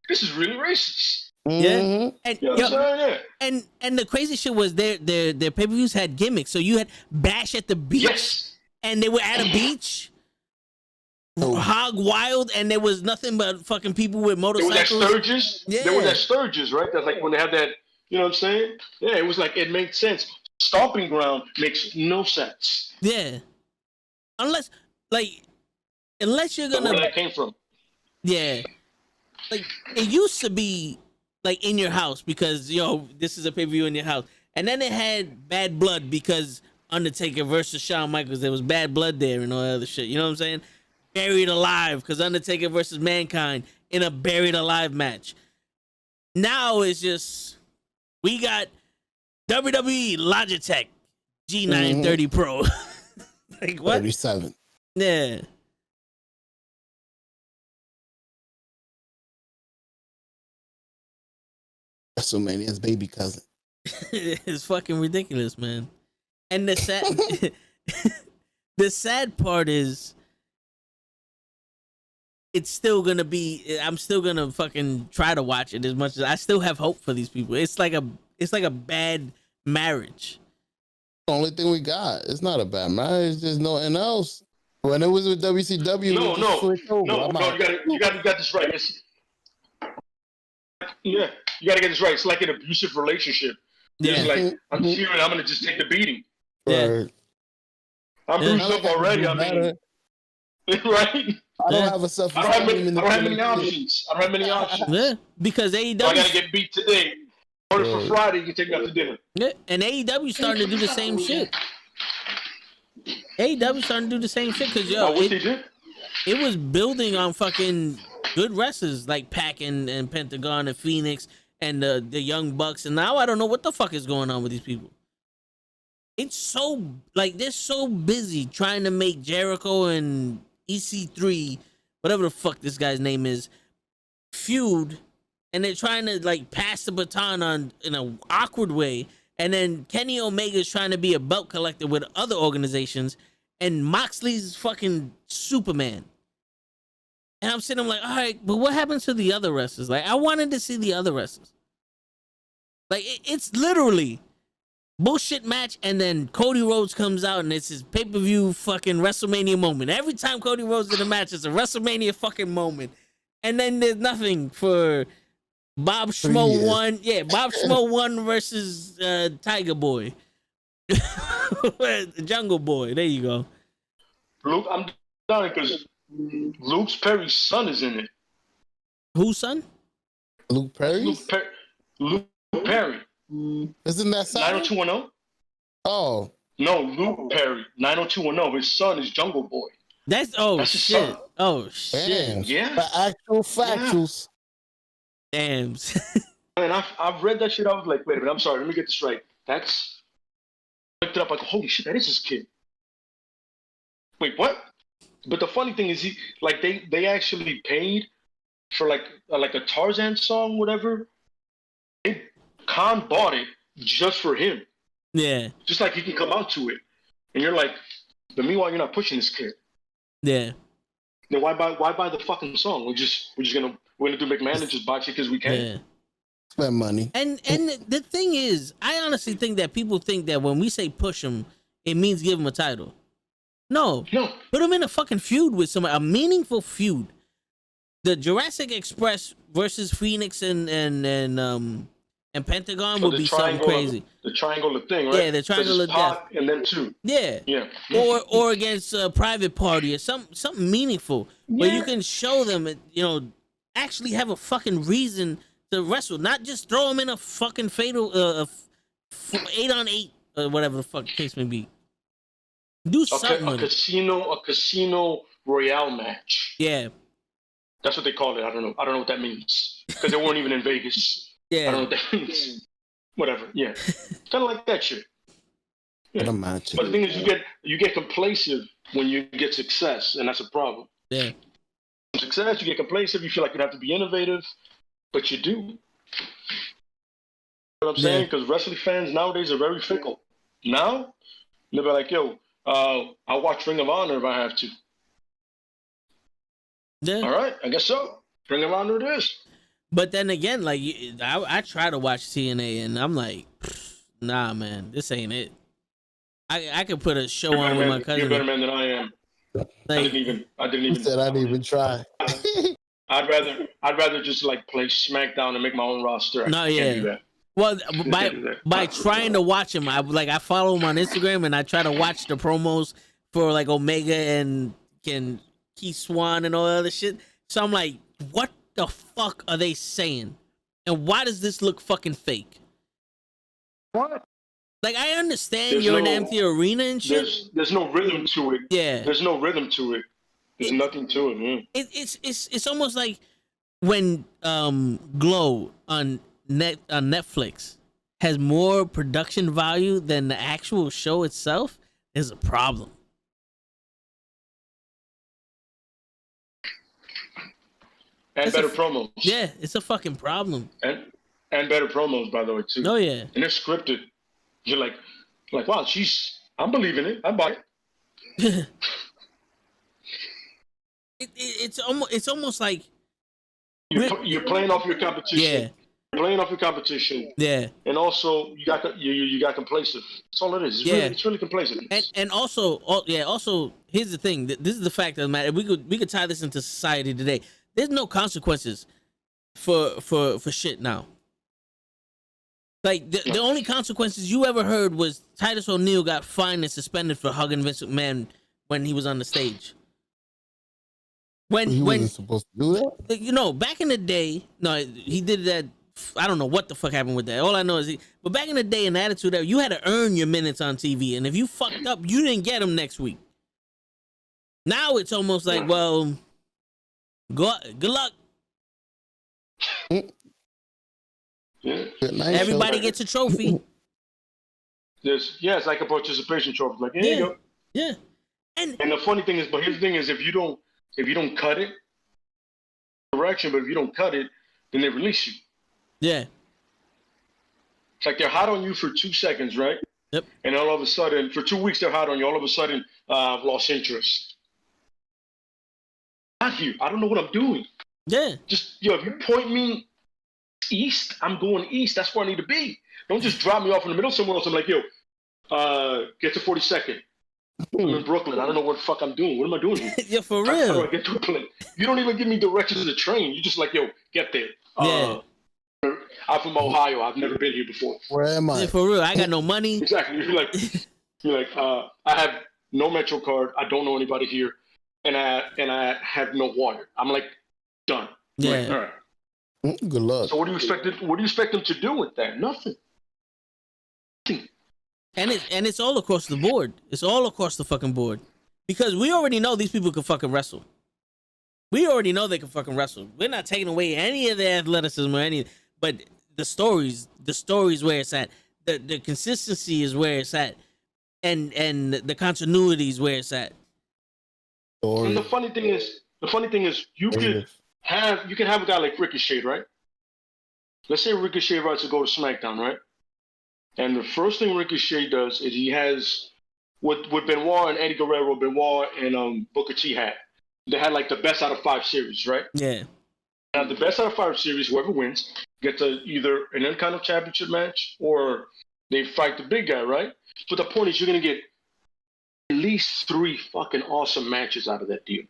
this is really racist. Yeah, and you know and the crazy shit was their pay-per-views had gimmicks. So you had Bash at the beach, and they were at a beach, hog wild, and there was nothing but fucking people with motorcycles. There was that Sturgis. Yeah, there was that Sturgis, right? That's like when they have that. You know what I'm saying? Yeah, it was like it made sense. Stomping Ground makes no sense. Yeah, unless you're gonna where that came from. Yeah, like it used to be. Like in your house because this is a pay-per-view in your house, and then it had Bad Blood because Undertaker versus Shawn Michaels. There was bad blood there and all that other shit. You know what I'm saying? Buried Alive because Undertaker versus Mankind in a Buried Alive match. Now it's just we got WWE Logitech G930 Pro. Like what? 37. Yeah. WrestleMania's baby cousin. It's fucking ridiculous, man. And the sad part is it's still gonna be I'm still gonna fucking try to watch it as much as I still have hope for these people. It's like a bad marriage. The only thing we got. It's not a bad marriage, there's nothing else. When it was with WCW, you got this right. Yeah, you got to get this right. It's like an abusive relationship. Yeah. It's like, I'm cheering, I'm going to just take the beating. Yeah. I'm bruised up already. I mean, right? I don't have a self. I don't have many options. Yeah, because AEW. So I got to get beat today. Order for Friday, you can take me out to dinner. Yeah, and AEW starting to do the same shit. AEW starting to do the same shit because it was building on fucking good wrestlers like Pac and Pentagon and Phoenix and the Young Bucks, and now I don't know what the fuck is going on with these people. It's so like they're so busy trying to make Jericho and EC3, whatever the fuck this guy's name is, feud, and they're trying to like pass the baton on in an awkward way. And then Kenny Omega's trying to be a belt collector with other organizations, and Moxley's fucking Superman. And I'm sitting there like, all right, but what happens to the other wrestlers? Like, I wanted to see the other wrestlers. Like, it's literally bullshit match, and then Cody Rhodes comes out and it's his pay-per-view fucking WrestleMania moment. Every time Cody Rhodes in a match, it's a WrestleMania fucking moment. And then there's nothing for Bob Schmo 1. Yeah, Bob Schmo 1 versus Tiger Boy. Jungle Boy. There you go. Luke, I'm done because Luke Perry's son is in it. Whose son? Luke Perry? Luke Perry. Isn't that son? 90210? Oh. No, Luke Perry. 90210. His son is Jungle Boy. That's his shit. son. Oh shit. Damn. Yeah. The actual factuals. Damn. And I've read that shit. I was like, wait a minute, I'm sorry, let me get this right. I looked it up, like, holy shit, that is his kid. Wait, what? But the funny thing is, they actually paid for like a Tarzan song, whatever. Khan bought it just for him. Yeah. Just like he can come out to it, and you're like, but meanwhile you're not pushing this kid. Yeah. Then why buy the fucking song? We're gonna do McMahon and just buy it because we can. Yeah. Spend money. And the thing is, I honestly think that people think that when we say push him, it means give him a title. No. Put him in a fucking feud with somebody, a meaningful feud. The Jurassic Express versus Phoenix and Pentagon would be something crazy. The triangle of thing, right? Yeah, the triangle of death. And then two. Yeah. Yeah. Or against a private party or something meaningful where you can show them, actually have a fucking reason to wrestle, not just throw them in a fucking fatal 8-on-8 or whatever the fuck the case may be. Do something. A casino royale match. Yeah. That's what they call it. I don't know what that means because they weren't even in Vegas. Yeah. I don't know what that means. Whatever. Yeah. Kind of like that shit. Yeah. But the thing is, you get complacent when you get success, and that's a problem. Yeah. Success, you get complacent. You feel like you have to be innovative, but you do. You know what I'm saying? Because wrestling fans nowadays are very fickle. Now, they'll be like, yo, I'll watch Ring of Honor if I have to. Yeah. All right, I guess so. Ring of Honor it is. But then again, like I try to watch TNA, and I'm like, nah, man, this ain't it. I could put a show on with my cousin. You're a better man than I am. Like, I didn't even. Said I didn't even try. I'd rather just like play SmackDown and make my own roster. No, yeah. Do that. Well, by trying to watch him, I follow him on Instagram and I try to watch the promos for like Omega and Keith Swan and all that other shit. So I'm like, what the fuck are they saying? And why does this look fucking fake? What? Like, I understand you're in an empty arena and shit. There's no rhythm to it. Yeah. There's no rhythm to it. There's nothing to it, man. It's almost like when Glow on Netflix has more production value than the actual show itself. Is a problem. And better promos. Yeah, it's a fucking problem. And better promos, by the way, too. Oh yeah. And they're scripted. You're like, wow, I'm believing it. I buy it. It's almost like you're playing off your competition. Yeah. You're playing off your competition. Yeah. And also you got complacent. That's all it is. It's really complacent. And also here's the thing. This is the fact of the matter. We could tie this into society today. There's no consequences for shit now. Like the only consequences you ever heard was Titus O'Neil got fined and suspended for hugging Vince McMahon when he was on the stage. When he wasn't supposed to do that? You know, back in the day, no, he did that. I don't know what the fuck happened with that. All I know is but back in the day in the Attitude Era, you had to earn your minutes on TV, and if you fucked up, you didn't get them next week. Now it's almost like, well, good luck. Yeah. Everybody gets a trophy. It's like a participation trophy. Like, here you go. Yeah. And the funny thing is, but here's the thing is, if you don't cut it, correction, but if you don't cut it, then they release you. Yeah. It's like they're hot on you for 2 seconds, right? Yep. And all of a sudden, for 2 weeks, they're hot on you. All of a sudden, I've lost interest. Not here. I don't know what I'm doing. Yeah. Just, if you point me east, I'm going east. That's where I need to be. Don't just drop me off in the middle somewhere else. I'm like, yo, get to 42nd. I'm in Brooklyn. I don't know what the fuck I'm doing. What am I doing here? Yeah, for real. How do I get to a plane? You don't even give me directions to the train. You just like, yo, get there. Yeah. I'm from Ohio. I've never been here before. Where am I? Yeah, for real. I got no money. Exactly. You're like, I have no Metro card. I don't know anybody here, and I have no water. I'm like, done. Yeah. Like, all right. Good luck. So what do you expect them to do with that? Nothing. And it's all across the board. It's all across the fucking board. Because we already know these people can fucking wrestle. We already know they can fucking wrestle. We're not taking away any of their athleticism or any, but the stories where it's at. The consistency is where it's at. And the continuity is where it's at. And the funny thing is you can have a guy like Ricochet, right? Let's say Ricochet writes to go to SmackDown, right? And the first thing Ricochet does is he has with Benoit and Eddie Guerrero, Benoit and Booker T had. They had like the best out of 5 series, right? Yeah. Now the best out of 5 series, whoever wins gets either an Intercontinental Championship match or they fight the big guy, right? But the point is, you're gonna get at least 3 fucking awesome matches out of that deal.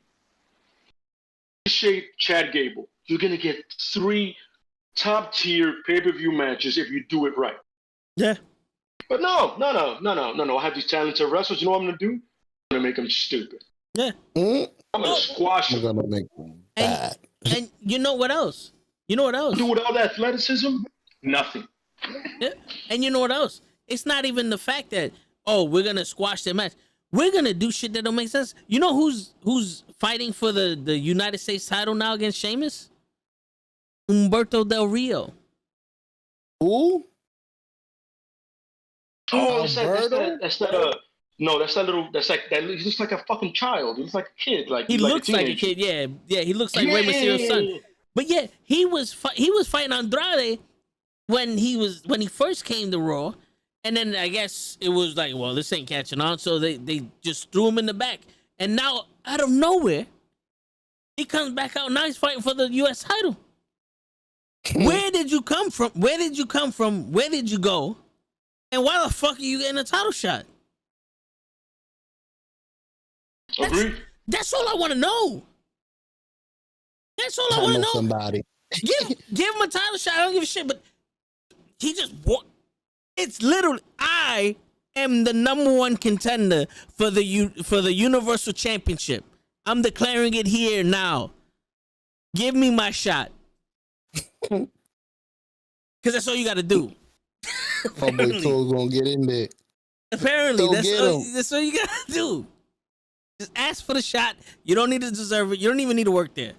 Ricochet, Chad Gable, you're gonna get 3 top tier pay-per-view matches if you do it right. Yeah. But no. I have these talented wrestlers. You know what I'm gonna do? I'm gonna make them stupid. Yeah. I'm gonna squash them. I'm gonna make them bad. And you know what else? You know what else? Do with all that athleticism? Nothing. Yeah. And you know what else? It's not even the fact that, oh, we're gonna squash their match. We're gonna do shit that don't make sense. You know who's fighting for the United States title now against Sheamus? Humberto Del Rio. Who? Oh, that's that he looks like a fucking child. He looks like a kid. He looks like a kid, yeah. Yeah, he looks like Rey Mysterio's son. But yeah, he was fighting Andrade when he first came to Raw. And then I guess it was like, well, this ain't catching on, so they just threw him in the back. And now, out of nowhere, he comes back out. Now he's fighting for the U.S. title. Where did you come from? Where did you come from? Where did you go? And why the fuck are you getting a title shot? That's all I want to know. That's all I want to know. Somebody. Give him a title shot. I don't give a shit. But he just walked. It's literally, I am the number 1 contender for the Universal Championship. I'm declaring it here now. Give me my shot. Because that's all you got to do. My boy Toad's gonna get in there. Apparently, that's all you got to do. Just ask for the shot. You don't need to deserve it. You don't even need to work there.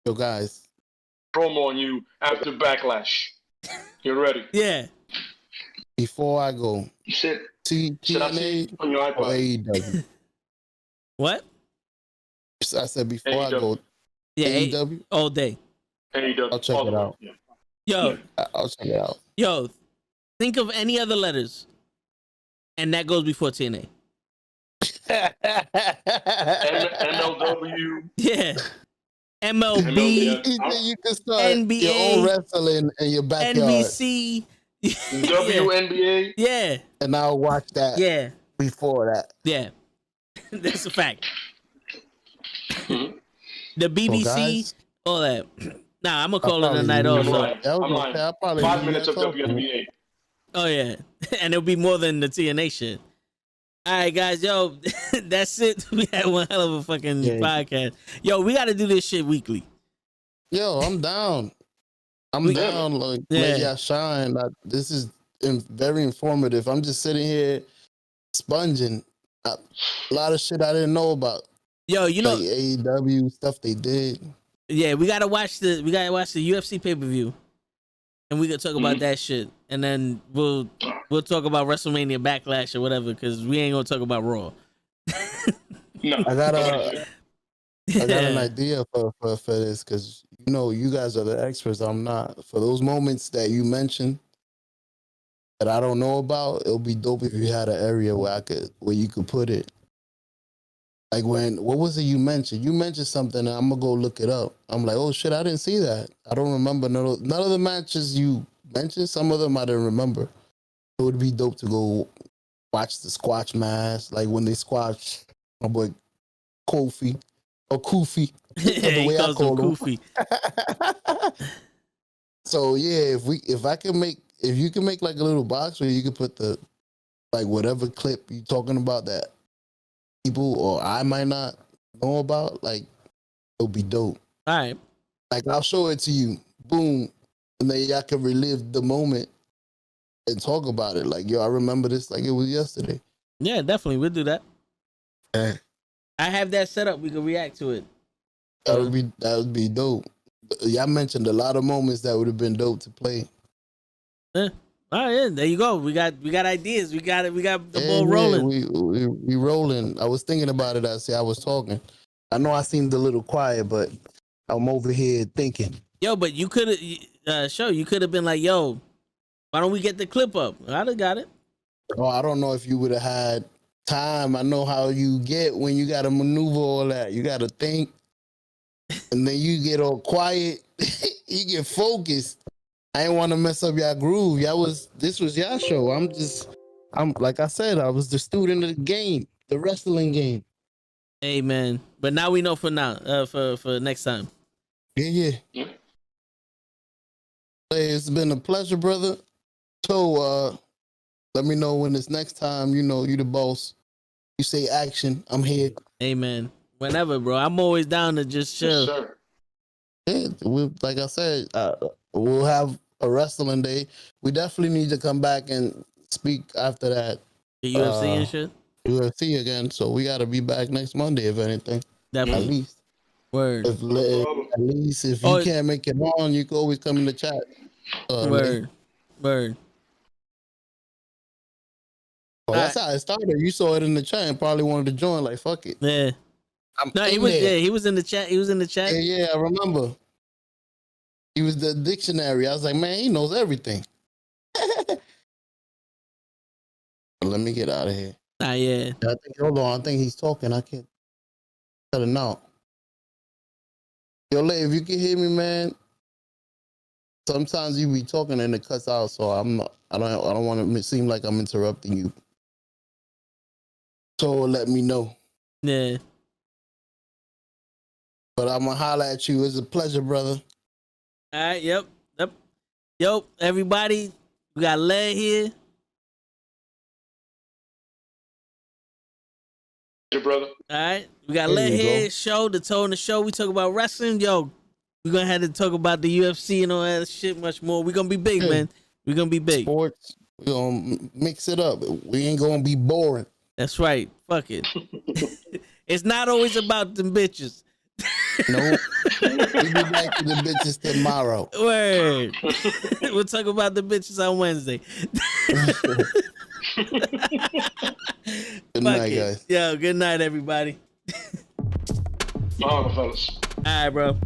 Yo, guys. Promo on you after Backlash. You're ready. Yeah. Before I go, Sit TNA on your or iPod. AEW? What? I said before I go, yeah, AEW? All day. AEW. I'll check it out. Yeah. Yo. I'll check it out. Yo, think of any other letters. And that goes before TNA. MLW. Yeah. MLB. You can start NBA, your own wrestling in your backyard. NBC. WNBA. Yeah. And I'll watch that before that. Yeah. That's a fact. The BBC, all that. Nah, I'm going to call it a night also. I'm lying. 5 minutes of WNBA. Oh, yeah. And it'll be more than the TNA shit. All right, guys. Yo, that's it. We had one hell of a fucking podcast. Yo, we got to do this shit weekly. Yo, I'm down. I'm down. Like, let y'all shine. This is very informative. I'm just sitting here sponging a lot of shit I didn't know about. Yo, you know, like AEW stuff they did. Yeah, we gotta watch the UFC pay-per-view. And we can talk about that shit. And then we'll talk about WrestleMania Backlash or whatever, because we ain't gonna talk about Raw. No. I got an idea for this, because you know you guys are the experts. I'm not. For those moments that you mentioned that I don't know about, it'll be dope if you had an area where you could put it. Like what was it you mentioned? You mentioned something, and I'm gonna go look it up. I'm like, oh shit, I didn't see that. I don't remember none of the matches you mentioned. Some of them I didn't remember. It would be dope to go watch the squash match, like when they squash my boy Kofi or Kofi. The way I call him Kofi. So yeah, if you can make like a little box where you can put the like whatever clip you talking about that people or I might not know about, like it'll be dope. All right. Like I'll show it to you, boom, and then y'all can relive the moment and talk about it. Like, yo, I remember this like it was yesterday. Yeah, definitely. We'll do that. Yeah. I have that set up. We can react to it. That would be dope. Y'all mentioned a lot of moments that would have been dope to play. Yeah. All right, yeah, there you go. We got ideas. We got the ball rolling. We rolling. I was thinking about it as I was talking. I know I seemed a little quiet, but I'm over here thinking. Yo, but you could have you could have been like, yo, why don't we get the clip up? I'd have got it. Oh, I don't know if you would have had time. I know how you get when you got to maneuver all that. You got to think, and then you get all quiet. You get focused. I didn't want to mess up y'all groove. This was y'all show. I'm like I said, I was the student of the game, the wrestling game. Amen. But now we know for now, for next time. Yeah. Hey, it's been a pleasure, brother. So, let me know when it's next time. You know, you the boss. You say action. I'm here. Amen. Whenever, bro. I'm always down to just chill. Yes, yeah, like I said, we'll have a wrestling day. We definitely need to come back and speak after that. The UFC and shit? UFC again. So we got to be back next Monday, if anything. Definitely. At least. Word. At least if you can't make it on, you can always come in the chat. Word. Word. Well, that's how it started. You saw it in the chat and probably wanted to join. Like, fuck it. Yeah. He was in the chat. He was in the chat. Yeah, I remember. He was the dictionary. I was like, man, he knows everything. Let me get out of here. Yeah. Hold on. I think he's talking. I can't tell him now. Yo, Lay, if you can hear me, man. Sometimes you be talking and it cuts out, so I don't want to seem like I'm interrupting you. So let me know. Yeah. But I'm gonna holler at you. It's a pleasure, brother. All right. Yep. Yo, everybody, we got Lay here. Your brother. All right. We got Lay here. Show the toe in the show. We talk about wrestling. Yo, we're gonna have to talk about the UFC and all that shit much more. We're gonna be big, man. We're gonna be big. Sports. We're gonna mix it up. We ain't gonna be boring. That's right. Fuck it. It's not always about them bitches. Nope. We'll be back to the bitches tomorrow. Word. We'll talk about the bitches on Wednesday. Good night, guys. Yo, good night, everybody. Mahalo, fellas. All right, bro.